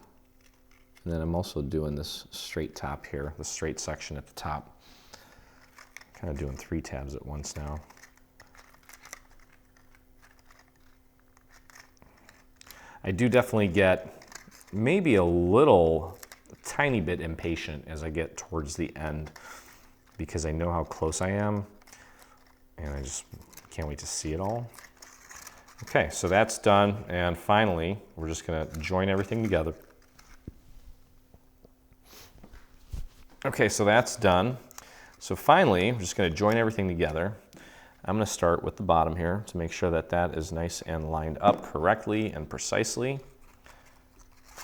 And then I'm also doing this straight top here, the straight section at the top. Kind of doing 3 tabs at once now. I do definitely get maybe a tiny bit impatient as I get towards the end because I know how close I am and I just can't wait to see it all. Okay, so that's done, and finally we're just going to join everything together. Okay, so that's done. So finally, I'm just going to join everything together. I'm going to start with the bottom here to make sure that that is nice and lined up correctly and precisely.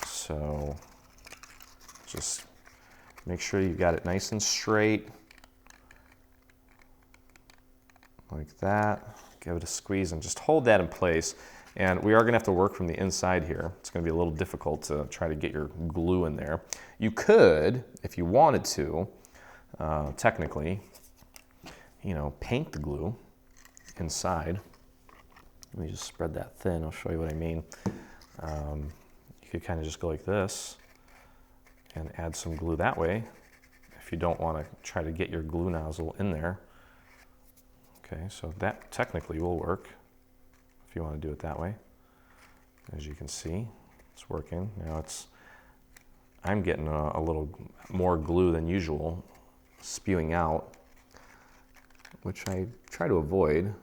So just make sure you've got it nice and straight, like that. Give it a squeeze and just hold that in place. And we are going to have to work from the inside here. It's going to be a little difficult to try to get your glue in there. You could, if you wanted to, technically, you know, paint the glue inside. Let me just spread that thin. I'll show you what I mean. You could kind of just go like this and add some glue that way if you don't want to try to get your glue nozzle in there. Okay, so that technically will work if you want to do it that way. As you can see, it's working. Now I'm getting a little more glue than usual spewing out, which I try to avoid,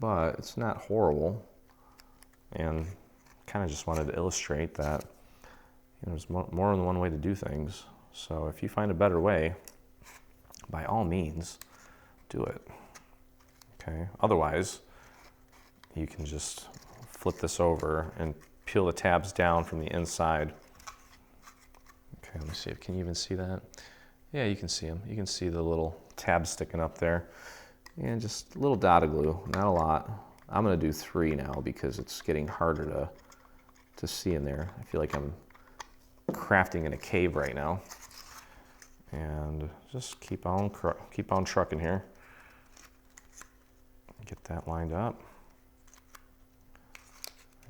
but it's not horrible. And kind of just wanted to illustrate that, you know, there's more than one way to do things. So if you find a better way, by all means, do it. Okay. Otherwise, you can just flip this over and peel the tabs down from the inside. Okay, let me see. Can you even see that? Yeah, you can see them. You can see the little tabs sticking up there. And just a little dot of glue, not a lot. I'm going to do 3 now because it's getting harder to see in there. I feel like I'm crafting in a cave right now. And just keep on trucking here. Get that lined up.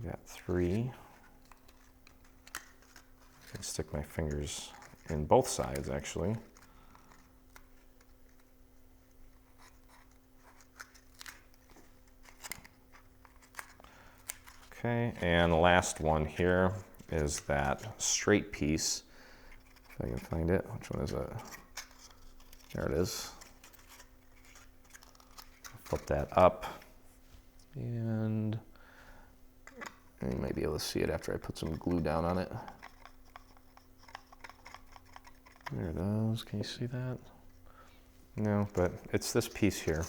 I got 3. I can stick my fingers in both sides actually. Okay, and the last one here is that straight piece. If I can find it. Which one is it? There it is. Flip that up, and you might be able to see it after I put some glue down on it. There it is. Can you see that? No, but it's this piece here.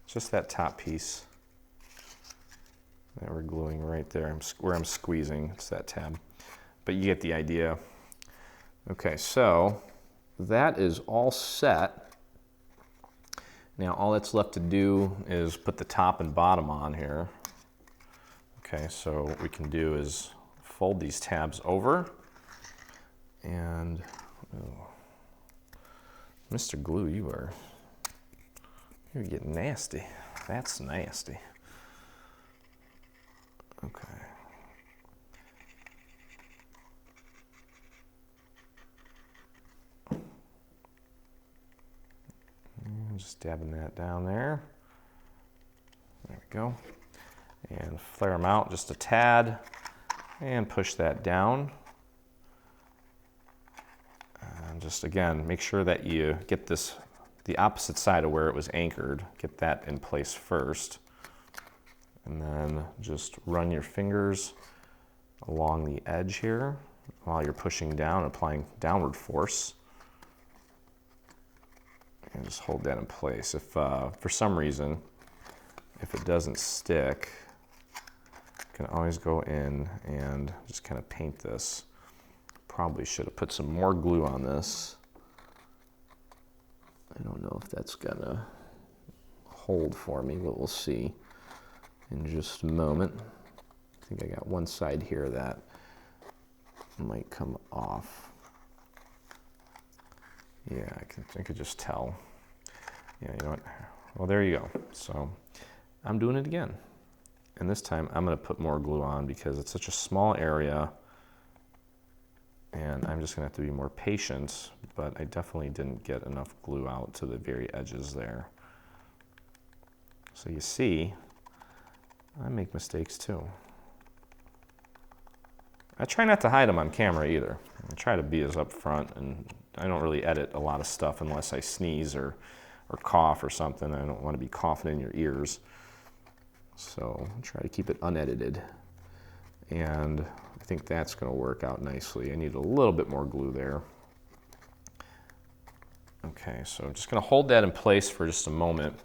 It's just that top piece that we're gluing right there where I'm squeezing. It's that tab. But you get the idea. Okay, so that is all set. Now all that's left to do is put the top and bottom on here. Okay, so what we can do is fold these tabs over and, oh, Mr. Glue, you're getting nasty. That's nasty. Okay. Just dabbing that down there. There we go. And flare them out just a tad and push that down. And just again, make sure that you get this, the opposite side of where it was anchored, get that in place first. And then just run your fingers along the edge here while you're pushing down, applying downward force. And just hold that in place. If for some reason, if it doesn't stick, you can always go in and just kind of paint this. Probably should have put some more glue on this. I don't know if that's gonna hold for me, but we'll see in just a moment. I think I got one side here that might come off. Yeah, I could just tell. Yeah, you know what? Well, there you go. So I'm doing it again. And this time I'm gonna put more glue on because it's such a small area and I'm just gonna have to be more patient, but I definitely didn't get enough glue out to the very edges there. So you see, I make mistakes too. I try not to hide them on camera either. I try to be as upfront, and I don't really edit a lot of stuff unless I sneeze or cough or something. I don't want to be coughing in your ears. So I try to keep it unedited. And I think that's going to work out nicely. I need a little bit more glue there. Okay, so I'm just going to hold that in place for just a moment.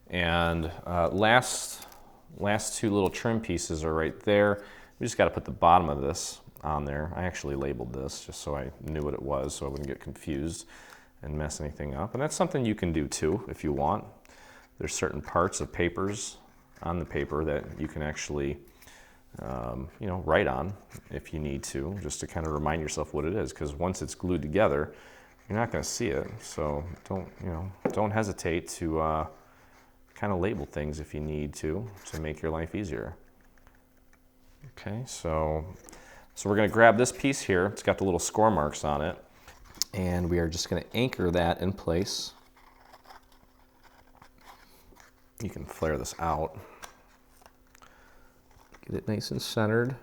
And last two little trim pieces are right there. We just got to put the bottom of this on there. I actually labeled this just so I knew what it was, so I wouldn't get confused and mess anything up. And that's something you can do too if you want. There's certain parts of papers on the paper that you can actually you know, write on if you need to, just to kind of remind yourself what it is, because once it's glued together, you're not going to see it. So don't hesitate to kind of label things if you need to make your life easier. Okay, so we're going to grab this piece here. It's got the little score marks on it, and we are just going to anchor that in place. You can flare this out. Get it nice and centered.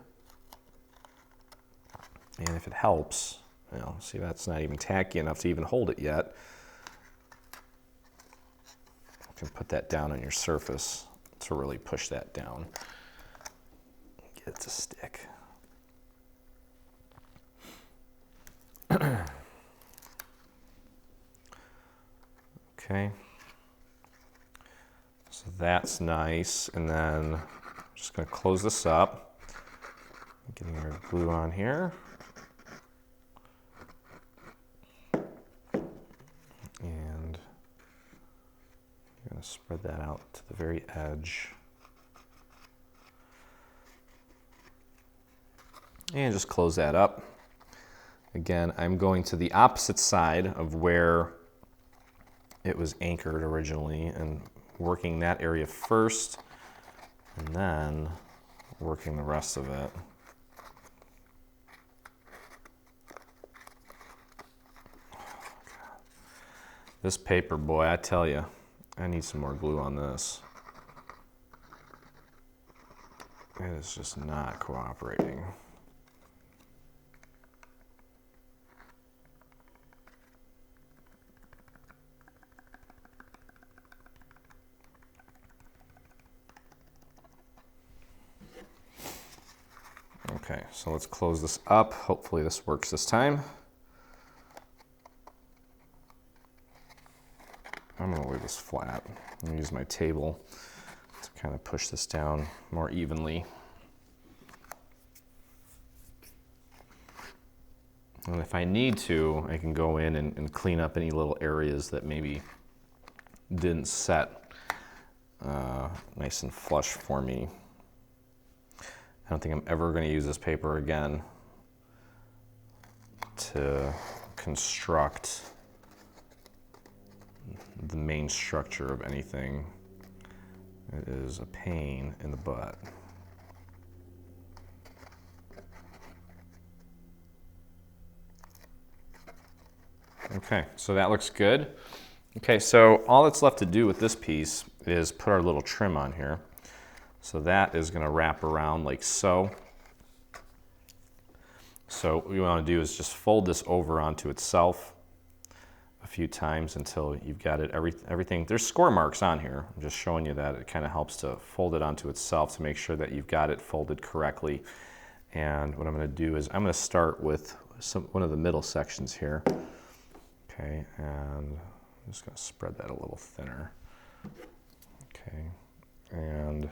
And if it helps, you know, see, that's not even tacky enough to even hold it yet. You can put that down on your surface to really push that down. Get it to stick. Okay. So that's nice. And then I'm just going to close this up. Getting our glue on here. And I'm going to spread that out to the very edge. And just close that up. Again, I'm going to the opposite side of where it was anchored originally and working that area first, and then working the rest of it. This paper, boy, I tell you, I need some more glue on this. It is just not cooperating. Okay, so let's close this up. Hopefully this works this time. I'm gonna lay this flat. I'm gonna use my table to kind of push this down more evenly. And if I need to, I can go in and clean up any little areas that maybe didn't set nice and flush for me. I don't think I'm ever going to use this paper again to construct the main structure of anything. It is a pain in the butt. Okay, so that looks good. Okay, so all that's left to do with this piece is put our little trim on here. So that is going to wrap around like so. So what you want to do is just fold this over onto itself a few times until you've got it everything. There's score marks on here. I'm just showing you that it kind of helps to fold it onto itself to make sure that you've got it folded correctly. And what I'm going to do is I'm going to start with one of the middle sections here. Okay, and I'm just going to spread that a little thinner. Okay, and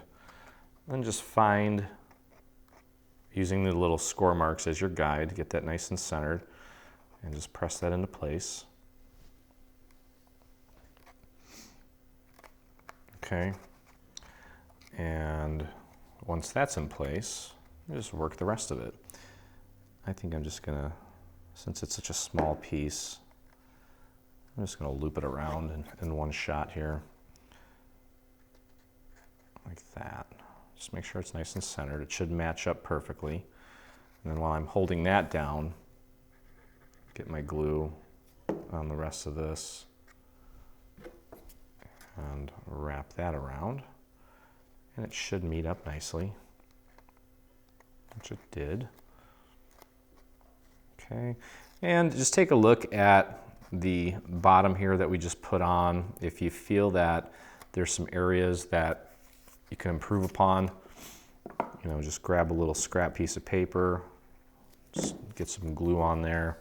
then just find, using the little score marks as your guide, get that nice and centered, and just press that into place. Okay, and once that's in place, just work the rest of it. I think I'm just gonna, since it's such a small piece, I'm just gonna loop it around in one shot here, like that. Just make sure it's nice and centered. It should match up perfectly. And then while I'm holding that down, get my glue on the rest of this and wrap that around. And it should meet up nicely, which it did. Okay, and just take a look at the bottom here that we just put on. If you feel that there's some areas that you can improve upon, you know, just grab a little scrap piece of paper, just get some glue on there,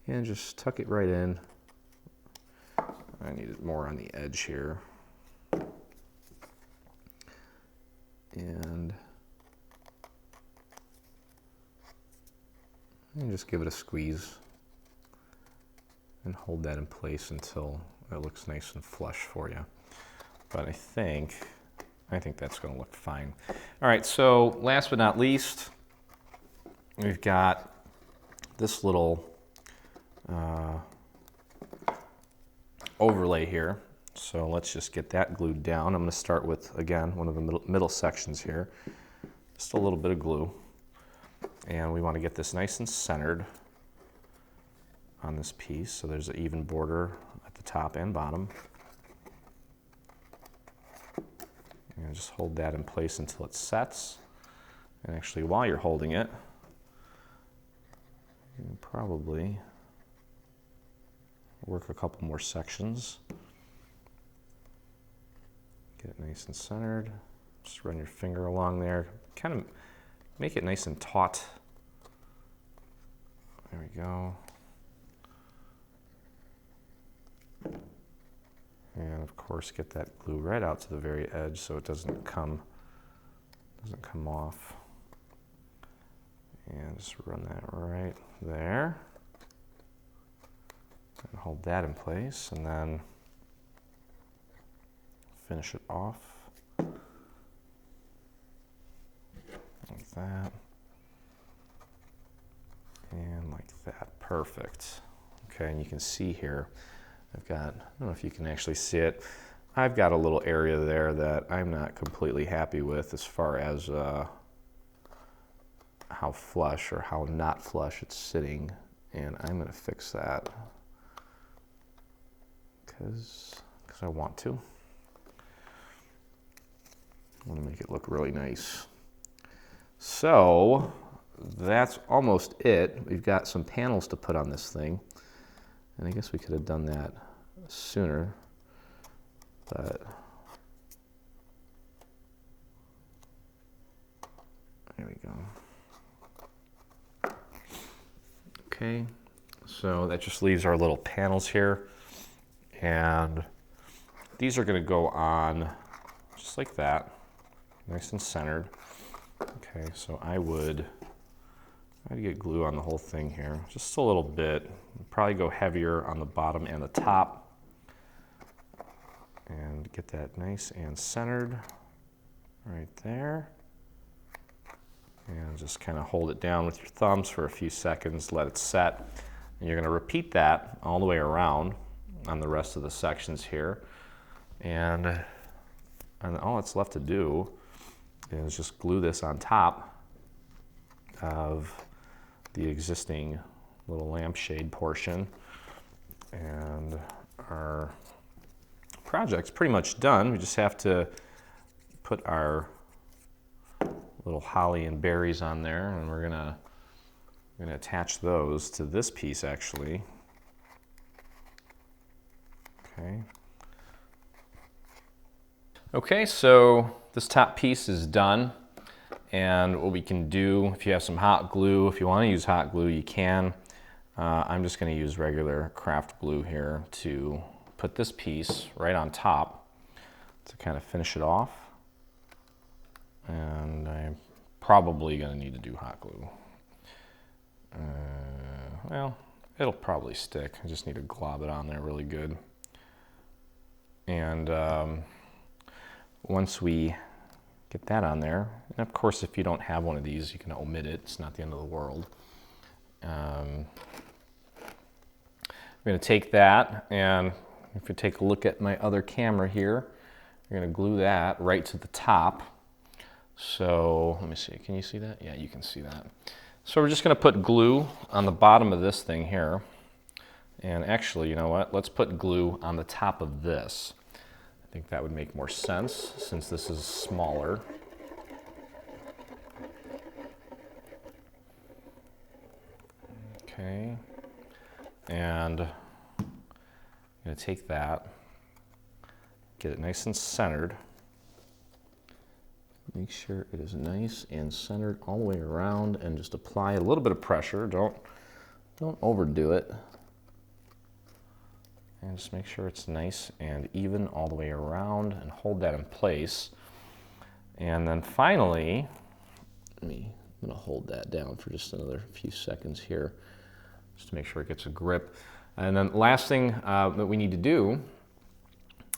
and just tuck it right in. I need it more on the edge here. And just give it a squeeze and hold that in place until it looks nice and flush for you. But I think that's going to look fine. All right, so last but not least, we've got this little overlay here. So let's just get that glued down. I'm going to start with, again, one of the middle sections here. Just a little bit of glue. And we want to get this nice and centered on this piece. So there's an even border at the top and bottom. And just hold that in place until it sets. And actually, while you're holding it, you can probably work a couple more sections. Get it nice and centered. Just run your finger along there. Kind of make it nice and taut. There we go. And of course, get that glue right out to the very edge so it doesn't come off. And just run that right there. And hold that in place, and then finish it off like that, and like that. Perfect. Okay, and you can see here, I've got, I don't know if you can actually see it, I've got a little area there that I'm not completely happy with as far as how flush or how not flush it's sitting, and I'm going to fix that because I want to. I want to make it look really nice. So that's almost it. We've got some panels to put on this thing, and I guess we could have done that sooner, but there we go. Okay, so that just leaves our little panels here, and these are going to go on just like that, nice and centered. Okay, so I'd get glue on the whole thing here, just a little bit. Probably go heavier on the bottom and the top, and get that nice and centered right there. And just kind of hold it down with your thumbs for a few seconds, let it set. And you're going to repeat that all the way around on the rest of the sections here. And all that's left to do is just glue this on top of the existing little lampshade portion. And our project's pretty much done. We just have to put our little holly and berries on there, and we're gonna attach those to this piece actually. Okay, so this top piece is done, and what we can do, if you have some hot glue, if you want to use hot glue, you can. I'm just going to use regular craft glue here to put this piece right on top to kind of finish it off. And I'm probably going to need to do hot glue. Well, it'll probably stick. I just need to glob it on there really good. And once we get that on there, and of course if you don't have one of these, you can omit it. It's not the end of the world. I'm going to take that, and if you take a look at my other camera here, you're going to glue that right to the top. So let me see, can you see that? Yeah, you can see that. So we're just going to put glue on the bottom of this thing here. And actually, you know what? Let's put glue on the top of this. I think that would make more sense since this is smaller. Okay. And I'm going to take that, get it nice and centered. Make sure it is nice and centered all the way around, and just apply a little bit of pressure. Don't overdo it. And just make sure it's nice and even all the way around, and hold that in place. And then finally, I'm gonna hold that down for just another few seconds here, just to make sure it gets a grip. And then last thing that we need to do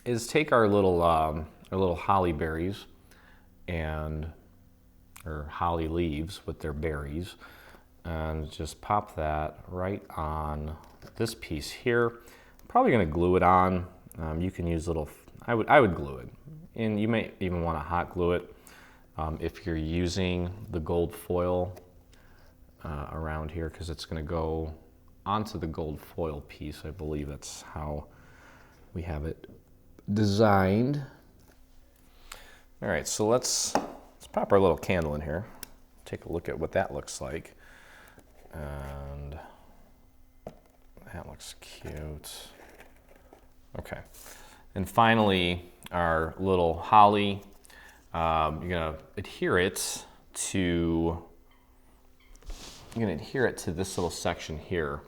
is take our little holly berries or holly leaves with their berries, and just pop that right on this piece here. Probably going to glue it on. You can use I would glue it, and you may even want to hot glue it if you're using the gold foil around here, because it's going to go onto the gold foil piece. I believe that's how we have it designed. All right, so let's pop our little candle in here, take a look at what that looks like. And that looks cute. Okay, and finally, our little holly. You're gonna adhere it to this little section here.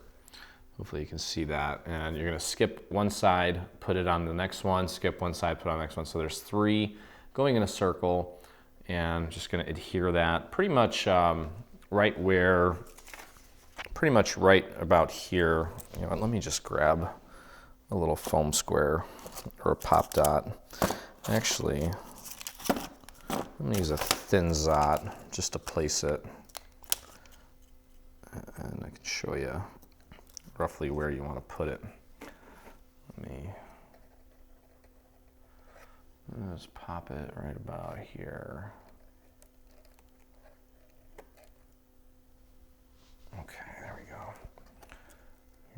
Hopefully you can see that. And you're gonna skip one side, put it on the next one, skip one side, put it on the next one. So there's 3 going in a circle, and just gonna adhere that pretty much right about here. You know what, let me just grab a little foam square or a pop dot. Actually, I'm gonna use a thin Zot just to place it. And I can show you roughly where you want to put it. Let's pop it right about here. Okay, there we go.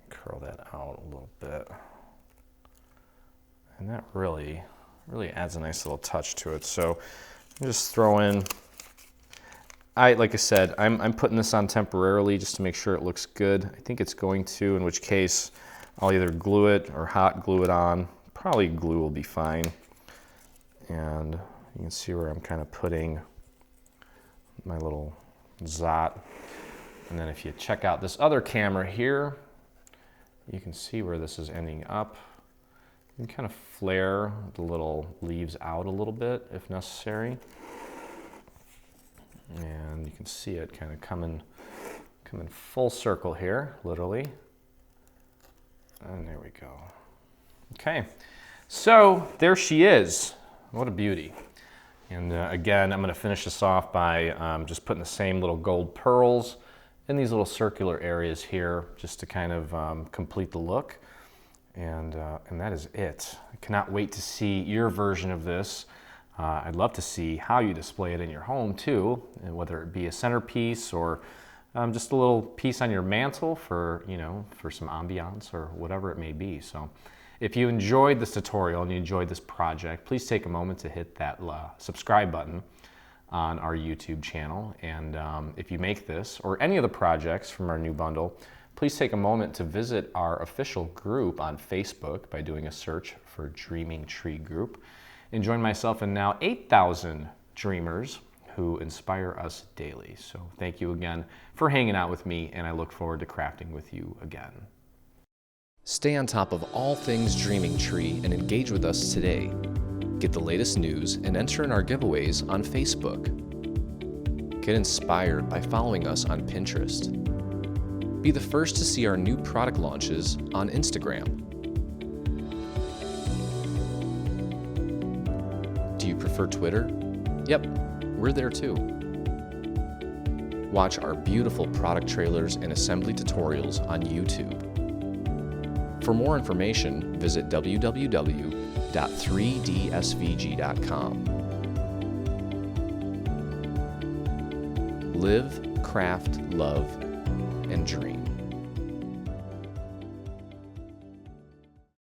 Curl that out a little bit. And that really adds a nice little touch to it. So I'm just throw in, like I said, I'm putting this on temporarily just to make sure it looks good. I think it's going to, in which case I'll either glue it or hot glue it on. Probably glue will be fine. And you can see where I'm kind of putting my little Zot. And then if you check out this other camera here, you can see where this is ending up. You can kind of flare the little leaves out a little bit if necessary. And you can see it kind of coming full circle here, literally. And there we go. Okay, so there she is. What a beauty. And again, I'm going to finish this off by just putting the same little gold pearls in these little circular areas here, just to kind of complete the look. And that is it. I cannot wait to see your version of this. I'd love to see how you display it in your home too, and whether it be a centerpiece or just a little piece on your mantle for, you know, for some ambiance or whatever it may be. So if you enjoyed this tutorial and you enjoyed this project, please take a moment to hit that subscribe button on our YouTube channel. And if you make this or any of the projects from our new bundle, please take a moment to visit our official group on Facebook by doing a search for Dreaming Tree Group, and join myself and now 8,000 dreamers who inspire us daily. So thank you again for hanging out with me, and I look forward to crafting with you again. Stay on top of all things Dreaming Tree and engage with us today. Get the latest news and enter in our giveaways on Facebook. Get inspired by following us on Pinterest. Be the first to see our new product launches on Instagram. Do you prefer Twitter? Yep, we're there too. Watch our beautiful product trailers and assembly tutorials on YouTube. For more information, visit www.3dsvg.com. Live, craft, love, and dream.